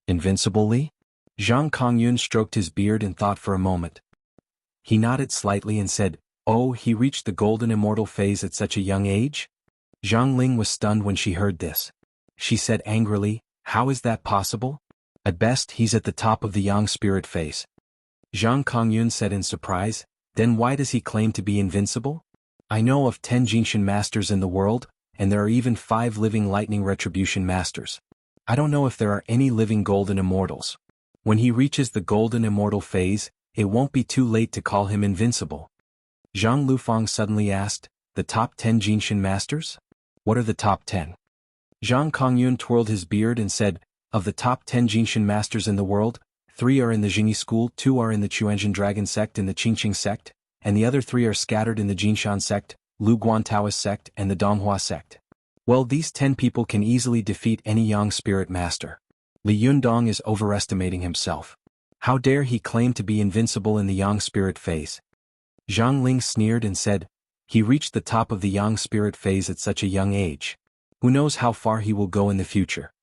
Invincible Li? Zhang Kongyun stroked his beard and thought for a moment. He nodded slightly and said, "Oh, he reached the golden immortal phase at such a young age?" Zhang Ling was stunned when she heard this. She said angrily, "How is that possible? At best he's at the top of the yang spirit phase." Zhang Kongyun said in surprise, "Then why does he claim to be invincible? I know of 10 Jinshin masters in the world, and there are even 5 living lightning retribution masters. I don't know if there are any living golden immortals. When he reaches the golden immortal phase, it won't be too late to call him invincible." Zhang Lufang suddenly asked, "The top 10 Jinshin masters? What are the top 10? Zhang Kongyun twirled his beard and said, "Of the top 10 Jinshin masters in the world, 3 are in the Jingyi school, 2 are in the Chuanjin Dragon sect and the Qingqing sect, and the other 3 are scattered in the Jinshan sect, Lu Guan Taoist sect and the Donghua sect. Well, these 10 people can easily defeat any Yang spirit master. Li Yundong is overestimating himself. How dare he claim to be invincible in the Yang spirit phase?" Zhang Ling sneered and said, "He reached the top of the Yang spirit phase at such a young age. Who knows how far he will go in the future?"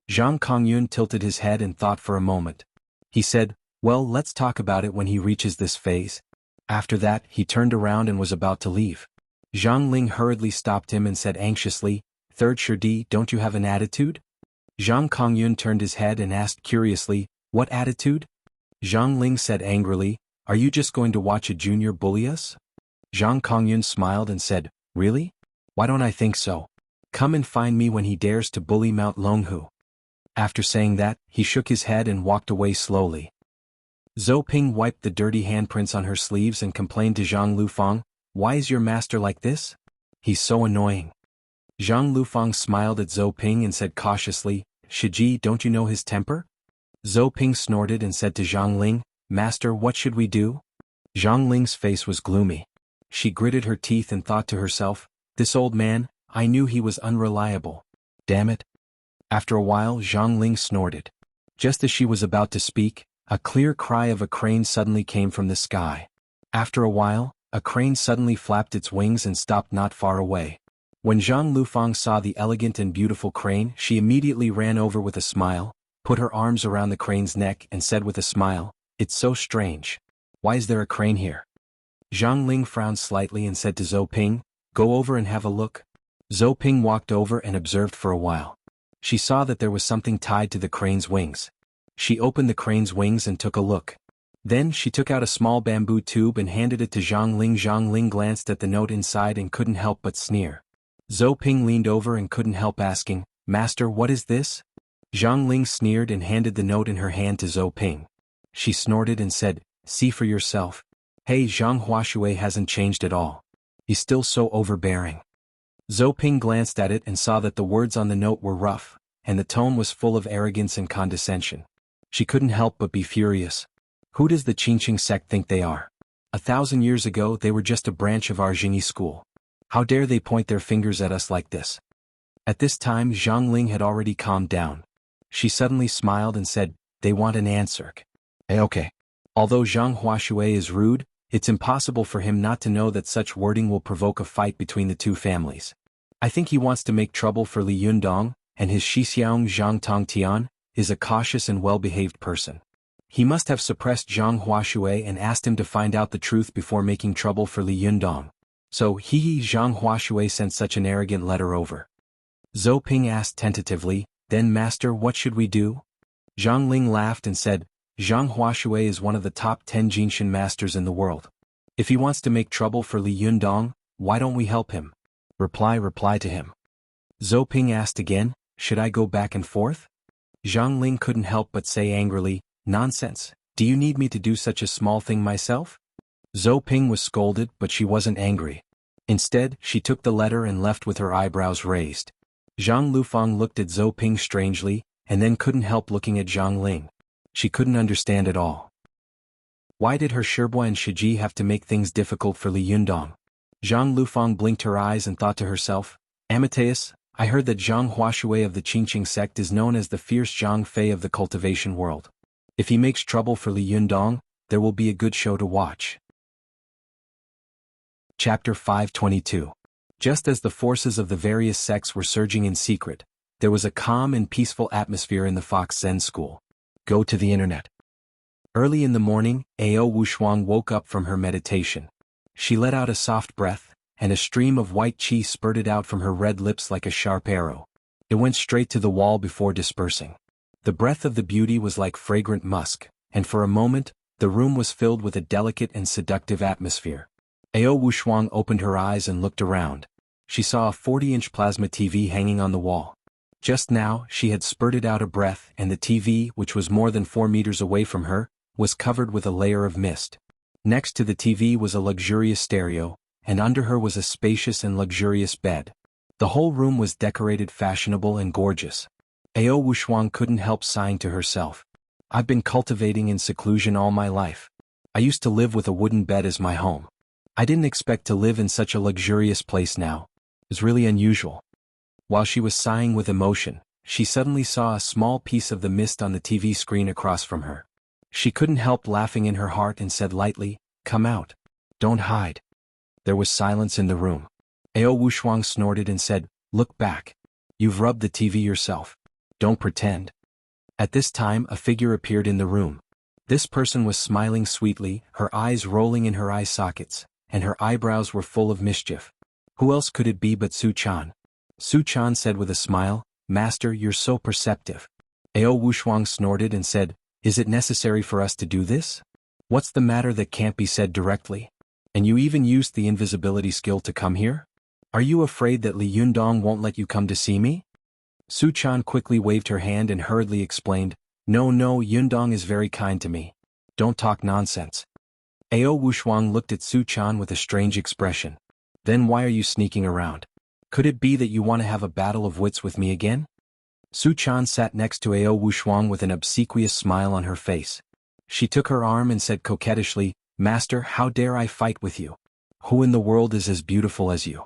Zhang Kongyun tilted his head and thought for a moment. He said, "Well, let's talk about it when he reaches this phase." After that, he turned around and was about to leave. Zhang Ling hurriedly stopped him and said anxiously, "Third Shidi, don't you have an attitude?" Zhang Kongyun turned his head and asked curiously, "What attitude?" Zhang Ling said angrily, "Are you just going to watch a junior bully us?" Zhang Kongyun smiled and said, "Really? Why don't I think so? Come and find me when he dares to bully Mount Longhu." After saying that, he shook his head and walked away slowly. Zhou Ping wiped the dirty handprints on her sleeves and complained to Zhang Lufang, "Why is your master like this? He's so annoying." Zhang Lufang smiled at Zhou Ping and said cautiously, "Shiji, don't you know his temper?" Zhou Ping snorted and said to Zhang Ling, "Master, what should we do?" Zhang Ling's face was gloomy. She gritted her teeth and thought to herself, "This old man, I knew he was unreliable. Damn it." After a while Zhang Ling snorted. Just as she was about to speak, a clear cry of a crane suddenly came from the sky. After a while, a crane suddenly flapped its wings and stopped not far away. When Zhang Lufang saw the elegant and beautiful crane, she immediately ran over with a smile, put her arms around the crane's neck and said with a smile, "It's so strange. Why is there a crane here?" Zhang Ling frowned slightly and said to Zhou Ping, "Go over and have a look." Zhou Ping walked over and observed for a while. She saw that there was something tied to the crane's wings. She opened the crane's wings and took a look. Then she took out a small bamboo tube and handed it to Zhang Ling. Zhang Ling glanced at the note inside and couldn't help but sneer. Zhou Ping leaned over and couldn't help asking, "Master, what is this?" Zhang Ling sneered and handed the note in her hand to Zhou Ping. She snorted and said, "See for yourself. Hey, Zhang Huashui hasn't changed at all. He's still so overbearing." Zhou Ping glanced at it and saw that the words on the note were rough, and the tone was full of arrogance and condescension. She couldn't help but be furious. Who does the Qingqing sect think they are? 1,000 years ago they were just a branch of our Jingyi school. How dare they point their fingers at us like this? At this time Zhang Ling had already calmed down. She suddenly smiled and said, "They want an answer. Okay." Although Zhang Huashui is rude, it's impossible for him not to know that such wording will provoke a fight between the two families. I think he wants to make trouble for Li Yundong, and his Shixiang Zhang Tongtian is a cautious and well-behaved person. He must have suppressed Zhang Huashui and asked him to find out the truth before making trouble for Li Yundong. So Zhang Huashui sent such an arrogant letter over. Zhou Ping asked tentatively, "Then master, what should we do?" Zhang Ling laughed and said, "Zhang Huashui is one of the top 10 Jinshin masters in the world. If he wants to make trouble for Li Yundong, why don't we help him?" Reply to him. Zhou Ping asked again, "Should I go back and forth?" Zhang Ling couldn't help but say angrily, "Nonsense, do you need me to do such a small thing myself?" Zhou Ping was scolded, but she wasn't angry. Instead, she took the letter and left with her eyebrows raised. Zhang Lufang looked at Zhou Ping strangely, and then couldn't help looking at Zhang Ling. She couldn't understand at all. Why did her Shibua and Shiji have to make things difficult for Li Yundong? Zhang Lufang blinked her eyes and thought to herself, "Amateus, I heard that Zhang Huashui of the Qingqing sect is known as the fierce Zhang Fei of the cultivation world. If he makes trouble for Li Yundong, there will be a good show to watch." Chapter 522. Just as the forces of the various sects were surging in secret, there was a calm and peaceful atmosphere in the Fox Zen school. Go to the internet. Early in the morning, Ao Wushuang woke up from her meditation. She let out a soft breath, and a stream of white qi spurted out from her red lips like a sharp arrow. It went straight to the wall before dispersing. The breath of the beauty was like fragrant musk, and for a moment, the room was filled with a delicate and seductive atmosphere. Ao Wushuang opened her eyes and looked around. She saw a 40-inch plasma TV hanging on the wall. Just now, she had spurted out a breath, and the TV, which was more than 4 meters away from her, was covered with a layer of mist. Next to the TV was a luxurious stereo, and under her was a spacious and luxurious bed. The whole room was decorated fashionable and gorgeous. Ao Wushuang couldn't help sighing to herself. "I've been cultivating in seclusion all my life. I used to live with a wooden bed as my home. I didn't expect to live in such a luxurious place now. It's really unusual." While she was sighing with emotion, she suddenly saw a small piece of the mist on the TV screen across from her. She couldn't help laughing in her heart and said lightly, "Come out. Don't hide." There was silence in the room. Ao Wushuang snorted and said, "Look back. You've rubbed the TV yourself. Don't pretend." At this time a figure appeared in the room. This person was smiling sweetly, her eyes rolling in her eye sockets, and her eyebrows were full of mischief. Who else could it be but Su Chan? Su Chan said with a smile, "Master, you're so perceptive." Ao Wushuang snorted and said, "Is it necessary for us to do this? What's the matter that can't be said directly? And you even used the invisibility skill to come here? Are you afraid that Li Yundong won't let you come to see me?" Su Chan quickly waved her hand and hurriedly explained, No, Yundong is very kind to me. Don't talk nonsense." Ao Wushuang looked at Su Chan with a strange expression. "Then why are you sneaking around? Could it be that you want to have a battle of wits with me again?" Su Chan sat next to Ao Wushuang with an obsequious smile on her face. She took her arm and said coquettishly, "Master, how dare I fight with you? Who in the world is as beautiful as you?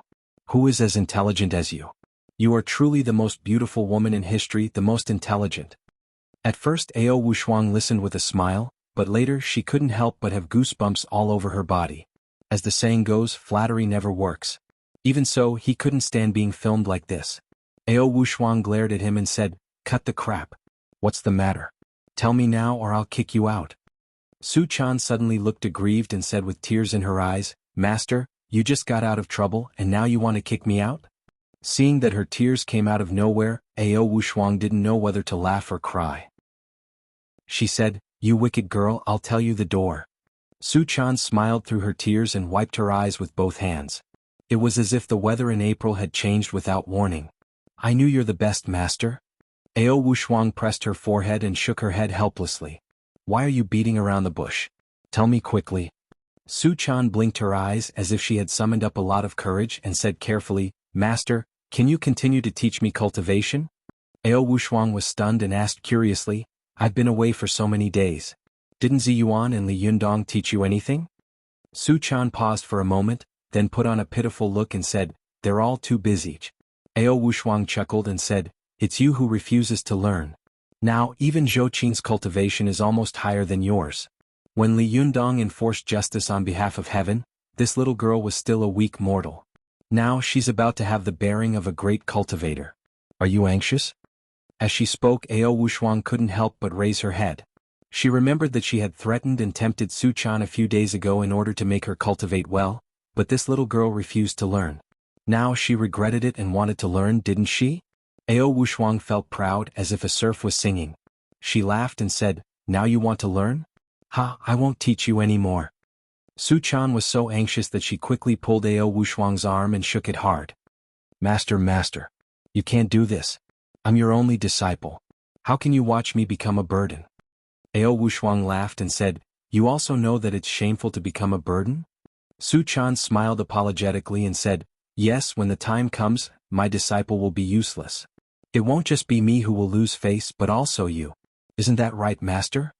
Who is as intelligent as you? You are truly the most beautiful woman in history, the most intelligent." At first Ao Wushuang listened with a smile, but later she couldn't help but have goosebumps all over her body. As the saying goes, flattery never works. Even so, he couldn't stand being filmed like this. Ao Wushuang glared at him and said, "Cut the crap. What's the matter? Tell me now or I'll kick you out." Su Chan suddenly looked aggrieved and said with tears in her eyes, "Master, you just got out of trouble and now you want to kick me out?" Seeing that her tears came out of nowhere, Ao Wushuang didn't know whether to laugh or cry. She said, "You wicked girl, I'll tell you the door." Su Chan smiled through her tears and wiped her eyes with both hands. It was as if the weather in April had changed without warning. "I knew you're the best, master." Ao Wushuang pressed her forehead and shook her head helplessly. Why are you beating around the bush? Tell me quickly. Su Chan blinked her eyes as if she had summoned up a lot of courage and said carefully, Master, can you continue to teach me cultivation? Ao Wushuang was stunned and asked curiously, I've been away for so many days. Didn't Ziyuan and Li Yundong teach you anything? Su Chan paused for a moment, then put on a pitiful look and said, they're all too busy. Ao Wushuang chuckled and said, it's you who refuses to learn. Now even Zhou Qin's cultivation is almost higher than yours. When Li Yundong enforced justice on behalf of heaven, this little girl was still a weak mortal. Now she's about to have the bearing of a great cultivator. Are you anxious? As she spoke, Ao Wushuang couldn't help but raise her head. She remembered that she had threatened and tempted Su Chan a few days ago in order to make her cultivate well, but this little girl refused to learn. Now she regretted it and wanted to learn, didn't she? Ao Wushuang felt proud as if a surf was singing. She laughed and said, now you want to learn? Ha, I won't teach you anymore. Su Chan was so anxious that she quickly pulled Ao Wushuang's arm and shook it hard. Master, you can't do this. I'm your only disciple. How can you watch me become a burden? Ao Wushuang laughed and said, you also know that it's shameful to become a burden? Su Chan smiled apologetically and said, yes, when the time comes, my disciple will be useless. It won't just be me who will lose face but also you. Isn't that right, Master?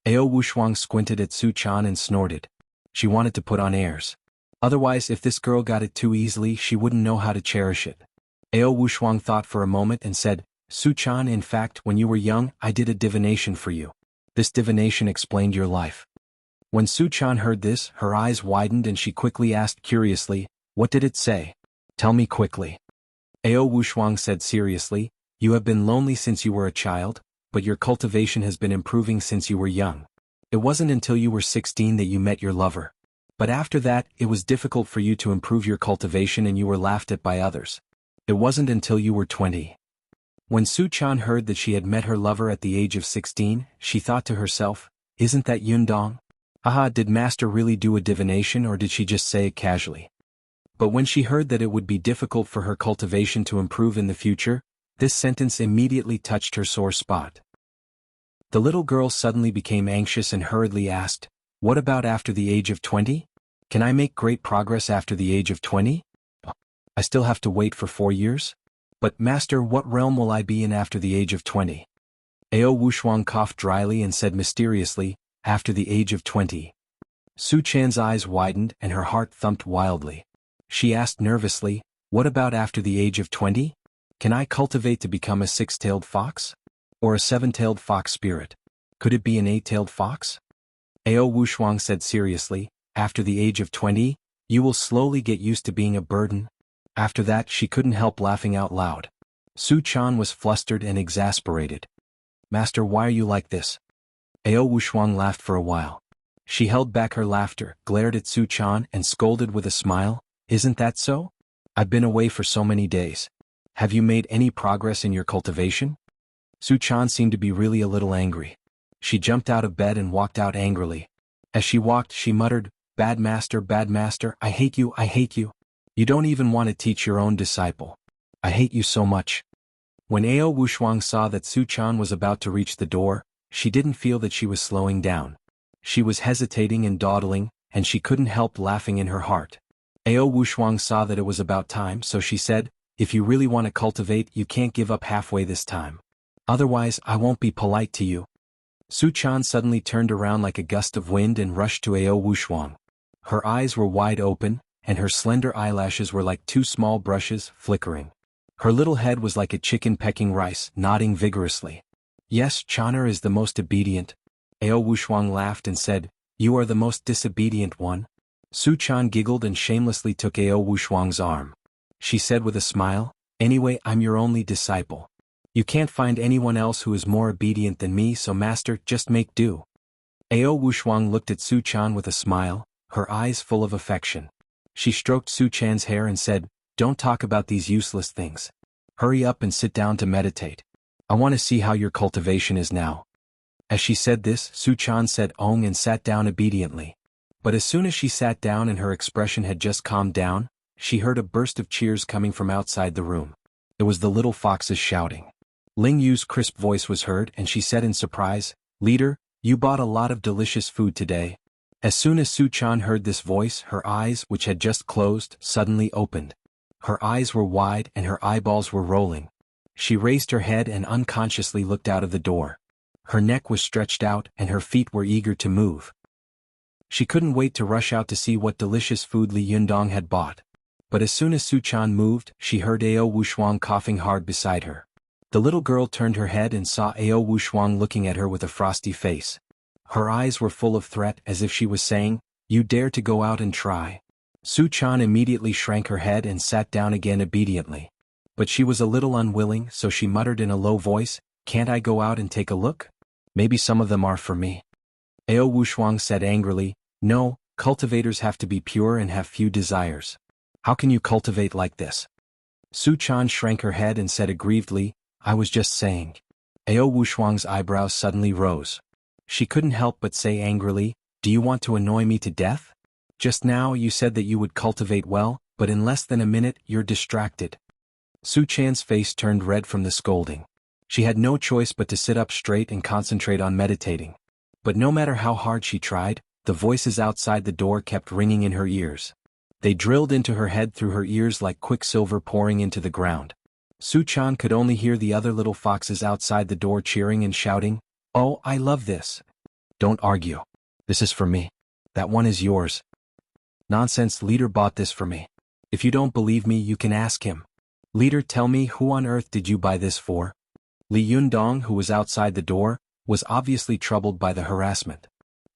Ao Wushuang squinted at Su Chan and snorted. She wanted to put on airs. Otherwise, if this girl got it too easily, she wouldn't know how to cherish it. Ao Wushuang thought for a moment and said, Su Chan, in fact, when you were young, I did a divination for you. This divination explained your life. When Su Chan heard this, her eyes widened and she quickly asked curiously, what did it say? Tell me quickly. Ao Wushuang said seriously, you have been lonely since you were a child, but your cultivation has been improving since you were young. It wasn't until you were 16 that you met your lover. But after that, it was difficult for you to improve your cultivation and you were laughed at by others. It wasn't until you were 20. When Su Chan heard that she had met her lover at the age of 16, she thought to herself, isn't that Yundong? Haha, did Master really do a divination or did she just say it casually? But when she heard that it would be difficult for her cultivation to improve in the future, this sentence immediately touched her sore spot. The little girl suddenly became anxious and hurriedly asked, what about after the age of 20? Can I make great progress after the age of 20? I still have to wait for 4 years? But Master, what realm will I be in after the age of 20? Ao Wushuang coughed dryly and said mysteriously, after the age of 20. Su Chan's eyes widened and her heart thumped wildly. She asked nervously, what about after the age of 20? Can I cultivate to become a 6-tailed fox? Or a 7-tailed fox spirit? Could it be an 8-tailed fox? Ao Wushuang said seriously, after the age of 20, you will slowly get used to being a burden. After that, she couldn't help laughing out loud. Su Chan was flustered and exasperated. Master, why are you like this? Ao Wushuang laughed for a while. She held back her laughter, glared at Su Chan and scolded with a smile, isn't that so? I've been away for so many days. Have you made any progress in your cultivation? Su Chan seemed to be really a little angry. She jumped out of bed and walked out angrily. As she walked, she muttered, bad master, I hate you, I hate you. You don't even want to teach your own disciple. I hate you so much. When Ao Wushuang saw that Su Chan was about to reach the door, she didn't feel that she was slowing down. She was hesitating and dawdling, and she couldn't help laughing in her heart. Ao Wushuang saw that it was about time, so she said, if you really want to cultivate, you can't give up halfway this time. Otherwise, I won't be polite to you. Su Chan suddenly turned around like a gust of wind and rushed to Ao Wushuang. Her eyes were wide open, and her slender eyelashes were like 2 small brushes, flickering. Her little head was like a chicken pecking rice, nodding vigorously. Yes, Chaner is the most obedient. Ao Wushuang laughed and said, you are the most disobedient one. Su Chan giggled and shamelessly took Ao Wushuang's arm. She said with a smile, anyway, I'm your only disciple. You can't find anyone else who is more obedient than me, so Master, just make do. Ao Wushuang looked at Su Chan with a smile, her eyes full of affection. She stroked Su Chan's hair and said, don't talk about these useless things. Hurry up and sit down to meditate. I want to see how your cultivation is now. As she said this, Su Chan said ong and sat down obediently. But as soon as she sat down and her expression had just calmed down, she heard a burst of cheers coming from outside the room. It was the little foxes shouting. Ling Yu's crisp voice was heard and she said in surprise, "Leader, you bought a lot of delicious food today." As soon as Su Chan heard this voice, her eyes, which had just closed, suddenly opened. Her eyes were wide and her eyeballs were rolling. She raised her head and unconsciously looked out of the door. Her neck was stretched out and her feet were eager to move. She couldn't wait to rush out to see what delicious food Li Yundong had bought. But as soon as Su Chan moved, she heard Ao Wushuang coughing hard beside her. The little girl turned her head and saw Ao Wushuang looking at her with a frosty face. Her eyes were full of threat, as if she was saying, "You dare to go out and try." Su Chan immediately shrank her head and sat down again obediently. But she was a little unwilling, so she muttered in a low voice, "Can't I go out and take a look? Maybe some of them are for me." Ao Wushuang said angrily, "No, cultivators have to be pure and have few desires. How can you cultivate like this?" Su Chan shrank her head and said aggrievedly, "I was just saying." Ao Wushuang's eyebrows suddenly rose. She couldn't help but say angrily, "Do you want to annoy me to death? Just now you said that you would cultivate well, but in less than a minute you're distracted." Su Chan's face turned red from the scolding. She had no choice but to sit up straight and concentrate on meditating. But no matter how hard she tried, the voices outside the door kept ringing in her ears. They drilled into her head through her ears like quicksilver pouring into the ground. Su Chan could only hear the other little foxes outside the door cheering and shouting, "Oh, I love this. Don't argue. This is for me. That one is yours. Nonsense, leader bought this for me. If you don't believe me, you can ask him. Leader, tell me, who on earth did you buy this for?" Li Yundong, who was outside the door, was obviously troubled by the harassment.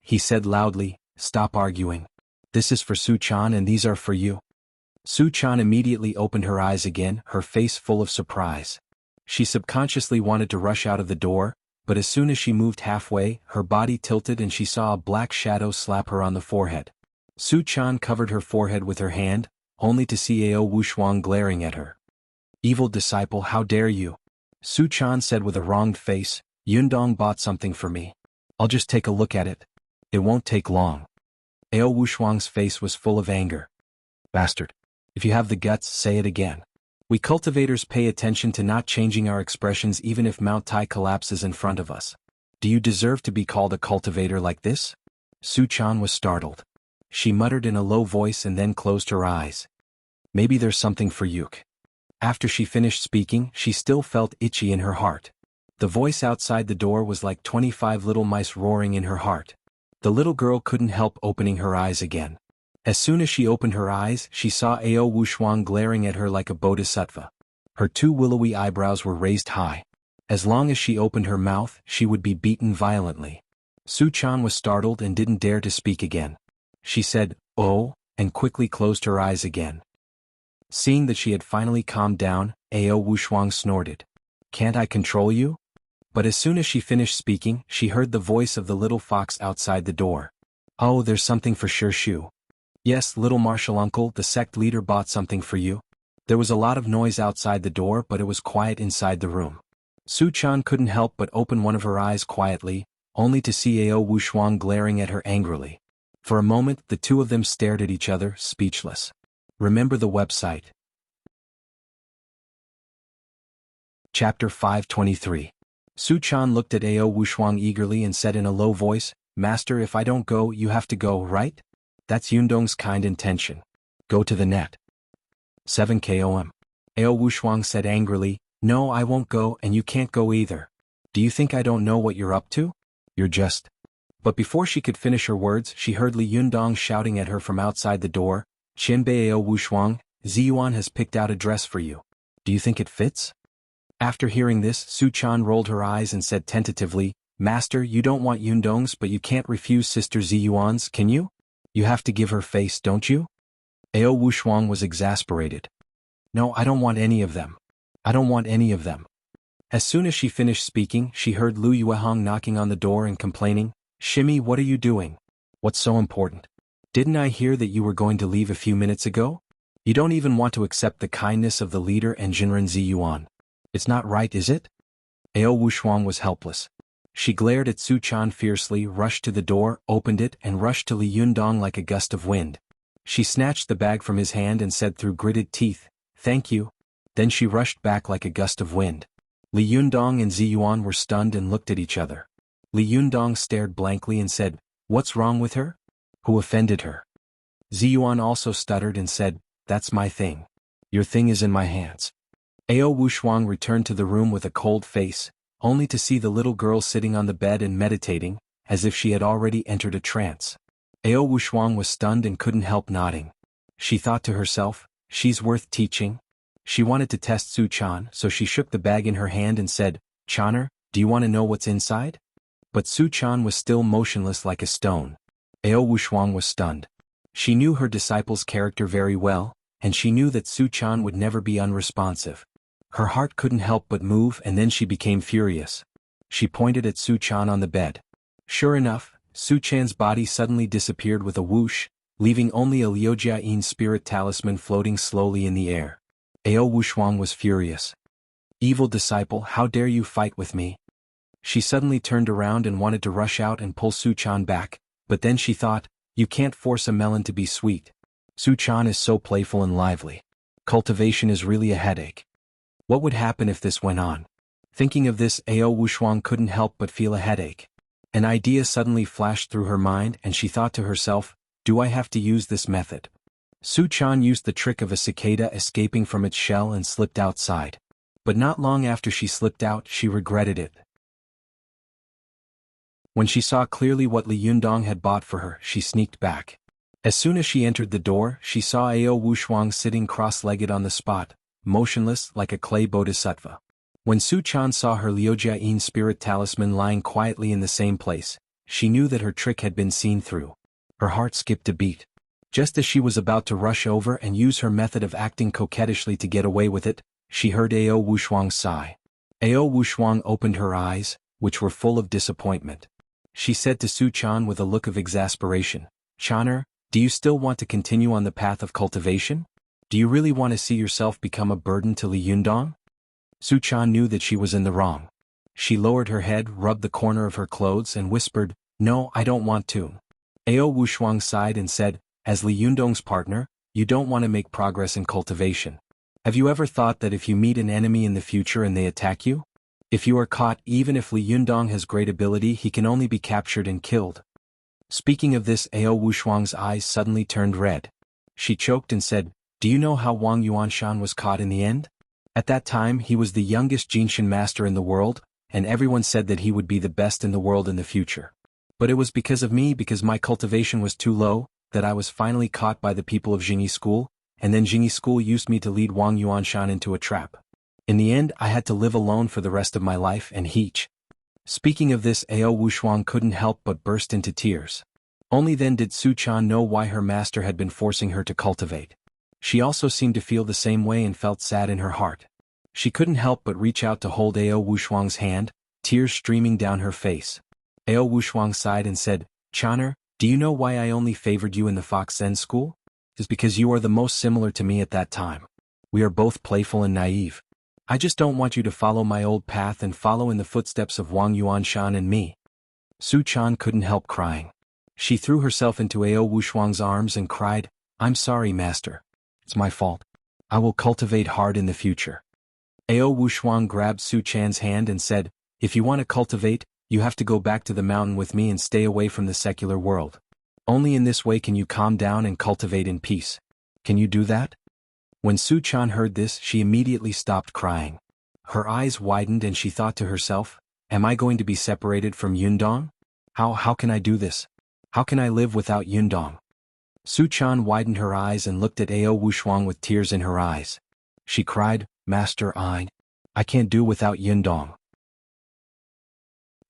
He said loudly, "Stop arguing. This is for Su Chan and these are for you." Su Chan immediately opened her eyes again, her face full of surprise. She subconsciously wanted to rush out of the door, but as soon as she moved halfway, her body tilted and she saw a black shadow slap her on the forehead. Su Chan covered her forehead with her hand, only to see Ao Wushuang glaring at her. "Evil disciple, how dare you?" Su Chan said with a wronged face, "Yundong bought something for me. I'll just take a look at it. It won't take long." Ao Wushuang's face was full of anger. "Bastard. If you have the guts, say it again. We cultivators pay attention to not changing our expressions even if Mount Tai collapses in front of us. Do you deserve to be called a cultivator like this?" Su Chan was startled. She muttered in a low voice and then closed her eyes. "Maybe there's something for Yuk." After she finished speaking, she still felt itchy in her heart. The voice outside the door was like 25 little mice roaring in her heart. The little girl couldn't help opening her eyes again. As soon as she opened her eyes, she saw Ao Wushuang glaring at her like a bodhisattva. Her two willowy eyebrows were raised high. As long as she opened her mouth, she would be beaten violently. Su Chan was startled and didn't dare to speak again. She said, "Oh," and quickly closed her eyes again. Seeing that she had finally calmed down, Ao Wushuang snorted. "Can't I control you?" But as soon as she finished speaking, she heard the voice of the little fox outside the door. "Oh, there's something for Sure Shu." "Yes, little martial uncle, the sect leader bought something for you." There was a lot of noise outside the door, but it was quiet inside the room. Su Chan couldn't help but open one of her eyes quietly, only to see Ao Wushuang glaring at her angrily. For a moment, the two of them stared at each other, speechless. Remember the website. Chapter 523. Su Chan looked at Ao Wushuang eagerly and said in a low voice, "Master, if I don't go, you have to go, right? That's Yundong's kind intention. Go to the net." 7 KOM. Ao Wushuang said angrily, "No, I won't go and you can't go either. Do you think I don't know what you're up to? You're just..." But before she could finish her words, she heard Li Yundong shouting at her from outside the door, "Qianbei Ao Wushuang, Ziyuan has picked out a dress for you. Do you think it fits?" After hearing this, Su Chan rolled her eyes and said tentatively, "Master, you don't want Yundong's but you can't refuse Sister Ziyuan's, can you? You have to give her face, don't you?" Ao Wushuang was exasperated. "No, I don't want any of them. I don't want any of them." As soon as she finished speaking, she heard Lu Yuehong knocking on the door and complaining, "Shimmy, what are you doing? What's so important? Didn't I hear that you were going to leave a few minutes ago? You don't even want to accept the kindness of the leader and Jinren Ziyuan. It's not right, is it?" Ao Wushuang was helpless. She glared at Su Chan fiercely, rushed to the door, opened it, and rushed to Li Yundong like a gust of wind. She snatched the bag from his hand and said through gritted teeth, "Thank you." Then she rushed back like a gust of wind. Li Yundong and Zi Yuan were stunned and looked at each other. Li Yundong stared blankly and said, "What's wrong with her? Who offended her?" Zi Yuan also stuttered and said, "That's my thing. Your thing is in my hands." Ao Wushuang returned to the room with a cold face, only to see the little girl sitting on the bed and meditating, as if she had already entered a trance. Ao Wushuang was stunned and couldn't help nodding. She thought to herself, "She's worth teaching." She wanted to test Su Chan, so she shook the bag in her hand and said, "Chaner, do you want to know what's inside?" But Su Chan was still motionless like a stone. Ao Wushuang was stunned. She knew her disciple's character very well, and she knew that Su Chan would never be unresponsive. Her heart couldn't help but move, and then she became furious. She pointed at Su Chan on the bed. Sure enough, Su Chan's body suddenly disappeared with a whoosh, leaving only a Liujiayin spirit talisman floating slowly in the air. Ao Wushuang was furious. "Evil disciple, how dare you fight with me?" She suddenly turned around and wanted to rush out and pull Su Chan back, but then she thought, "You can't force a melon to be sweet. Su Chan is so playful and lively. Cultivation is really a headache. What would happen if this went on?" Thinking of this, Ao Wushuang couldn't help but feel a headache. An idea suddenly flashed through her mind and she thought to herself, "Do I have to use this method?" Su Chan used the trick of a cicada escaping from its shell and slipped outside. But not long after she slipped out, she regretted it. When she saw clearly what Li Yundong had bought for her, she sneaked back. As soon as she entered the door, she saw Ao Wushuang sitting cross-legged on the spot, motionless like a clay bodhisattva. When Su Chan saw her Liujiayin spirit talisman lying quietly in the same place, she knew that her trick had been seen through. Her heart skipped a beat. Just as she was about to rush over and use her method of acting coquettishly to get away with it, she heard Ao Wushuang sigh. Ao Wushuang opened her eyes, which were full of disappointment. She said to Su Chan with a look of exasperation, "Chaner, do you still want to continue on the path of cultivation? Do you really want to see yourself become a burden to Li Yundong?" Su Chan knew that she was in the wrong. She lowered her head, rubbed the corner of her clothes and whispered, "No, I don't want to." Ao Wushuang sighed and said, "As Li Yundong's partner, you don't want to make progress in cultivation. Have you ever thought that if you meet an enemy in the future and they attack you? If you are caught, even if Li Yundong has great ability, he can only be captured and killed." Speaking of this, Ao Wushuang's eyes suddenly turned red. She choked and said, "Do you know how Wang Yuanshan was caught in the end? At that time he was the youngest Jinshin master in the world, and everyone said that he would be the best in the world in the future. But it was because of me, because my cultivation was too low, that I was finally caught by the people of Jingyi School, and then Jingyi School used me to lead Wang Yuanshan into a trap. In the end, I had to live alone for the rest of my life and heech." Speaking of this, Ao Wushuang couldn't help but burst into tears. Only then did Su Chan know why her master had been forcing her to cultivate. She also seemed to feel the same way and felt sad in her heart. She couldn't help but reach out to hold Ao Wushuang's hand, tears streaming down her face. Ao Wushuang sighed and said, "Chaner, do you know why I only favored you in the Fox Zen school? It's because you are the most similar to me at that time. We are both playful and naive. I just don't want you to follow my old path and follow in the footsteps of Wang Yuanshan and me." Su Chan couldn't help crying. She threw herself into Ao Wushuang's arms and cried, "I'm sorry, master. It's my fault. I will cultivate hard in the future." Ao Wushuang grabbed Su Chan's hand and said, "If you want to cultivate, you have to go back to the mountain with me and stay away from the secular world. Only in this way can you calm down and cultivate in peace. Can you do that?" When Su Chan heard this, she immediately stopped crying. Her eyes widened and she thought to herself, "Am I going to be separated from Yundong? How can I do this? How can I live without Yundong?" Su Chan widened her eyes and looked at Ao Wushuang with tears in her eyes. She cried, "Master, I can't do without Yundong.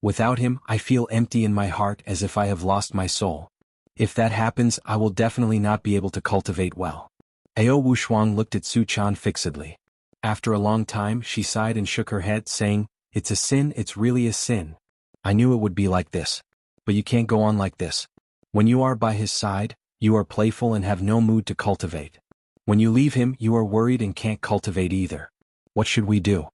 Without him, I feel empty in my heart, as if I have lost my soul. If that happens, I will definitely not be able to cultivate well." Ao Wushuang looked at Su Chan fixedly. After a long time, she sighed and shook her head, saying, "It's a sin, it's really a sin. I knew it would be like this. But you can't go on like this. When you are by his side, you are playful and have no mood to cultivate. When you leave him, you are worried and can't cultivate either. What should we do?"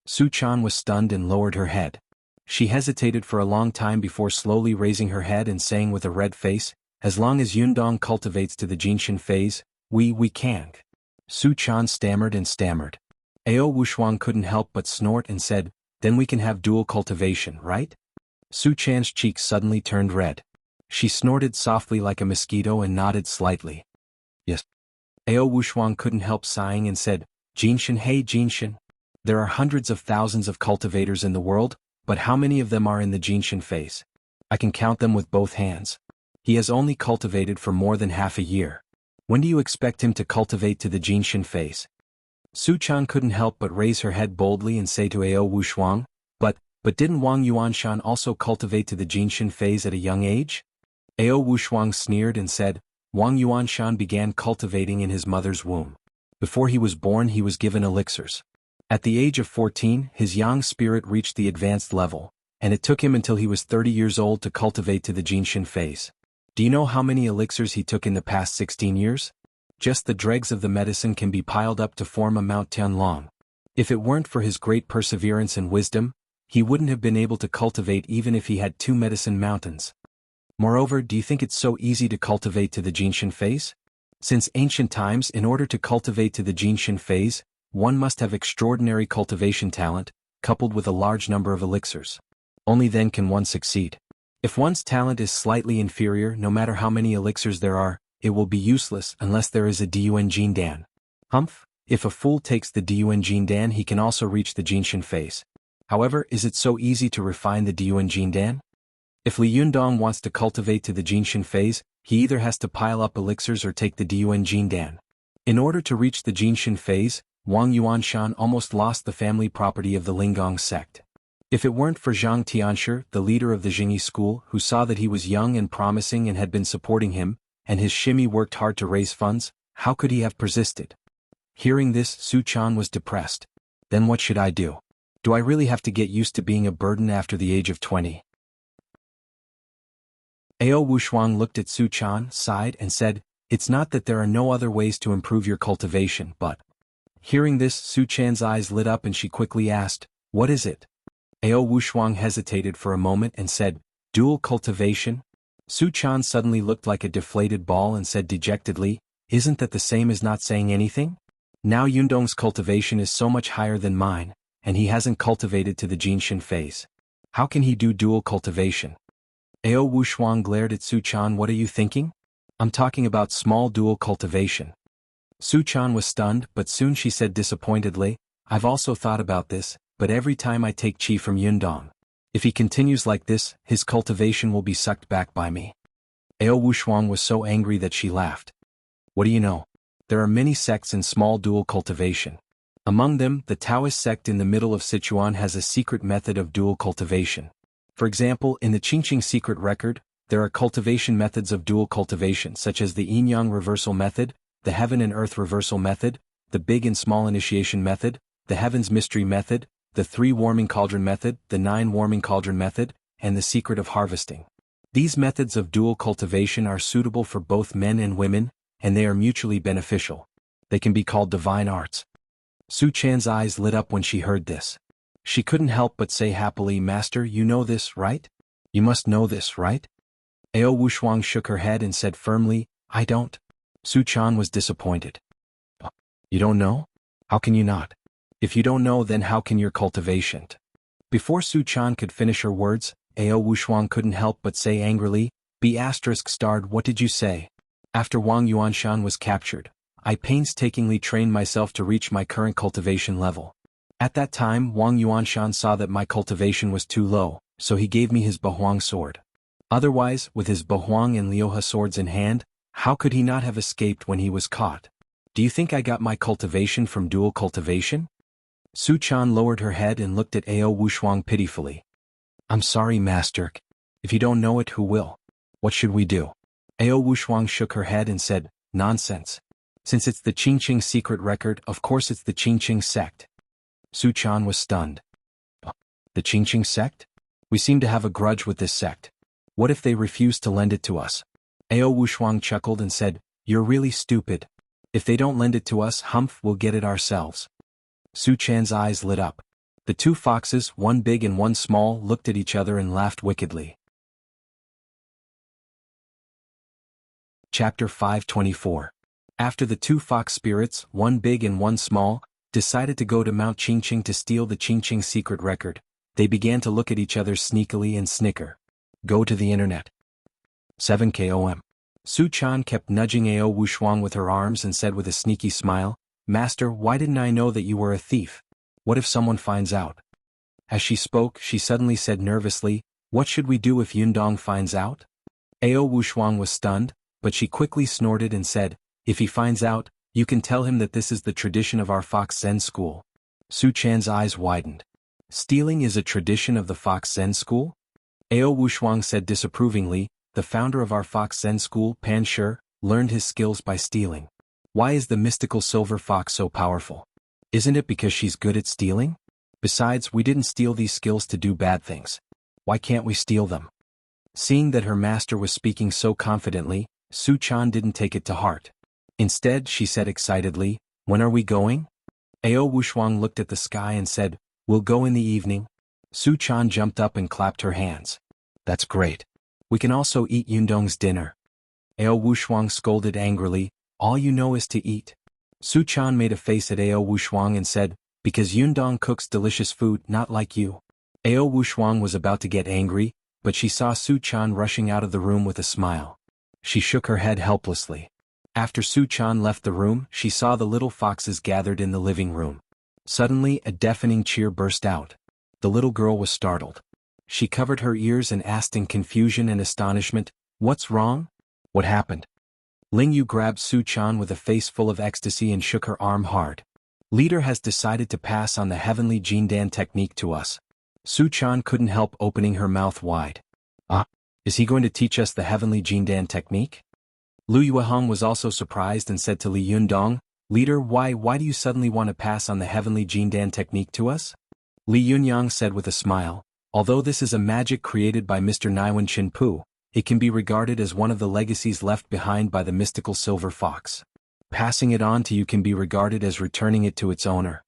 Su Chan was stunned and lowered her head. She hesitated for a long time before slowly raising her head and saying with a red face, "As long as Yundong cultivates to the Jinshin phase, we can't." Su Chan stammered and stammered. Ao Wushuang couldn't help but snort and said, then we can have dual cultivation, right? Su Chan's cheeks suddenly turned red. She snorted softly like a mosquito and nodded slightly. Yes. Ao Wushuang couldn't help sighing and said, Jinshin, hey Jinshin. There are hundreds of thousands of cultivators in the world, but how many of them are in the Jinshin phase? I can count them with both hands. He has only cultivated for more than half a year. When do you expect him to cultivate to the Jinshin phase? Su Chan couldn't help but raise her head boldly and say to Ao Wushuang, but didn't Wang Yuanshan also cultivate to the Jinshin phase at a young age? Ao Wushuang sneered and said, Wang Yuanshan began cultivating in his mother's womb. Before he was born he was given elixirs. At the age of 14, his yang spirit reached the advanced level, and it took him until he was 30 years old to cultivate to the Jinshin phase. Do you know how many elixirs he took in the past 16 years? Just the dregs of the medicine can be piled up to form a Mount Tianlong. If it weren't for his great perseverance and wisdom, he wouldn't have been able to cultivate even if he had 2 medicine mountains. Moreover, do you think it's so easy to cultivate to the Jinshin phase? Since ancient times, in order to cultivate to the Jinshin phase, one must have extraordinary cultivation talent, coupled with a large number of elixirs. Only then can one succeed. If one's talent is slightly inferior, no matter how many elixirs there are, it will be useless unless there is a Dun Jin Dan. Humph, if a fool takes the Dun Jin Dan he can also reach the Jinshin phase. However, is it so easy to refine the Dun Jin Dan? If Li Yundong wants to cultivate to the Jinshin phase, he either has to pile up elixirs or take the Dun Jin Dan. In order to reach the Jinshin phase, Wang Yuanshan almost lost the family property of the Linggong sect. If it weren't for Zhang Tianshi, the leader of the Jingyi school, who saw that he was young and promising and had been supporting him, and his shimi worked hard to raise funds, how could he have persisted? Hearing this, Su Chan was depressed. Then what should I do? Do I really have to get used to being a burden after the age of 20? Ao Wushuang looked at Su Chan, sighed and said, it's not that there are no other ways to improve your cultivation, but... Hearing this, Su Chan's eyes lit up and she quickly asked, what is it? Ao Wushuang hesitated for a moment and said, dual cultivation? Su Chan suddenly looked like a deflated ball and said dejectedly, isn't that the same as not saying anything? Now Yundong's cultivation is so much higher than mine, and he hasn't cultivated to the Jinshin phase. How can he do dual cultivation? Ao Wushuang glared at Su Chan. What are you thinking? I'm talking about small dual cultivation. Su Chan was stunned, but soon she said disappointedly, I've also thought about this, but every time I take qi from Yundong. If he continues like this, his cultivation will be sucked back by me. Ao Wushuang was so angry that she laughed. What do you know? There are many sects in small dual cultivation. Among them, the Taoist sect in the middle of Sichuan has a secret method of dual cultivation. For example, in the Qingqing secret record, there are cultivation methods of dual cultivation such as the yin-yang reversal method, the heaven and earth reversal method, the big and small initiation method, the heavens mystery method, the 3 warming cauldron method, the 9 warming cauldron method, and the secret of harvesting. These methods of dual cultivation are suitable for both men and women, and they are mutually beneficial. They can be called divine arts. Su Chan's eyes lit up when she heard this. She couldn't help but say happily, Master, you know this, right? You must know this, right? Ao Wushuang shook her head and said firmly, I don't. Su Chan was disappointed. You don't know? How can you not? If you don't know, then how can your cultivation? Before Su Chan could finish her words, Ao Wushuang couldn't help but say angrily, B*****, what did you say? After Wang Yuanshan was captured, I painstakingly trained myself to reach my current cultivation level. At that time, Wang Yuanshan saw that my cultivation was too low, so he gave me his Bahuang sword. Otherwise, with his Bahuang and Liuhe swords in hand, how could he not have escaped when he was caught? Do you think I got my cultivation from dual cultivation? Su Chan lowered her head and looked at Ao Wushuang pitifully. I'm sorry, Master. If you don't know it, who will? What should we do? Ao Wushuang shook her head and said, nonsense. Since it's the Qingqing secret record, of course it's the Qingqing sect. Su Chan was stunned. The Qingqing sect? We seem to have a grudge with this sect. What if they refuse to lend it to us? Ao Wushuang chuckled and said, you're really stupid. If they don't lend it to us, humph, we'll get it ourselves. Su Chan's eyes lit up. The 2 foxes, one big and one small, looked at each other and laughed wickedly. Chapter 524. After the 2 fox spirits, one big and one small, decided to go to Mount Qingqing to steal the Qingqing secret record. They began to look at each other sneakily and snicker. Go to the internet. 7 km. Su Chan kept nudging Ao Wushuang with her arms and said with a sneaky smile, Master, why didn't I know that you were a thief? What if someone finds out? As she spoke, she suddenly said nervously, what should we do if Yundong finds out? Ao Wushuang was stunned, but she quickly snorted and said, if he finds out, you can tell him that this is the tradition of our Fox Zen school. Su Chan's eyes widened. Stealing is a tradition of the Fox Zen school? Ao Wushuang said disapprovingly, the founder of our Fox Zen school, Pan Shi, learned his skills by stealing. Why is the mystical silver fox so powerful? Isn't it because she's good at stealing? Besides, we didn't steal these skills to do bad things. Why can't we steal them? Seeing that her master was speaking so confidently, Su Chan didn't take it to heart. Instead, she said excitedly, when are we going? Ao Wushuang looked at the sky and said, we'll go in the evening. Su Chan jumped up and clapped her hands. That's great. We can also eat Yundong's dinner. Ao Wushuang scolded angrily, all you know is to eat. Su Chan made a face at Ao Wushuang and said, because Yundong cooks delicious food, not like you. Ao Wushuang was about to get angry, but she saw Su Chan rushing out of the room with a smile. She shook her head helplessly. After Su Chan left the room, she saw the little foxes gathered in the living room. Suddenly, a deafening cheer burst out. The little girl was startled. She covered her ears and asked in confusion and astonishment, what's wrong? What happened? Ling Yu grabbed Su Chan with a face full of ecstasy and shook her arm hard. Leader has decided to pass on the heavenly Jindan technique to us. Su Chan couldn't help opening her mouth wide. Ah, is he going to teach us the heavenly Jindan technique? Lu Yuehong was also surprised and said to Li Yundong, Leader, why do you suddenly want to pass on the heavenly Jindan technique to us? Li Yunyang said with a smile, although this is a magic created by Mr. Naiwen Chinpu, it can be regarded as one of the legacies left behind by the mystical silver fox. Passing it on to you can be regarded as returning it to its owner.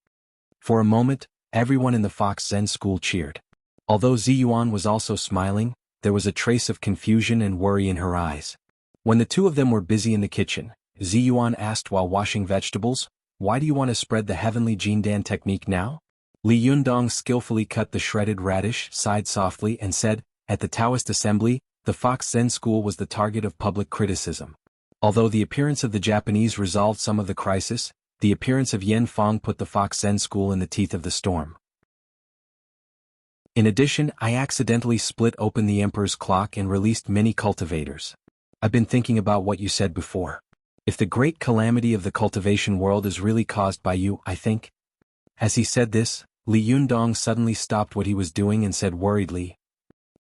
For a moment, everyone in the Fox Zen school cheered. Although Ziyuan was also smiling, there was a trace of confusion and worry in her eyes. When the two of them were busy in the kitchen, Ziyuan asked while washing vegetables, why do you want to spread the heavenly Jindan technique now? Li Yundong skillfully cut the shredded radish, sighed softly and said, at the Taoist assembly, the Fox Zen school was the target of public criticism. Although the appearance of the Japanese resolved some of the crisis, the appearance of Yen Fong put the Fox Zen school in the teeth of the storm. In addition, I accidentally split open the Emperor's clock and released many cultivators. I've been thinking about what you said before. If the great calamity of the cultivation world is really caused by you, I think. As he said this, Li Yundong suddenly stopped what he was doing and said worriedly,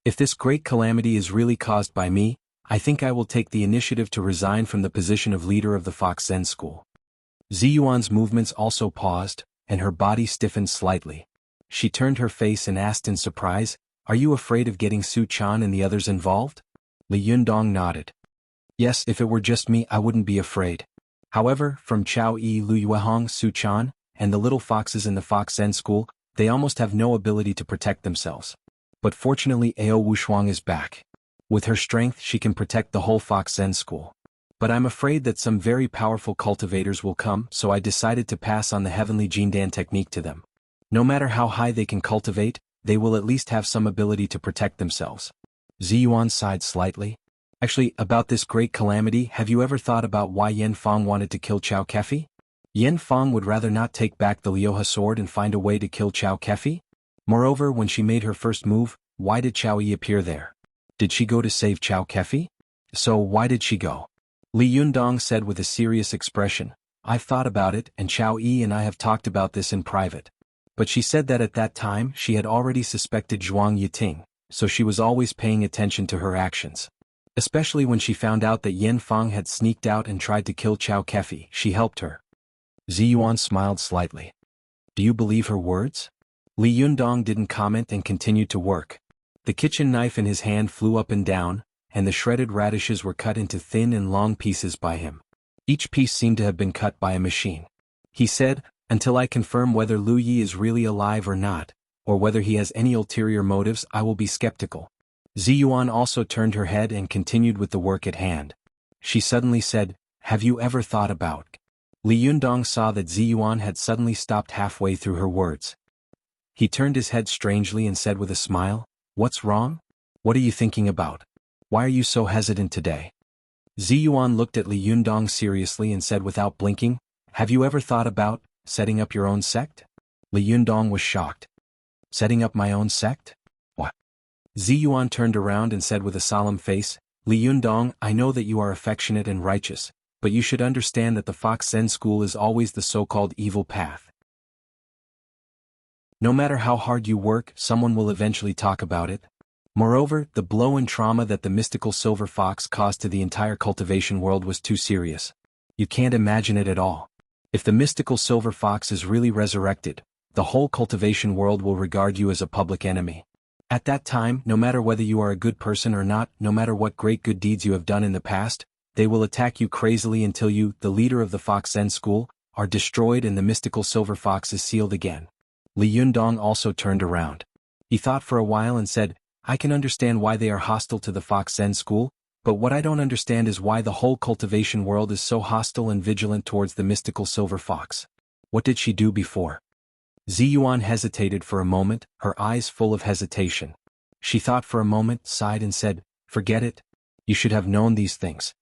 if this great calamity is really caused by me, I think I will take the initiative to resign from the position of leader of the Fox Zen school. Ziyuan's movements also paused, and her body stiffened slightly. She turned her face and asked in surprise, are you afraid of getting Su Chan and the others involved? Li Yundong nodded. Yes, if it were just me I wouldn't be afraid. However, from Chao Yi, Lu Yuehong, Su Chan, and the little foxes in the Fox Zen school, they almost have no ability to protect themselves. But fortunately Ao Wushuang is back. With her strength she can protect the whole Fox Zen school. But I'm afraid that some very powerful cultivators will come, so I decided to pass on the heavenly Jindan technique to them. No matter how high they can cultivate, they will at least have some ability to protect themselves. Ziyuan sighed slightly. Actually, about this great calamity, have you ever thought about why Yen Fong wanted to kill Chao Kefi? Yen Fong would rather not take back the Lioha sword and find a way to kill Chao Kefi? Moreover, when she made her first move, why did Chao Yi appear there? Did she go to save Chao Kefi? So why did she go? Li Yundong said with a serious expression, I've thought about it and Chao Yi and I have talked about this in private. But she said that at that time she had already suspected Zhuang Yiting, so she was always paying attention to her actions. Especially when she found out that Yen Fong had sneaked out and tried to kill Chao Kefi, she helped her. Ziyuan smiled slightly. Do you believe her words? Li Yundong didn't comment and continued to work. The kitchen knife in his hand flew up and down, and the shredded radishes were cut into thin and long pieces by him. Each piece seemed to have been cut by a machine. He said, until I confirm whether Lu Yi is really alive or not, or whether he has any ulterior motives, I will be skeptical. Ziyuan also turned her head and continued with the work at hand. She suddenly said, have you ever thought about Li Yundong saw that Ziyuan had suddenly stopped halfway through her words. He turned his head strangely and said with a smile, "What's wrong? What are you thinking about? Why are you so hesitant today?" Ziyuan looked at Li Yundong seriously and said without blinking, "Have you ever thought about setting up your own sect?" Li Yundong was shocked. "Setting up my own sect? What?" Ziyuan turned around and said with a solemn face, "Li Yundong, I know that you are affectionate and righteous, but you should understand that the Fox Zen school is always the so-called evil path. No matter how hard you work, someone will eventually talk about it. Moreover, the blow and trauma that the mystical silver fox caused to the entire cultivation world was too serious. You can't imagine it at all. If the mystical silver fox is really resurrected, the whole cultivation world will regard you as a public enemy. At that time, no matter whether you are a good person or not, no matter what great good deeds you have done in the past, they will attack you crazily until you, the leader of the Fox Zen school, are destroyed and the mystical silver fox is sealed again." Li Yundong also turned around. He thought for a while and said, "I can understand why they are hostile to the Fox Zen school, but what I don't understand is why the whole cultivation world is so hostile and vigilant towards the mystical silver fox. What did she do before?" Ziyuan hesitated for a moment, her eyes full of hesitation. She thought for a moment, sighed and said, "Forget it. You should have known these things."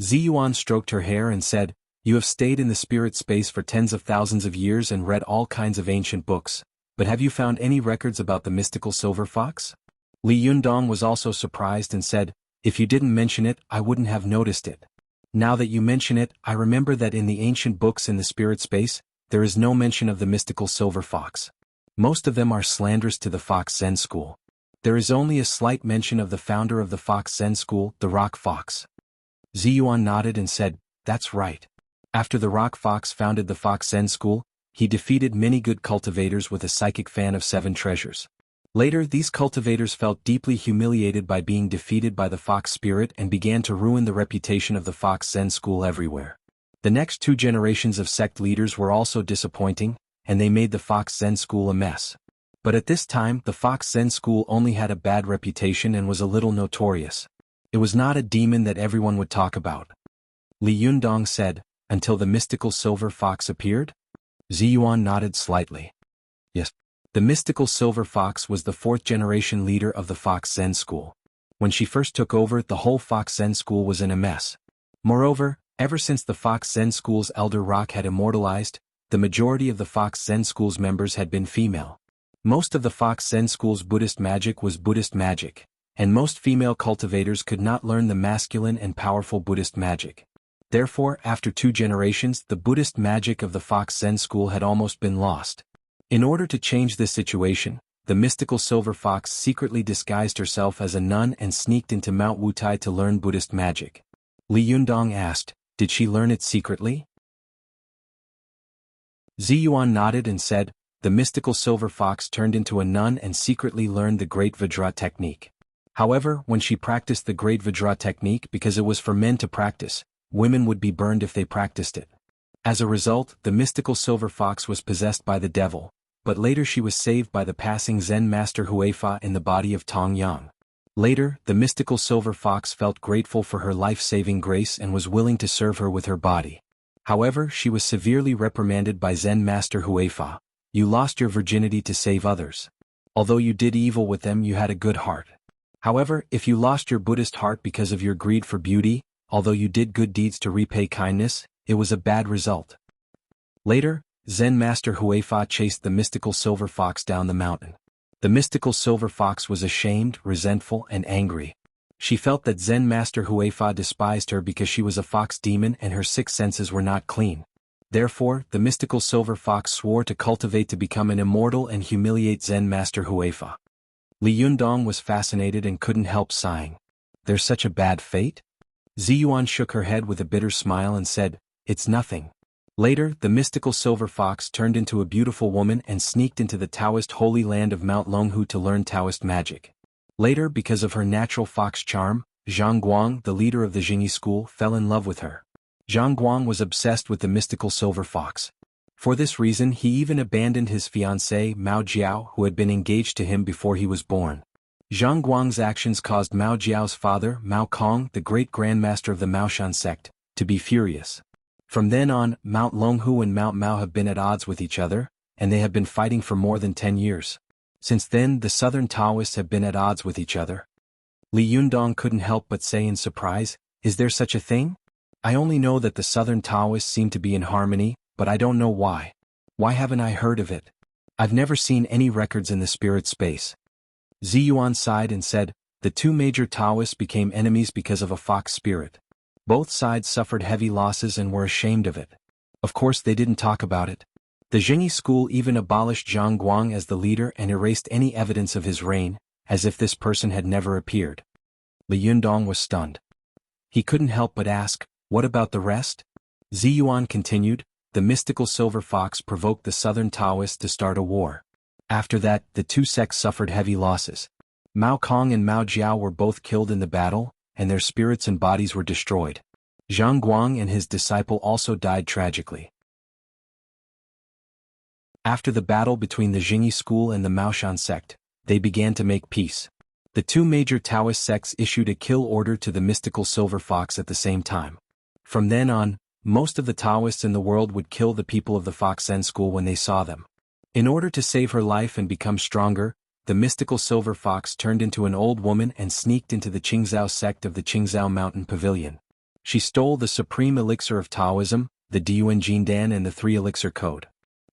Ziyuan stroked her hair and said, "You have stayed in the spirit space for tens of thousands of years and read all kinds of ancient books, but have you found any records about the mystical silver fox?" Li Yundong was also surprised and said, "If you didn't mention it, I wouldn't have noticed it. Now that you mention it, I remember that in the ancient books in the spirit space, there is no mention of the mystical silver fox. Most of them are slanderous to the Fox Zen school. There is only a slight mention of the founder of the Fox Zen school, the Rock Fox." Ziyuan nodded and said, "That's right. After the Rock Fox founded the Fox Zen school, he defeated many good cultivators with a psychic fan of 7 treasures. Later, these cultivators felt deeply humiliated by being defeated by the Fox spirit and began to ruin the reputation of the Fox Zen school everywhere. The next 2 generations of sect leaders were also disappointing, and they made the Fox Zen school a mess. But at this time, the Fox Zen school only had a bad reputation and was a little notorious. It was not a demon that everyone would talk about." Li Yundong said, "Until the mystical silver fox appeared?" Ziyuan nodded slightly. "Yes. The mystical silver fox was the 4th generation leader of the Fox Zen school. When she first took over, the whole Fox Zen school was in a mess. Moreover, ever since the Fox Zen school's elder Rock had immortalized, the majority of the Fox Zen school's members had been female. Most of the Fox Zen school's Buddhist magic was Buddhist magic, and most female cultivators could not learn the masculine and powerful Buddhist magic. Therefore, after 2 generations, the Buddhist magic of the Fox Zen school had almost been lost. In order to change this situation, the mystical silver fox secretly disguised herself as a nun and sneaked into Mount Wutai to learn Buddhist magic." Li Yundong asked, "Did she learn it secretly?" Ziyuan nodded and said, "The mystical silver fox turned into a nun and secretly learned the Great Vajra technique. However, when she practiced the Great Vajra technique because it was for men to practice, women would be burned if they practiced it. As a result, the mystical silver fox was possessed by the devil, but later she was saved by the passing Zen master Huifa in the body of Tong Yang. Later, the mystical silver fox felt grateful for her life-saving grace and was willing to serve her with her body. However, she was severely reprimanded by Zen master Huifa. You lost your virginity to save others. Although you did evil with them, you had a good heart. However, if you lost your Buddhist heart because of your greed for beauty, although you did good deeds to repay kindness, it was a bad result." Later, Zen master Huifa chased the mystical silver fox down the mountain. The mystical silver fox was ashamed, resentful, and angry. She felt that Zen master Huifa despised her because she was a fox demon and her 6 senses were not clean. Therefore, the mystical silver fox swore to cultivate to become an immortal and humiliate Zen master Huifa. Li Yundong was fascinated and couldn't help sighing. There's such a bad fate? Ziyuan shook her head with a bitter smile and said, "It's nothing." Later, the mystical silver fox turned into a beautiful woman and sneaked into the Taoist holy land of Mount Longhu to learn Taoist magic. Later, because of her natural fox charm, Zhang Guang, the leader of the Jingyi school, fell in love with her. Zhang Guang was obsessed with the mystical silver fox. For this reason, he even abandoned his fiancée Mao Jiao, who had been engaged to him before he was born. Zhang Guang's actions caused Mao Jiao's father, Mao Kong, the great grandmaster of the Maoshan sect, to be furious. From then on, Mount Longhu and Mount Mao have been at odds with each other, and they have been fighting for more than 10 years. Since then, the southern Taoists have been at odds with each other. Li Yundong couldn't help but say in surprise, "Is there such a thing? I only know that the southern Taoists seem to be in harmony, but I don't know why. Why haven't I heard of it? I've never seen any records in the spirit space." Ziyuan sighed and said, "The two major Taoists became enemies because of a fox spirit. Both sides suffered heavy losses and were ashamed of it. Of course they didn't talk about it. The Jingyi school even abolished Zhang Guang as the leader and erased any evidence of his reign, as if this person had never appeared." Li Yundong was stunned. He couldn't help but ask, "What about the rest?" Ziyuan continued, "The mystical silver fox provoked the southern Taoists to start a war. After that, the two sects suffered heavy losses. Mao Kong and Mao Jiao were both killed in the battle, and their spirits and bodies were destroyed. Zhang Guang and his disciple also died tragically." After the battle between the Jingyi school and the Maoshan sect, they began to make peace. The two major Taoist sects issued a kill order to the mystical silver fox at the same time. From then on, most of the Taoists in the world would kill the people of the Fox Zen school when they saw them. In order to save her life and become stronger, the mystical silver fox turned into an old woman and sneaked into the Qingzhou sect of the Qingzhou Mountain Pavilion. She stole the supreme elixir of Taoism, the Diuan Jindan and the Three Elixir Code.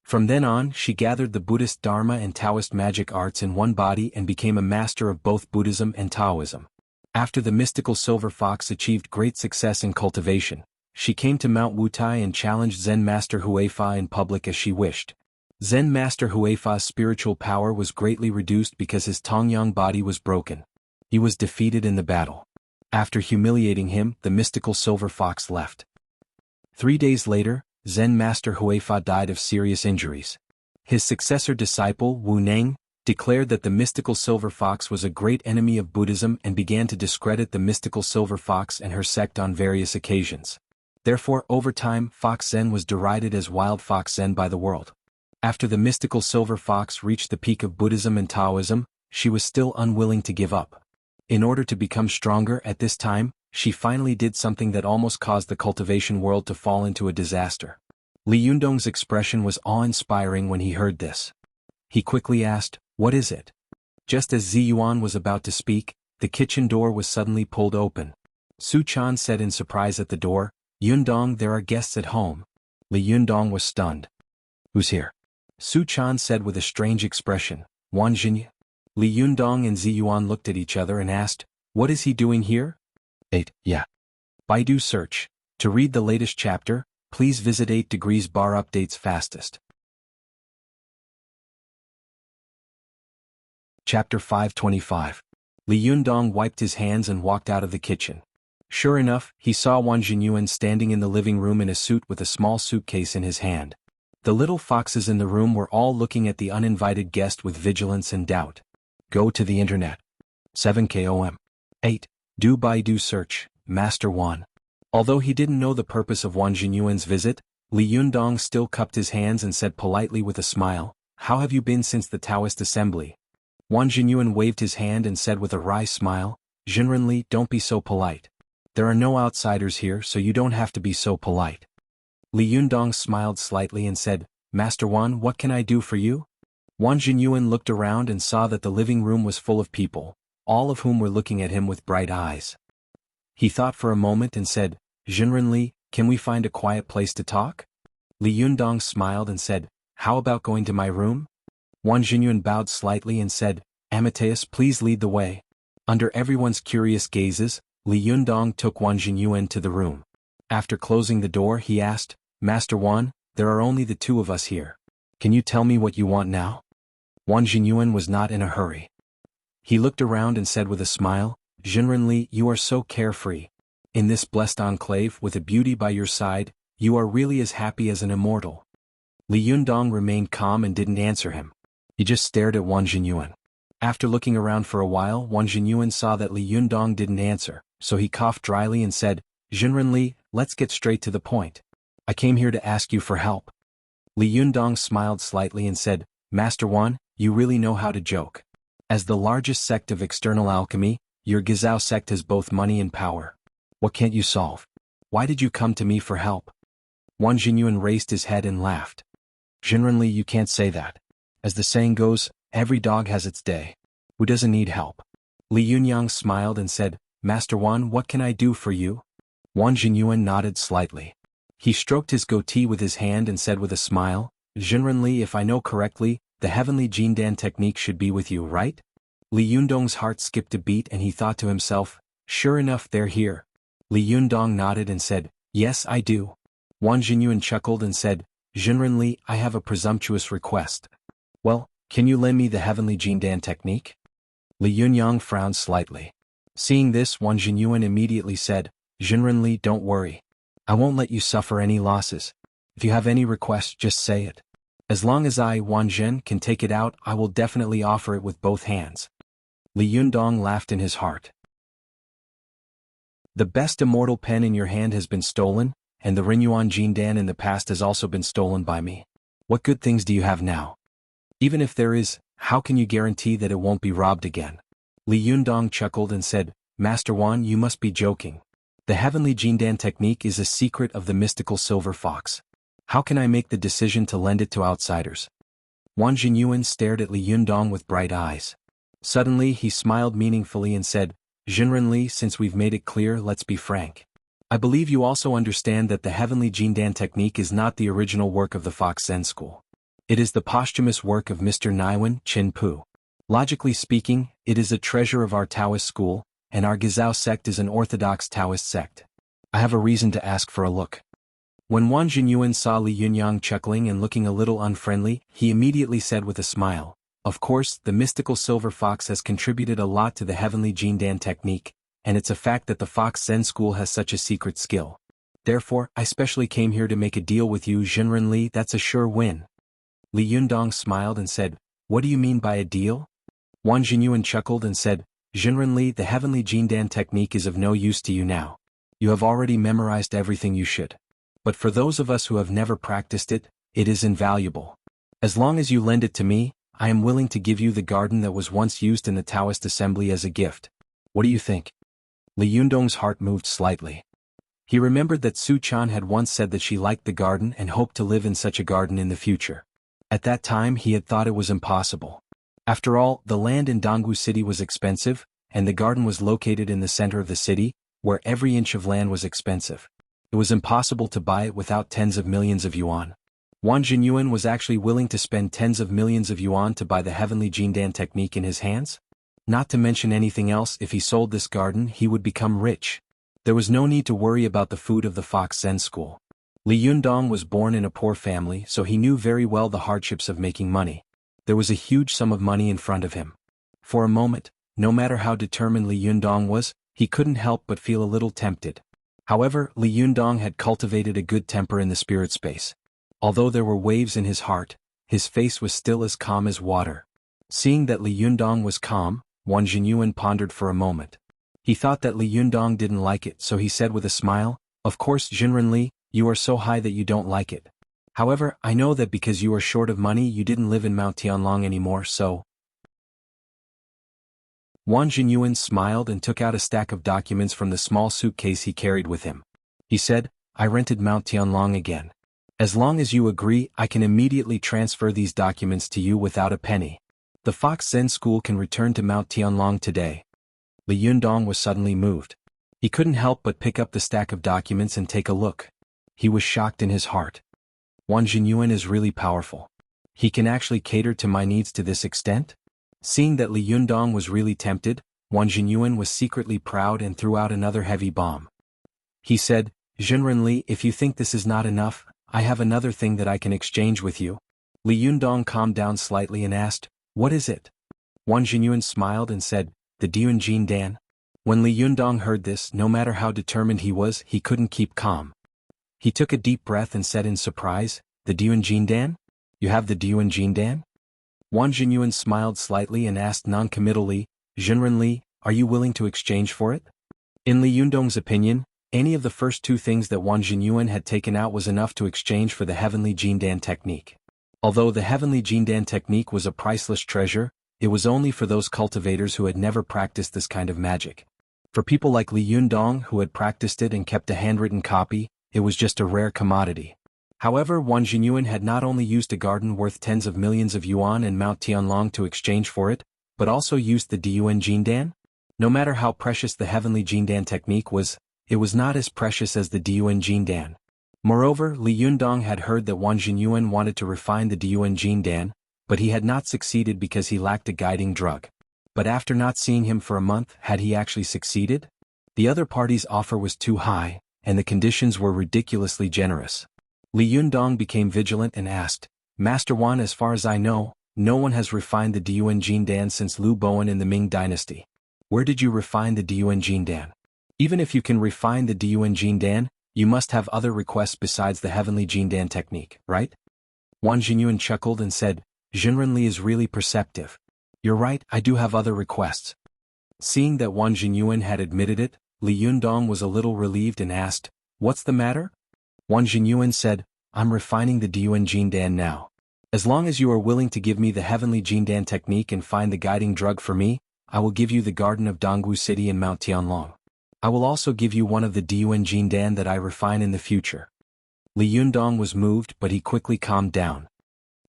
From then on, she gathered the Buddhist Dharma and Taoist magic arts in one body and became a master of both Buddhism and Taoism. After the mystical silver fox achieved great success in cultivation, she came to Mount Wutai and challenged Zen Master Huifa in public as she wished. Zen Master Huifa's spiritual power was greatly reduced because his Tongyang body was broken. He was defeated in the battle. After humiliating him, the mystical silver fox left. 3 days later, Zen Master Huifa died of serious injuries. His successor disciple, Wu Neng, declared that the mystical silver fox was a great enemy of Buddhism and began to discredit the mystical silver fox and her sect on various occasions. Therefore, over time, Fox Zen was derided as Wild Fox Zen by the world. After the mystical silver fox reached the peak of Buddhism and Taoism, she was still unwilling to give up. In order to become stronger at this time, she finally did something that almost caused the cultivation world to fall into a disaster. Li Yundong's expression was awe-inspiring when he heard this. He quickly asked, "What is it?" Just as Ziyuan was about to speak, the kitchen door was suddenly pulled open. Su Chan said in surprise at the door, "Yundong, there are guests at home." Li Yundong was stunned. "Who's here?" Su Chan said with a strange expression, "Wan Xinye." Li Yundong and Ziyuan looked at each other and asked, "What is he doing here?" 8. Yeah. Baidu search. To read the latest chapter, please visit 8 Degrees Bar Updates fastest. Chapter 525. Li Yundong wiped his hands and walked out of the kitchen. Sure enough, he saw Wan Jinyuan standing in the living room in a suit with a small suitcase in his hand. The little foxes in the room were all looking at the uninvited guest with vigilance and doubt. Go to the internet. 7 KOM. 8. Do Baidu search, Master Wan. Although he didn't know the purpose of Wan Jinyuan's visit, Li Yundong still cupped his hands and said politely with a smile, "How have you been since the Taoist assembly?" Wan Jinyuan waved his hand and said with a wry smile, "Jinrenli, don't be so polite. There are no outsiders here, so you don't have to be so polite." Li Yundong smiled slightly and said, "Master Wan, what can I do for you?" Wan Jinyuan looked around and saw that the living room was full of people, all of whom were looking at him with bright eyes. He thought for a moment and said, "Jinrenli, can we find a quiet place to talk?" Li Yundong smiled and said, "How about going to my room?" Wan Jinyuan bowed slightly and said, "Amateus, please lead the way." Under everyone's curious gazes, Li Yundong took Wan Jinyuan to the room. After closing the door, he asked, "Master Wan, there are only the two of us here. Can you tell me what you want now?" Wan Jinyuan was not in a hurry. He looked around and said with a smile, "Jinrenli, you are so carefree. In this blessed enclave with a beauty by your side, you are really as happy as an immortal." Li Yundong remained calm and didn't answer him. He just stared at Wan Jinyuan. After looking around for a while, Wan Jinyuan saw that Li Yundong didn't answer, so he coughed dryly and said, "Jinrenli, let's get straight to the point. I came here to ask you for help." Li Yundong smiled slightly and said, "Master Wan, you really know how to joke. As the largest sect of external alchemy, your Gizao sect has both money and power. What can't you solve? Why did you come to me for help?" Wang Jinyuan raised his head and laughed. Jinrenli, you can't say that. As the saying goes, every dog has its day. Who doesn't need help? Li Yunyang smiled and said, Master Wan, what can I do for you? Wang Jinyuan nodded slightly. He stroked his goatee with his hand and said with a smile, Jinrenli, if I know correctly, the heavenly Jindan technique should be with you, right? Li Yundong's heart skipped a beat and he thought to himself, sure enough, they're here. Li Yundong nodded and said, yes, I do. Wang Jinyuan chuckled and said, Jinrenli, I have a presumptuous request. Well, can you lend me the heavenly Jindan technique? Li Yunyang frowned slightly. Seeing this, Wang Jinyuan immediately said, Jinrenli, don't worry. I won't let you suffer any losses. If you have any request, just say it. As long as I, Wan Zhen, can take it out, I will definitely offer it with both hands. Li Yundong laughed in his heart. The best immortal pen in your hand has been stolen, and the Rinyuan Jindan in the past has also been stolen by me. What good things do you have now? Even if there is, how can you guarantee that it won't be robbed again? Li Yundong chuckled and said, Master Wan, you must be joking. The heavenly Jindan technique is a secret of the mystical silver fox. How can I make the decision to lend it to outsiders? Wang Jinyuan stared at Li Yundong with bright eyes. Suddenly he smiled meaningfully and said, Jinrenli, since we've made it clear, let's be frank. I believe you also understand that the heavenly Jindan technique is not the original work of the Fox Zen school. It is the posthumous work of Mr. Naiwan Chin Pu. Logically speaking, it is a treasure of our Taoist school, and our Gizao sect is an orthodox Taoist sect. I have a reason to ask for a look. When Wang Jinyuan saw Li Yunyang chuckling and looking a little unfriendly, he immediately said with a smile, of course, the mystical silver fox has contributed a lot to the heavenly Jindan technique, and it's a fact that the Fox Zen school has such a secret skill. Therefore, I specially came here to make a deal with you, Jinrenli. That's a sure win. Li Yundong smiled and said, what do you mean by a deal? Wang Jinyuan chuckled and said, Jinrenli, the heavenly Jindan technique is of no use to you now. You have already memorized everything you should. But for those of us who have never practiced it, it is invaluable. As long as you lend it to me, I am willing to give you the garden that was once used in the Taoist assembly as a gift. What do you think? Li Yundong's heart moved slightly. He remembered that Su Chan had once said that she liked the garden and hoped to live in such a garden in the future. At that time he had thought it was impossible. After all, the land in Dongwu City was expensive, and the garden was located in the center of the city, where every inch of land was expensive. It was impossible to buy it without tens of millions of yuan. Wang Jinyuan was actually willing to spend tens of millions of yuan to buy the heavenly Jindan technique in his hands? Not to mention anything else, if he sold this garden he would become rich. There was no need to worry about the food of the Fox Zen school. Li Yundong was born in a poor family, so he knew very well the hardships of making money. There was a huge sum of money in front of him. For a moment, no matter how determined Li Yundong was, he couldn't help but feel a little tempted. However, Li Yundong had cultivated a good temper in the spirit space. Although there were waves in his heart, his face was still as calm as water. Seeing that Li Yundong was calm, Wang Jinyuan pondered for a moment. He thought that Li Yundong didn't like it, so he said with a smile, of course, Jinrenli, you are so high that you don't like it. However, I know that because you are short of money you didn't live in Mount Tianlong anymore, so... Wang Jinyuan smiled and took out a stack of documents from the small suitcase he carried with him. He said, I rented Mount Tianlong again. As long as you agree, I can immediately transfer these documents to you without a penny. The Fox Zen school can return to Mount Tianlong today. Li Yundong was suddenly moved. He couldn't help but pick up the stack of documents and take a look. He was shocked in his heart. Wang Jinyuan is really powerful. He can actually cater to my needs to this extent? Seeing that Li Yundong was really tempted, Wang Jinyuan was secretly proud and threw out another heavy bomb. He said, Jinrenli, if you think this is not enough, I have another thing that I can exchange with you. Li Yundong calmed down slightly and asked, what is it? Wang Jinyuan smiled and said, the Diun Jindan. When Li Yundong heard this, no matter how determined he was, he couldn't keep calm. He took a deep breath and said in surprise, the Diun Jindan? You have the Diun Jindan? Wang Jinyuan smiled slightly and asked non-committally, Jinrenli, are you willing to exchange for it? In Li Yundong's opinion, any of the first two things that Wang Jinyuan had taken out was enough to exchange for the heavenly Jindan technique. Although the heavenly Jindan technique was a priceless treasure, it was only for those cultivators who had never practiced this kind of magic. For people like Li Yundong who had practiced it and kept a handwritten copy, it was just a rare commodity. However, Wang Jinyuan had not only used a garden worth tens of millions of yuan and Mount Tianlong to exchange for it, but also used the Diyuan Jindan. No matter how precious the heavenly Jindan technique was, it was not as precious as the Diyuan Jindan. Moreover, Li Yundong had heard that Wang Jinyuan wanted to refine the Diyuan Jindan, but he had not succeeded because he lacked a guiding drug. But after not seeing him for a month, had he actually succeeded? The other party's offer was too high, and the conditions were ridiculously generous. Li Yundong became vigilant and asked, Master Wan, as far as I know, no one has refined the Diyuan Jindan since Liu Bowen in the Ming dynasty. Where did you refine the Diyuan Jindan? Even if you can refine the Diyuan Jindan, you must have other requests besides the heavenly Jindan technique, right? Wang Jinyuan chuckled and said, Jinrenli is really perceptive. You're right, I do have other requests. Seeing that Wang Jinyuan had admitted it, Li Yundong was a little relieved and asked, What's the matter? Wang Jinyuan said, I'm refining the Diyuan Jindan now. As long as you are willing to give me the heavenly Jindan technique and find the guiding drug for me, I will give you the garden of Dongwu City and Mount Tianlong. I will also give you one of the Diyuan Jindan that I refine in the future. Li Yundong was moved, but he quickly calmed down.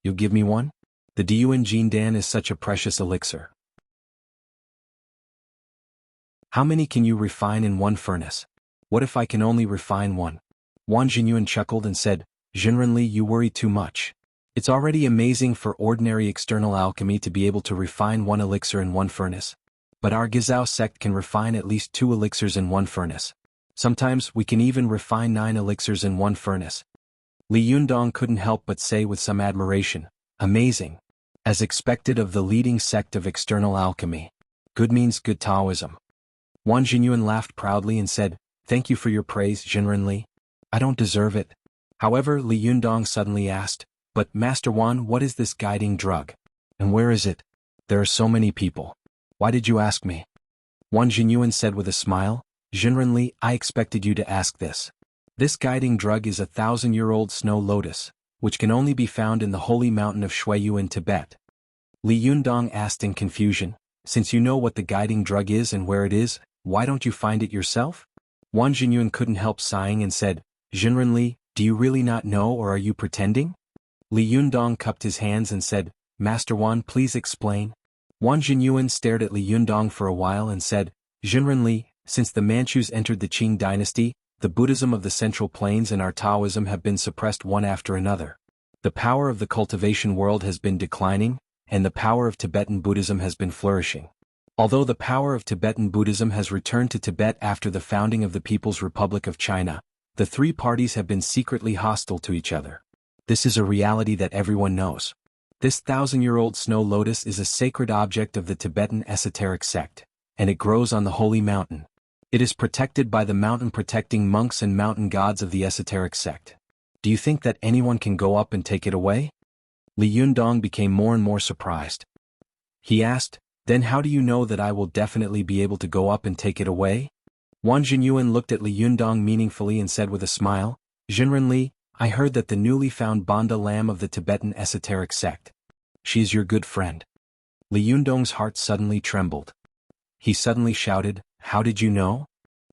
You'll give me one? The Diyuan Jindan is such a precious elixir. How many can you refine in one furnace? What if I can only refine one? Wang Jinyuan chuckled and said, Jinrenli, you worry too much. It's already amazing for ordinary external alchemy to be able to refine one elixir in one furnace. But our Gizao sect can refine at least 2 elixirs in one furnace. Sometimes we can even refine 9 elixirs in one furnace. Li Yundong couldn't help but say with some admiration, Amazing. As expected of the leading sect of external alchemy. Good means good Taoism. Wang Jinyuan laughed proudly and said, Thank you for your praise, Jinrenli. I don't deserve it. However, Li Yundong suddenly asked, But Master Wan, what is this guiding drug? And where is it? There are so many people. Why did you ask me? Wang Jinyuan said with a smile, Jinrenli, I expected you to ask this. This guiding drug is a 1,000-year-old snow lotus, which can only be found in the holy mountain of Shuiyu in Tibet. Li Yundong asked in confusion, Since you know what the guiding drug is and where it is, why don't you find it yourself? Wang Jinyuan couldn't help sighing and said, Jinrenli, do you really not know or are you pretending? Li Yundong cupped his hands and said, Master Wan, please explain. Wang Jinyuan stared at Li Yundong for a while and said, Jinrenli, since the Manchus entered the Qing dynasty, the Buddhism of the Central Plains and our Taoism have been suppressed one after another. The power of the cultivation world has been declining, and the power of Tibetan Buddhism has been flourishing. Although the power of Tibetan Buddhism has returned to Tibet after the founding of the People's Republic of China, the 3 parties have been secretly hostile to each other. This is a reality that everyone knows. This 1,000-year-old snow lotus is a sacred object of the Tibetan esoteric sect, and it grows on the holy mountain. It is protected by the mountain-protecting monks and mountain gods of the esoteric sect. Do you think that anyone can go up and take it away? Li Yundong became more and more surprised. He asked, Then how do you know that I will definitely be able to go up and take it away? Wang Jinyuan looked at Li Yundong meaningfully and said with a smile, Jinrenli, I heard that the newly found Banda Lam of the Tibetan esoteric sect. She is your good friend. Li Yundong's heart suddenly trembled. He suddenly shouted, How did you know?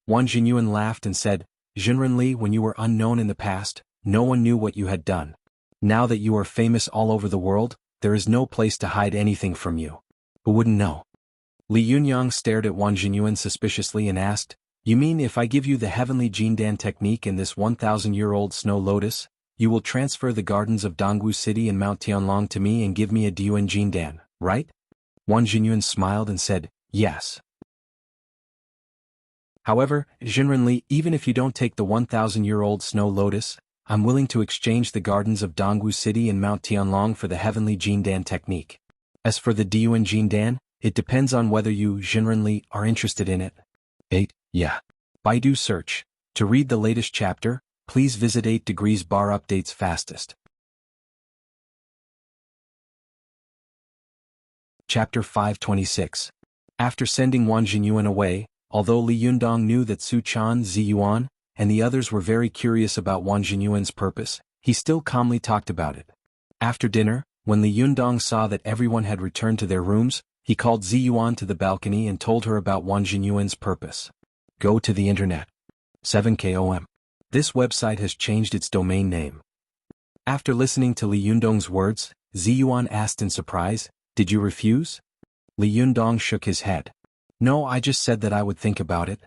Wang Jinyuan laughed and said, Jinrenli, when you were unknown in the past, no one knew what you had done. Now that you are famous all over the world, there is no place to hide anything from you. Who wouldn't know? Li Yunyang stared at Wang Jinyuan suspiciously and asked, You mean if I give you the heavenly Jindan technique and this 1,000-year-old snow lotus, you will transfer the gardens of Dongwu City and Mount Tianlong to me and give me a Diyuan Jindan, right? Wang Jinyuan smiled and said, Yes. However, Jinrenli, even if you don't take the 1,000-year-old snow lotus, I'm willing to exchange the gardens of Dongwu City and Mount Tianlong for the heavenly Jindan technique. As for the Diyuan Jindan, it depends on whether you, Jinrenli, are interested in it. 8. Yeah. Baidu search. To read the latest chapter, please visit 8 Degrees Bar Updates fastest. Chapter 526. After sending Wang Jinyuan away, although Li Yundong knew that Su Chan, Zi Yuan, and the others were very curious about Wang Jinyuan's purpose, he still calmly talked about it. After dinner, when Li Yundong saw that everyone had returned to their rooms, he called Zi Yuan to the balcony and told her about Wang Jinyuan's purpose. Go to the internet. 7KOM. This website has changed its domain name. After listening to Li Yundong's words, Ziyuan asked in surprise, "Did you refuse?" Li Yundong shook his head. "No, I just said that I would think about it.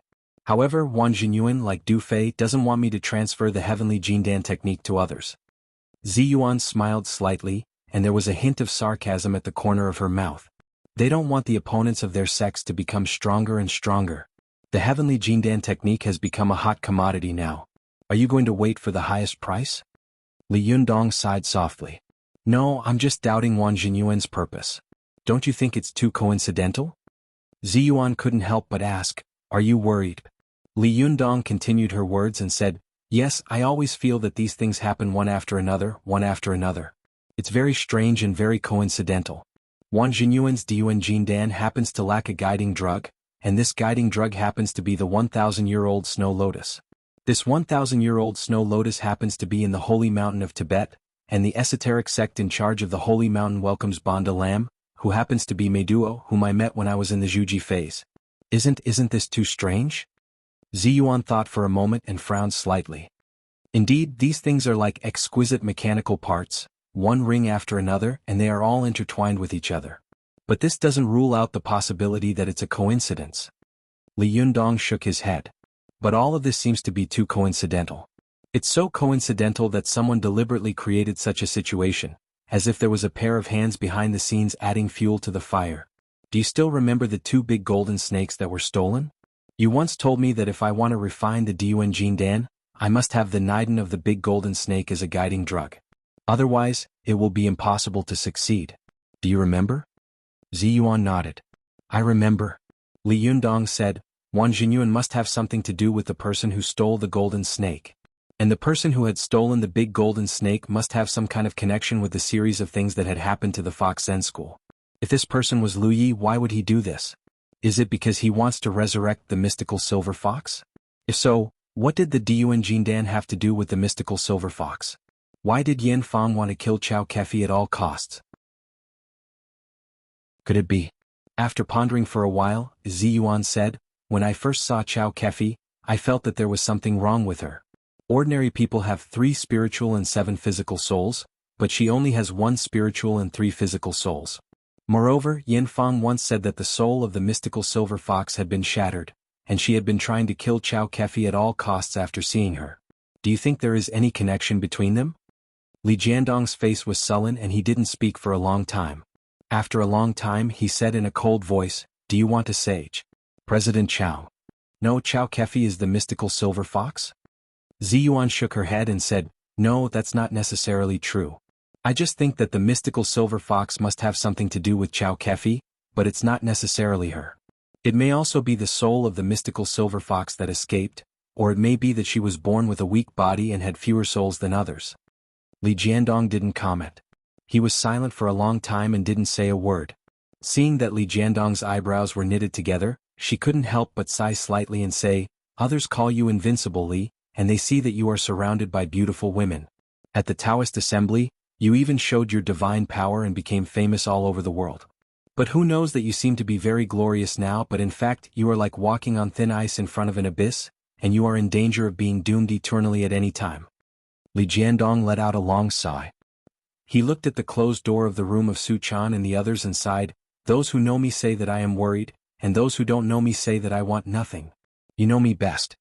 However, Wang Jinyuan, like Du Fei, doesn't want me to transfer the heavenly Jindan technique to others." Ziyuan smiled slightly, and there was a hint of sarcasm at the corner of her mouth. They don't want the opponents of their sex to become stronger and stronger. The heavenly Jindan technique has become a hot commodity now. Are you going to wait for the highest price? Li Yundong sighed softly. "No, I'm just doubting Wang Jinyuan's purpose. Don't you think it's too coincidental?" Ziyuan couldn't help but ask, "Are you worried?" Li Yundong continued her words and said, "Yes, I always feel that these things happen one after another, one after another. It's very strange and very coincidental. Wang Jinyuan's Diyuan Jindan happens to lack a guiding drug, and this guiding drug happens to be the 1,000-year-old snow lotus. This 1,000-year-old snow lotus happens to be in the holy mountain of Tibet, and the esoteric sect in charge of the holy mountain welcomes Banda Lam, who happens to be Meiduo, whom I met when I was in the Zhuji phase. Isn't this too strange?" Ziyuan thought for a moment and frowned slightly. Indeed, these things are like exquisite mechanical parts, one ring after another, and they are all intertwined with each other. But this doesn't rule out the possibility that it's a coincidence. Li Yundong shook his head. But all of this seems to be too coincidental. It's so coincidental that someone deliberately created such a situation, as if there was a pair of hands behind the scenes adding fuel to the fire. Do you still remember the 2 big golden snakes that were stolen? You once told me that if I want to refine the Diyuan Jindan, I must have the Niden of the big golden snake as a guiding drug. Otherwise, it will be impossible to succeed. Do you remember? Ziyuan nodded. "I remember." Li Yundong said, "Wang Jinyuan must have something to do with the person who stole the golden snake. And the person who had stolen the big golden snake must have some kind of connection with the series of things that had happened to the Fox Zen school. If this person was Lu Yi, why would he do this? Is it because he wants to resurrect the mystical silver fox? If so, what did the Diyuan Jindan have to do with the mystical silver fox? Why did Yan Fang want to kill Chao Kefi at all costs? Could it be?" After pondering for a while, Ziyuan said, "When I first saw Chao Kefi, I felt that there was something wrong with her. Ordinary people have 3 spiritual and 7 physical souls, but she only has 1 spiritual and 3 physical souls. Moreover, Yan Fang once said that the soul of the mystical silver fox had been shattered, and she had been trying to kill Chao Kefi at all costs after seeing her. Do you think there is any connection between them?" Li Jiandong's face was sullen and he didn't speak for a long time. After a long time he said in a cold voice, "Do you want a sage? President Chao? No, Chao Kefi is the mystical silver fox?" Ziyuan shook her head and said, "No, that's not necessarily true. I just think that the mystical silver fox must have something to do with Chao Kefi, but it's not necessarily her. It may also be the soul of the mystical silver fox that escaped, or it may be that she was born with a weak body and had fewer souls than others." Li Jiandong didn't comment. He was silent for a long time and didn't say a word. Seeing that Li Jiandong's eyebrows were knitted together, she couldn't help but sigh slightly and say, "Others call you invincible, Li, and they see that you are surrounded by beautiful women. At the Taoist assembly, you even showed your divine power and became famous all over the world. But who knows that you seem to be very glorious now, but in fact you are like walking on thin ice in front of an abyss, and you are in danger of being doomed eternally at any time." Li Jiandong let out a long sigh. He looked at the closed door of the room of Su Chan and the others and sighed, "Those who know me say that I am worried, and those who don't know me say that I want nothing. You know me best."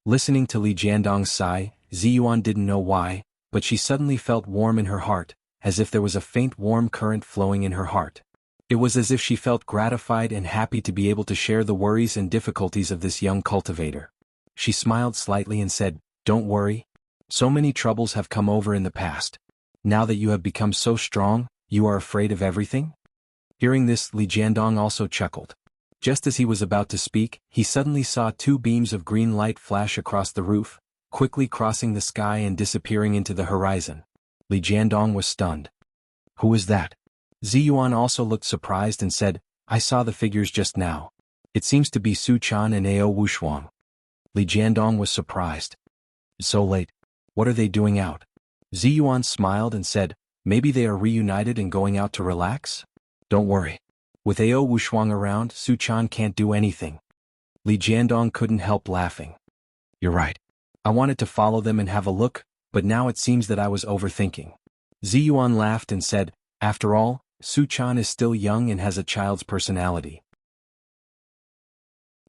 Listening to Li Jiandong's sigh, Ziyuan didn't know why, but she suddenly felt warm in her heart, as if there was a faint warm current flowing in her heart. It was as if she felt gratified and happy to be able to share the worries and difficulties of this young cultivator. She smiled slightly and said, "Don't worry. So many troubles have come over in the past. Now that you have become so strong, you are afraid of everything?" Hearing this, Li Jiandong also chuckled. Just as he was about to speak, he suddenly saw 2 beams of green light flash across the roof, quickly crossing the sky and disappearing into the horizon. Li Jiandong was stunned. "Who is that?" Ziyuan also looked surprised and said, "I saw the figures just now. It seems to be Su Chan and Ao Wushuang." Li Jiandong was surprised. "So late. What are they doing out?" Ziyuan smiled and said, "Maybe they are reunited and going out to relax? Don't worry. With Ao Wushuang around, Su Chan can't do anything." Li Jiandong couldn't help laughing. "You're right. I wanted to follow them and have a look, but now it seems that I was overthinking. Ziyuan laughed and said, after all, Su-chan is still young and has a child's personality.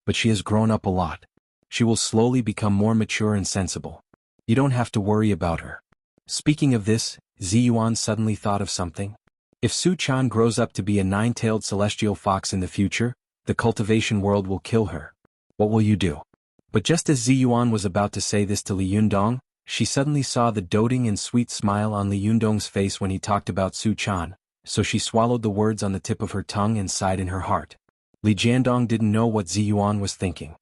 But she has grown up a lot. She will slowly become more mature and sensible. You don't have to worry about her. Speaking of this, Ziyuan suddenly thought of something. If Su-chan grows up to be a nine-tailed celestial fox in the future, the cultivation world will kill her. What will you do? But just as Ziyuan was about to say this to Li Yundong, she suddenly saw the doting and sweet smile on Li Yundong's face when he talked about Su-chan, so she swallowed the words on the tip of her tongue and sighed in her heart. Li Jiandong didn't know what Ziyuan was thinking.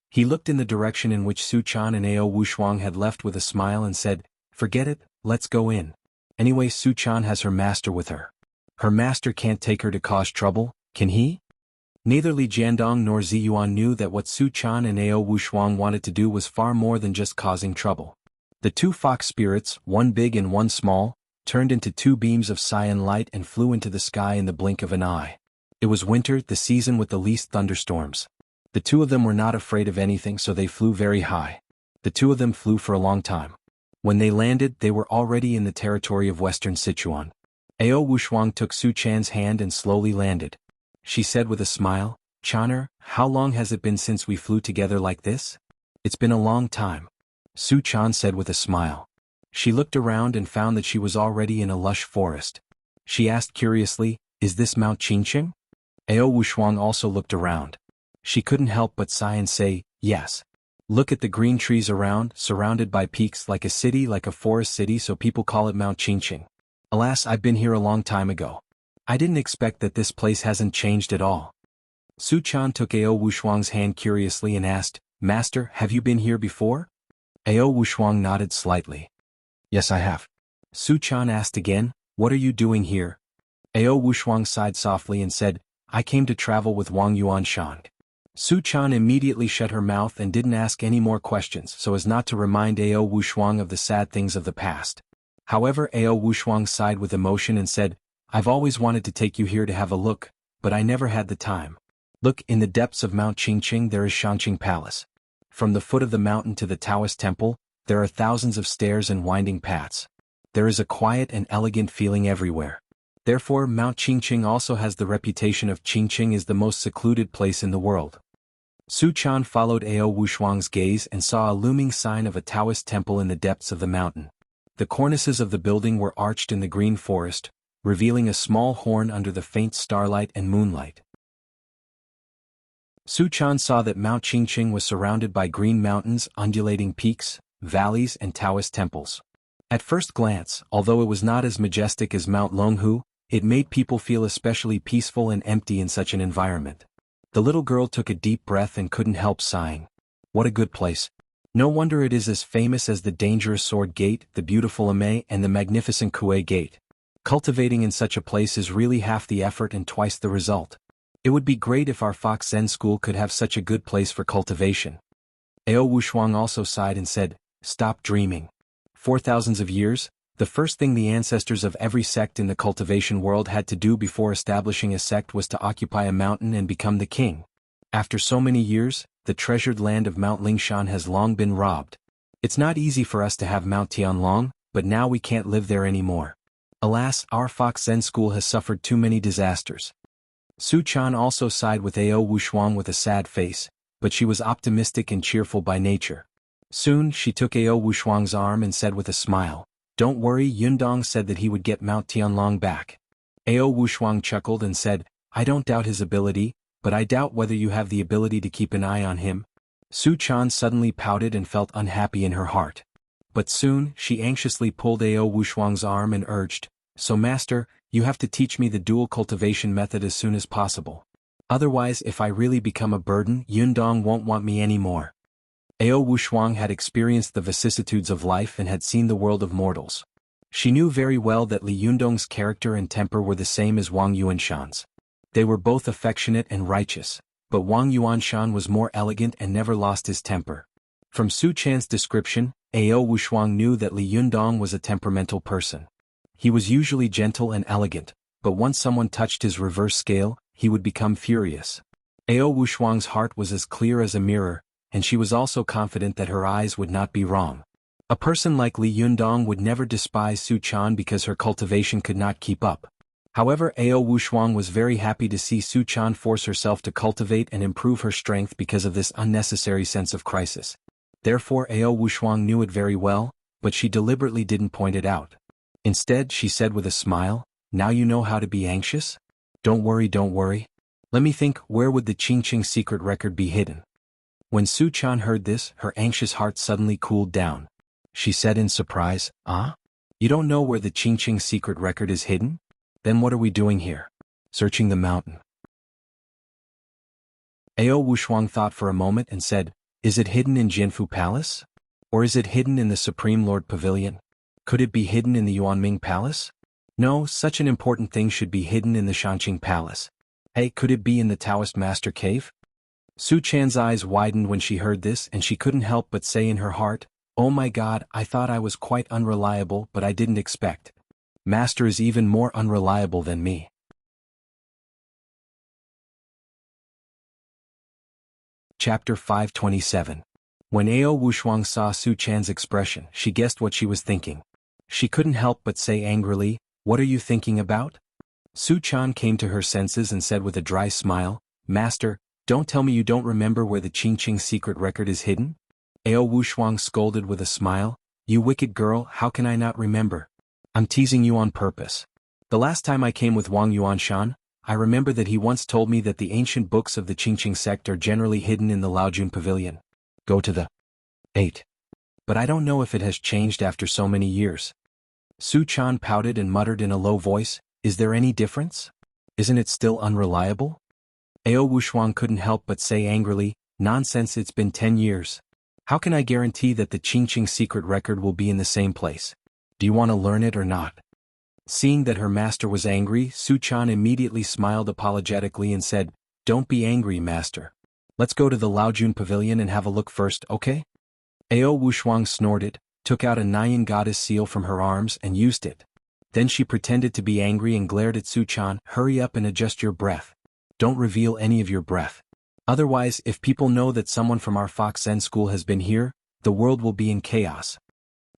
He looked in the direction in which Su-chan and Ao Wushuang had left with a smile and said, forget it, let's go in. Anyway, Su-chan has her master with her. Her master can't take her to cause trouble, can he? Neither Li Jiandong nor Ziyuan knew that what Su-chan and Ao Wushuang wanted to do was far more than just causing trouble. The two fox spirits, one big and one small, turned into two beams of cyan light and flew into the sky in the blink of an eye. It was winter, the season with the least thunderstorms. The two of them were not afraid of anything, so they flew very high. The two of them flew for a long time. When they landed, they were already in the territory of Western Sichuan. Ao Wushuang took Su-chan's hand and slowly landed. She said with a smile, Chaner, how long has it been since we flew together like this? It's been a long time. Su-chan said with a smile. She looked around and found that she was already in a lush forest. She asked curiously, is this Mount Qingqing? Ao Wushuang also looked around. She couldn't help but sigh and say, yes. Look at the green trees around, surrounded by peaks like a city, like a forest city, so people call it Mount Qingqing. Alas, I've been here a long time ago. I didn't expect that this place hasn't changed at all. Su-chan took Ao Wushuang's hand curiously and asked, Master, have you been here before? Ao Wushuang nodded slightly. Yes, I have. Su-chan asked again, what are you doing here? Ao Wushuang sighed softly and said, I came to travel with Wang Yuanshan. Su-chan immediately shut her mouth and didn't ask any more questions so as not to remind Ao Wushuang of the sad things of the past. However, Ao Wushuang sighed with emotion and said, I've always wanted to take you here to have a look, but I never had the time. Look, in the depths of Mount Qingqing there is Shanqing Palace. From the foot of the mountain to the Taoist temple, there are thousands of stairs and winding paths. There is a quiet and elegant feeling everywhere. Therefore, Mount Qingqing also has the reputation of Qingqing is the most secluded place in the world. Su-chan followed Ao Wushuang's gaze and saw a looming sign of a Taoist temple in the depths of the mountain. The cornices of the building were arched in the green forest, revealing a small horn under the faint starlight and moonlight. Su-chan saw that Mount Qingqing was surrounded by green mountains, undulating peaks, valleys, and Taoist temples. At first glance, although it was not as majestic as Mount Longhu, it made people feel especially peaceful and empty in such an environment. The little girl took a deep breath and couldn't help sighing. What a good place. No wonder it is as famous as the dangerous Sword Gate, the beautiful Amei, and the magnificent Kue Gate. Cultivating in such a place is really half the effort and twice the result. It would be great if our Fox Zen school could have such a good place for cultivation. Ao Wushuang also sighed and said, stop dreaming. For thousands of years, the first thing the ancestors of every sect in the cultivation world had to do before establishing a sect was to occupy a mountain and become the king. After so many years, the treasured land of Mount Lingshan has long been robbed. It's not easy for us to have Mount Tianlong, but now we can't live there anymore. Alas, our Fox Zen school has suffered too many disasters. Su-chan also sighed with Ao Wushuang with a sad face, but she was optimistic and cheerful by nature. Soon, she took Ao Wushuang's arm and said with a smile, don't worry, Yundong said that he would get Mount Tianlong back. Ao Wushuang chuckled and said, I don't doubt his ability, but I doubt whether you have the ability to keep an eye on him. Su-chan suddenly pouted and felt unhappy in her heart. But soon, she anxiously pulled Ao Wushuang's arm and urged, so master, you have to teach me the dual cultivation method as soon as possible. Otherwise, if I really become a burden, Yundong won't want me anymore. Ao Wushuang had experienced the vicissitudes of life and had seen the world of mortals. She knew very well that Li Yundong's character and temper were the same as Wang Yuanshan's. They were both affectionate and righteous, but Wang Yuanshan was more elegant and never lost his temper. From Su-chan's description, Ao Wushuang knew that Li Yundong was a temperamental person. He was usually gentle and elegant, but once someone touched his reverse scale, he would become furious. Ao Wushuang's heart was as clear as a mirror, and she was also confident that her eyes would not be wrong. A person like Li Yundong would never despise Su Chan because her cultivation could not keep up. However, Ao Wushuang was very happy to see Su Chan force herself to cultivate and improve her strength because of this unnecessary sense of crisis. Therefore, Ao Wushuang knew it very well, but she deliberately didn't point it out. Instead, she said with a smile, "Now you know how to be anxious? Don't worry, don't worry. Let me think, where would the Qingqing secret record be hidden?" When Su Chan heard this, her anxious heart suddenly cooled down. She said in surprise, "Ah? You don't know where the Qingqing secret record is hidden? Then what are we doing here? Searching the mountain." Ao Wushuang thought for a moment and said, "Is it hidden in Jianfu Palace? Or is it hidden in the Supreme Lord Pavilion? Could it be hidden in the Yuanming Palace? No, such an important thing should be hidden in the Shanqing Palace. Hey, could it be in the Taoist Master Cave?" Su Chan's eyes widened when she heard this, and she couldn't help but say in her heart, "Oh my God, I thought I was quite unreliable, but I didn't expect. Master is even more unreliable than me." Chapter 527. When Ao Wushuang saw Su Chan's expression, she guessed what she was thinking. She couldn't help but say angrily, "What are you thinking about?" Su Chan came to her senses and said with a dry smile, "Master, don't tell me you don't remember where the Qingqing secret record is hidden?" Ao Wushuang scolded with a smile, "You wicked girl, how can I not remember? I'm teasing you on purpose. The last time I came with Wang Yuanshan, I remember that he once told me that the ancient books of the Qingqing sect are generally hidden in the Laojun Pavilion. Go to the 8. But I don't know if it has changed after so many years." Su Chan pouted and muttered in a low voice, "Is there any difference? Isn't it still unreliable?" Ao Wushuang couldn't help but say angrily, "Nonsense, it's been 10 years. How can I guarantee that the Qingqing secret record will be in the same place? Do you want to learn it or not?" Seeing that her master was angry, Su Chan immediately smiled apologetically and said, "Don't be angry, master. Let's go to the Laojun Pavilion and have a look first, okay?" Ao Wushuang snorted, took out a Nyan goddess seal from her arms and used it. Then she pretended to be angry and glared at Su Chan, "Hurry up and adjust your breath. Don't reveal any of your breath. Otherwise, if people know that someone from our Fox Zen school has been here, the world will be in chaos."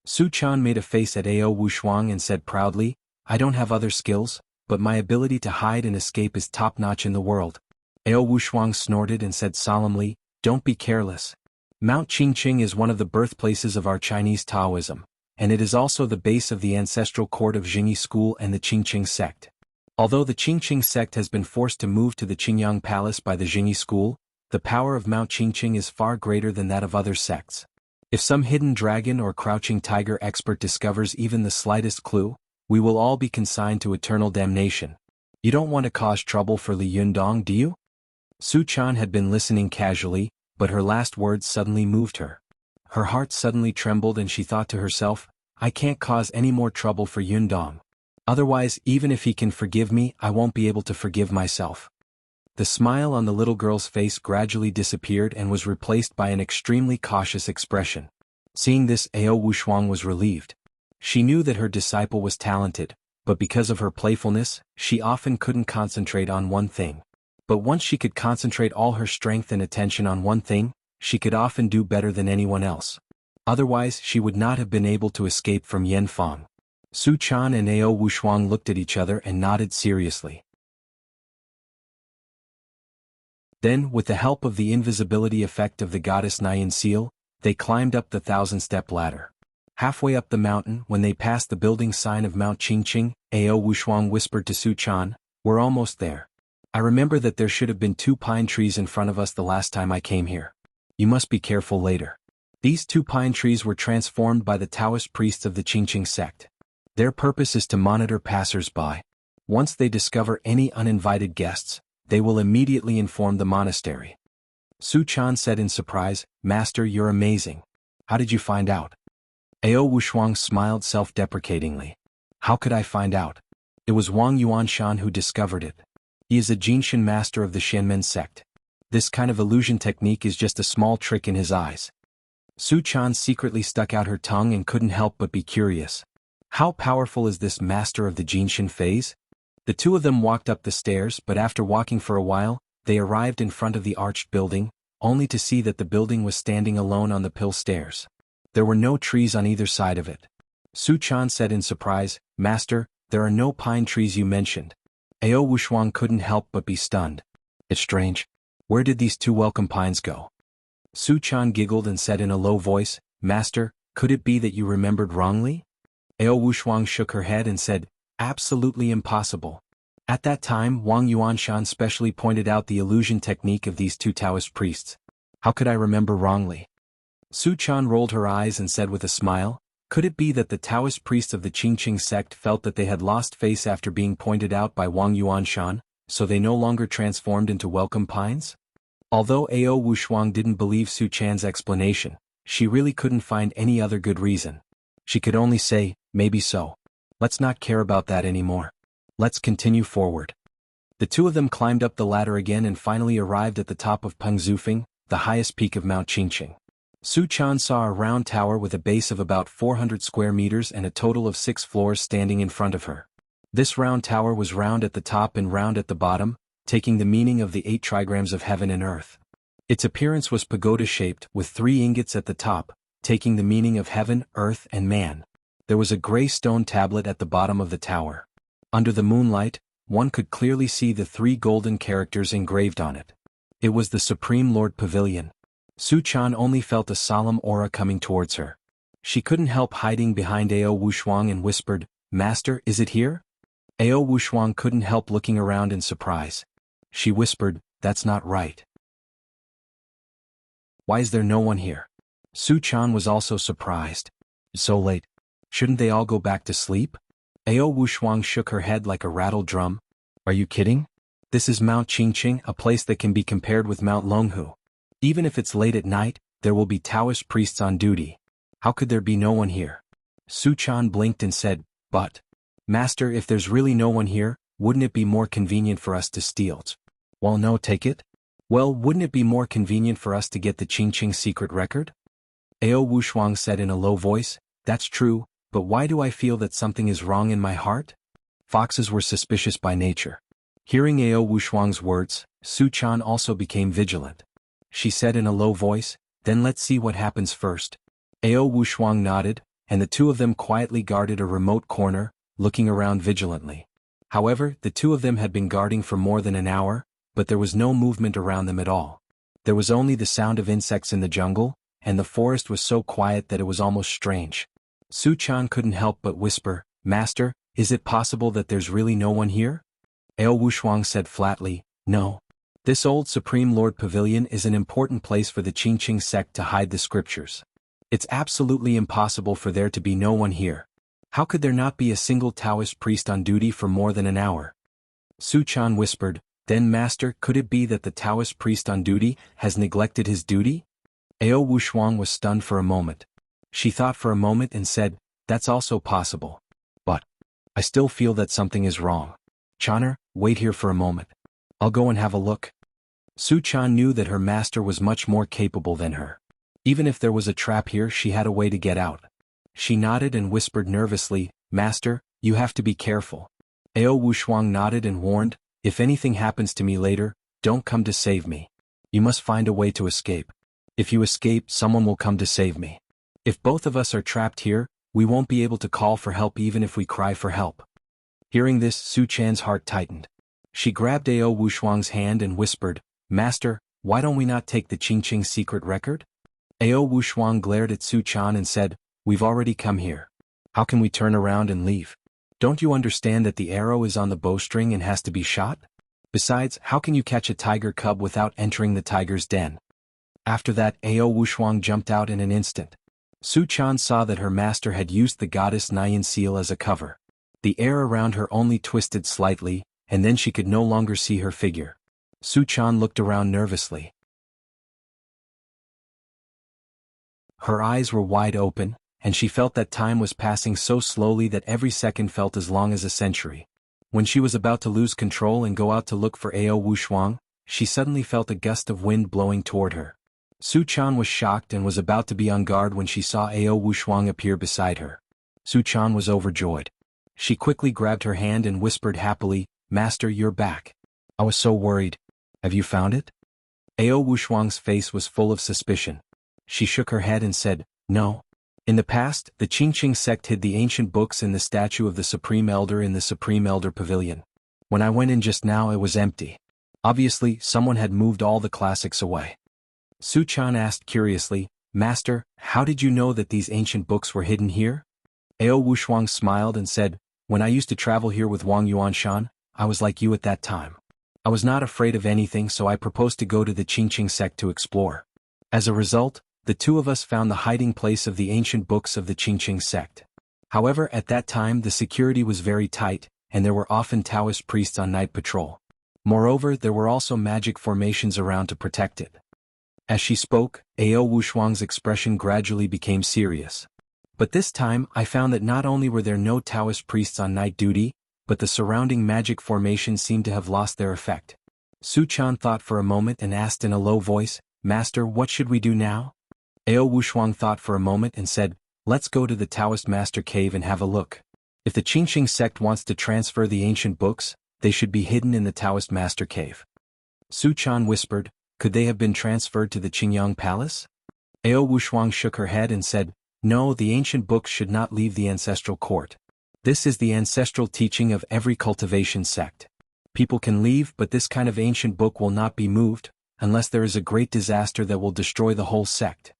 Su Chan made a face at Ao Wushuang and said proudly, "I don't have other skills, but my ability to hide and escape is top-notch in the world." Ao Wushuang snorted and said solemnly, "Don't be careless. Mount Qingqing is one of the birthplaces of our Chinese Taoism, and it is also the base of the ancestral court of Jingyi school and the Qingqing sect. Although the Qingqing sect has been forced to move to the Qingyang Palace by the Jingyi school, the power of Mount Qingqing is far greater than that of other sects. If some hidden dragon or crouching tiger expert discovers even the slightest clue, we will all be consigned to eternal damnation. You don't want to cause trouble for Li Yundong, do you?" Su Chan had been listening casually, but her last words suddenly moved her. Her heart suddenly trembled and she thought to herself, "I can't cause any more trouble for Yundong. Otherwise, even if he can forgive me, I won't be able to forgive myself." The smile on the little girl's face gradually disappeared and was replaced by an extremely cautious expression. Seeing this, Ao Wushuang was relieved. She knew that her disciple was talented, but because of her playfulness, she often couldn't concentrate on one thing. But once she could concentrate all her strength and attention on one thing, she could often do better than anyone else. Otherwise, she would not have been able to escape from Yanfang. Su Chan and Ao Wushuang looked at each other and nodded seriously. Then, with the help of the invisibility effect of the goddess Nyan seal, they climbed up the 1,000-step ladder. Halfway up the mountain, when they passed the building sign of Mount Qingqing, Ao Wushuang whispered to Su Chan, "We're almost there. I remember that there should have been 2 pine trees in front of us the last time I came here. You must be careful later." These 2 pine trees were transformed by the Taoist priests of the Qingqing sect. Their purpose is to monitor passers-by. Once they discover any uninvited guests, they will immediately inform the monastery. Su Chan said in surprise, "Master, you're amazing. How did you find out?" Ao Wushuang smiled self-deprecatingly. "How could I find out? It was Wang Yuanshan who discovered it. He is a Jinshin master of the Shenmen sect. This kind of illusion technique is just a small trick in his eyes." Su Chan secretly stuck out her tongue and couldn't help but be curious. How powerful is this master of the Jinshin phase? The two of them walked up the stairs, but after walking for a while, they arrived in front of the arched building, only to see that the building was standing alone on the pill stairs. There were no trees on either side of it. Su Chan said in surprise, "Master, there are no pine trees you mentioned." Ao Wushuang couldn't help but be stunned. "It's strange. Where did these two welcome pines go?" Su Chan giggled and said in a low voice, "Master, could it be that you remembered wrongly?" Ao Wushuang shook her head and said, "Absolutely impossible. At that time Wang Yuanshan specially pointed out the illusion technique of these two Taoist priests. How could I remember wrongly?" Su Chan rolled her eyes and said with a smile, "Could it be that the Taoist priests of the Qingqing sect felt that they had lost face after being pointed out by Wang Yuanshan, so they no longer transformed into welcome pines?" Although Ao Wushuang didn't believe Su Chan's explanation, she really couldn't find any other good reason. She could only say, "Maybe so. Let's not care about that anymore. Let's continue forward." The two of them climbed up the ladder again and finally arrived at the top of Pengzufeng, the highest peak of Mount Qingqing. Su Chan saw a round tower with a base of about 400 square meters and a total of 6 floors standing in front of her. This round tower was round at the top and round at the bottom, taking the meaning of the 8 trigrams of heaven and earth. Its appearance was pagoda-shaped, with 3 ingots at the top, taking the meaning of heaven, earth, and man. There was a gray stone tablet at the bottom of the tower. Under the moonlight, one could clearly see the 3 golden characters engraved on it. It was the Supreme Lord Pavilion. Su Chan only felt a solemn aura coming towards her. She couldn't help hiding behind Ao Wushuang and whispered, "Master, is it here?" Ao Wushuang couldn't help looking around in surprise. She whispered, "That's not right. Why is there no one here?" Su Chan was also surprised. "So late. Shouldn't they all go back to sleep?" Ao Wushuang shook her head like a rattled drum. "Are you kidding? This is Mount Qingqing, a place that can be compared with Mount Longhu. Even if it's late at night, there will be Taoist priests on duty. How could there be no one here?" Su Chan blinked and said, "But, Master, if there's really no one here, wouldn't it be more convenient for us to steal? Well, no, take it? Well, wouldn't it be more convenient for us to get the Qingqing secret record?" Ao Wushuang said in a low voice, "That's true, but why do I feel that something is wrong in my heart?" Foxes were suspicious by nature. Hearing Ao Wushuang's words, Su Chan also became vigilant. She said in a low voice, "Then let's see what happens first." Ao Wushuang nodded, and the two of them quietly guarded a remote corner, looking around vigilantly. However, the two of them had been guarding for more than an hour, but there was no movement around them at all. There was only the sound of insects in the jungle, and the forest was so quiet that it was almost strange. Su Chan couldn't help but whisper, "Master, is it possible that there's really no one here?" Ao Wushuang said flatly, "No. This old Supreme Lord Pavilion is an important place for the Qingqing sect to hide the scriptures. It's absolutely impossible for there to be no one here. How could there not be a single Taoist priest on duty for more than an hour?" Su Chan whispered, "Then Master, could it be that the Taoist priest on duty has neglected his duty?" Ao Wushuang was stunned for a moment. She thought for a moment and said, "That's also possible. But I still feel that something is wrong. Chaner, wait here for a moment. I'll go and have a look." Su Chan knew that her master was much more capable than her. Even if there was a trap here, she had a way to get out. She nodded and whispered nervously, "Master, you have to be careful." Ao Wushuang nodded and warned, "If anything happens to me later, don't come to save me. You must find a way to escape. If you escape, someone will come to save me. If both of us are trapped here, we won't be able to call for help even if we cry for help." Hearing this, Su Chan's heart tightened. She grabbed Ao Wushuang's hand and whispered, "Master, why don't we not take the Qingqing secret record?" Ao Wushuang glared at Su Chan and said, "We've already come here. How can we turn around and leave? Don't you understand that the arrow is on the bowstring and has to be shot? Besides, how can you catch a tiger cub without entering the tiger's den?" After that, Ao Wushuang jumped out in an instant. Su Chan saw that her master had used the goddess Nyan seal as a cover. The air around her only twisted slightly, and then she could no longer see her figure. Su Chan looked around nervously. Her eyes were wide open, and she felt that time was passing so slowly that every second felt as long as a century. When she was about to lose control and go out to look for Ao Wushuang, she suddenly felt a gust of wind blowing toward her. Su Chan was shocked and was about to be on guard when she saw Ao Wushuang appear beside her. Su Chan was overjoyed. She quickly grabbed her hand and whispered happily, "Master, you're back. I was so worried. Have you found it?" Ao Wushuang's face was full of suspicion. She shook her head and said, "No. In the past, the Qingqing sect hid the ancient books in the statue of the Supreme Elder in the Supreme Elder Pavilion. When I went in just now, it was empty. Obviously, someone had moved all the classics away. Su Chan asked curiously, Master, how did you know that these ancient books were hidden here? Ao Wushuang smiled and said, when I used to travel here with Wang Yuanshan, I was like you at that time. I was not afraid of anything, so I proposed to go to the Qingqing sect to explore. As a result, the two of us found the hiding place of the ancient books of the Qingqing sect. However, at that time the security was very tight, and there were often Taoist priests on night patrol. Moreover, there were also magic formations around to protect it. As she spoke, Ao Wushuang's expression gradually became serious. But this time, I found that not only were there no Taoist priests on night duty, but the surrounding magic formations seemed to have lost their effect. Su Chan thought for a moment and asked in a low voice, Master, what should we do now? Ao Wushuang thought for a moment and said, let's go to the Taoist Master Cave and have a look. If the Qingqing sect wants to transfer the ancient books, they should be hidden in the Taoist Master Cave. Su Chan whispered, could they have been transferred to the Qingyang Palace? Ao Wushuang shook her head and said, no, the ancient books should not leave the ancestral court. This is the ancestral teaching of every cultivation sect. People can leave, but this kind of ancient book will not be moved, unless there is a great disaster that will destroy the whole sect.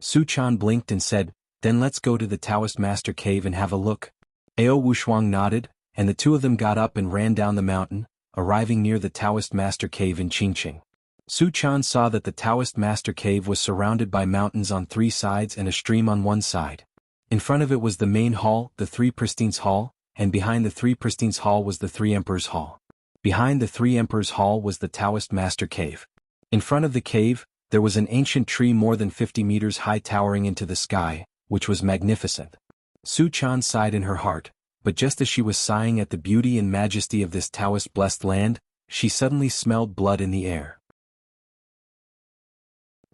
Su Chan blinked and said, then let's go to the Taoist Master Cave and have a look. Ao Wushuang nodded, and the two of them got up and ran down the mountain, arriving near the Taoist Master Cave in Qingqing. Su Chan saw that the Taoist Master Cave was surrounded by mountains on three sides and a stream on one side. In front of it was the main hall, the Three Pristines Hall, and behind the Three Pristines Hall was the Three Emperors Hall. Behind the Three Emperors Hall was the Taoist Master Cave. In front of the cave, there was an ancient tree more than 50 meters high towering into the sky, which was magnificent. Su Chan sighed in her heart, but just as she was sighing at the beauty and majesty of this Taoist blessed land, she suddenly smelled blood in the air.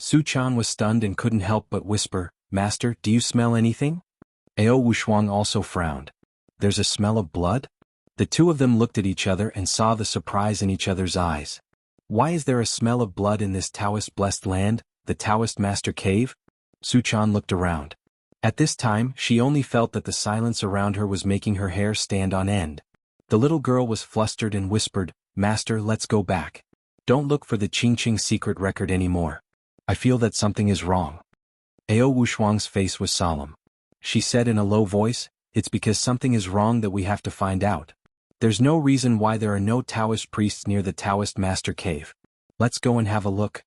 Su Chan was stunned and couldn't help but whisper, Master, do you smell anything? Ao Wushuang also frowned. There's a smell of blood? The two of them looked at each other and saw the surprise in each other's eyes. Why is there a smell of blood in this Taoist blessed land, the Taoist Master Cave? Su Chan looked around. At this time, she only felt that the silence around her was making her hair stand on end. The little girl was flustered and whispered, Master, let's go back. Don't look for the Qingqing secret record anymore. I feel that something is wrong. Ao Wushuang's face was solemn. She said in a low voice, it's because something is wrong that we have to find out. There's no reason why there are no Taoist priests near the Taoist Master Cave. Let's go and have a look.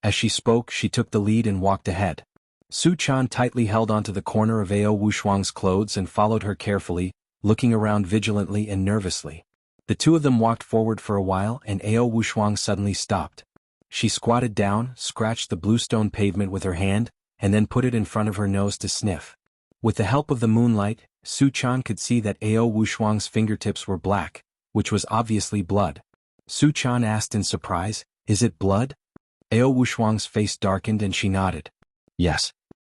As she spoke, she took the lead and walked ahead. Su Chan tightly held onto the corner of Ao Wushuang's clothes and followed her carefully, looking around vigilantly and nervously. The two of them walked forward for a while and Ao Wushuang suddenly stopped. She squatted down, scratched the bluestone pavement with her hand, and then put it in front of her nose to sniff. With the help of the moonlight, Su Chan could see that Ao Wushuang's fingertips were black, which was obviously blood. Su Chan asked in surprise, is it blood? Ao Wushuang's face darkened and she nodded. Yes.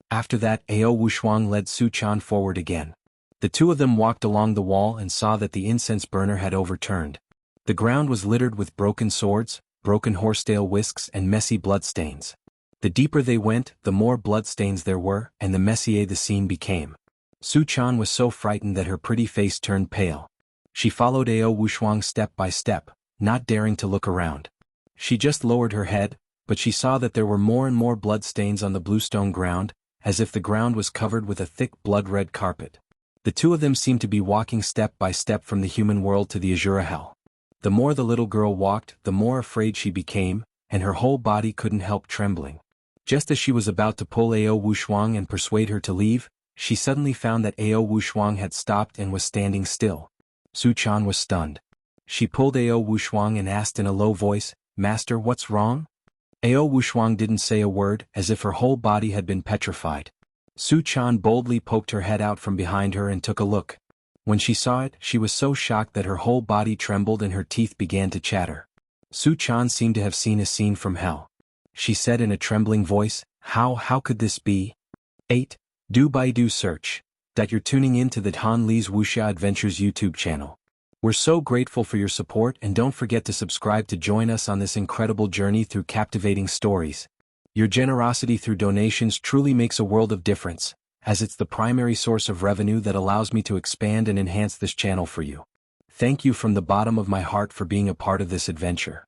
After that, Ao Wushuang led Su Chan forward again. The two of them walked along the wall and saw that the incense burner had overturned. The ground was littered with broken swords, broken horsetail whisks and messy bloodstains. The deeper they went, the more bloodstains there were, and the messier the scene became. Su Chan was so frightened that her pretty face turned pale. She followed Ao Wushuang step by step, not daring to look around. She just lowered her head, but she saw that there were more and more bloodstains on the bluestone ground, as if the ground was covered with a thick blood-red carpet. The two of them seemed to be walking step by step from the human world to the Azura hell. The more the little girl walked, the more afraid she became, and her whole body couldn't help trembling. Just as she was about to pull Ao Wushuang and persuade her to leave, she suddenly found that Ao Wushuang had stopped and was standing still. Su Chan was stunned. She pulled Ao Wushuang and asked in a low voice, Master, what's wrong? Ao Wushuang didn't say a word, as if her whole body had been petrified. Su Chan boldly poked her head out from behind her and took a look. When she saw it, she was so shocked that her whole body trembled and her teeth began to chatter. Su Chan seemed to have seen a scene from hell. She said in a trembling voice, How could this be? 8. Do Baidu search. That you're tuning in to the Han Li's Wuxia Adventures YouTube channel. We're so grateful for your support and don't forget to subscribe to join us on this incredible journey through captivating stories. Your generosity through donations truly makes a world of difference, as it's the primary source of revenue that allows me to expand and enhance this channel for you. Thank you from the bottom of my heart for being a part of this adventure.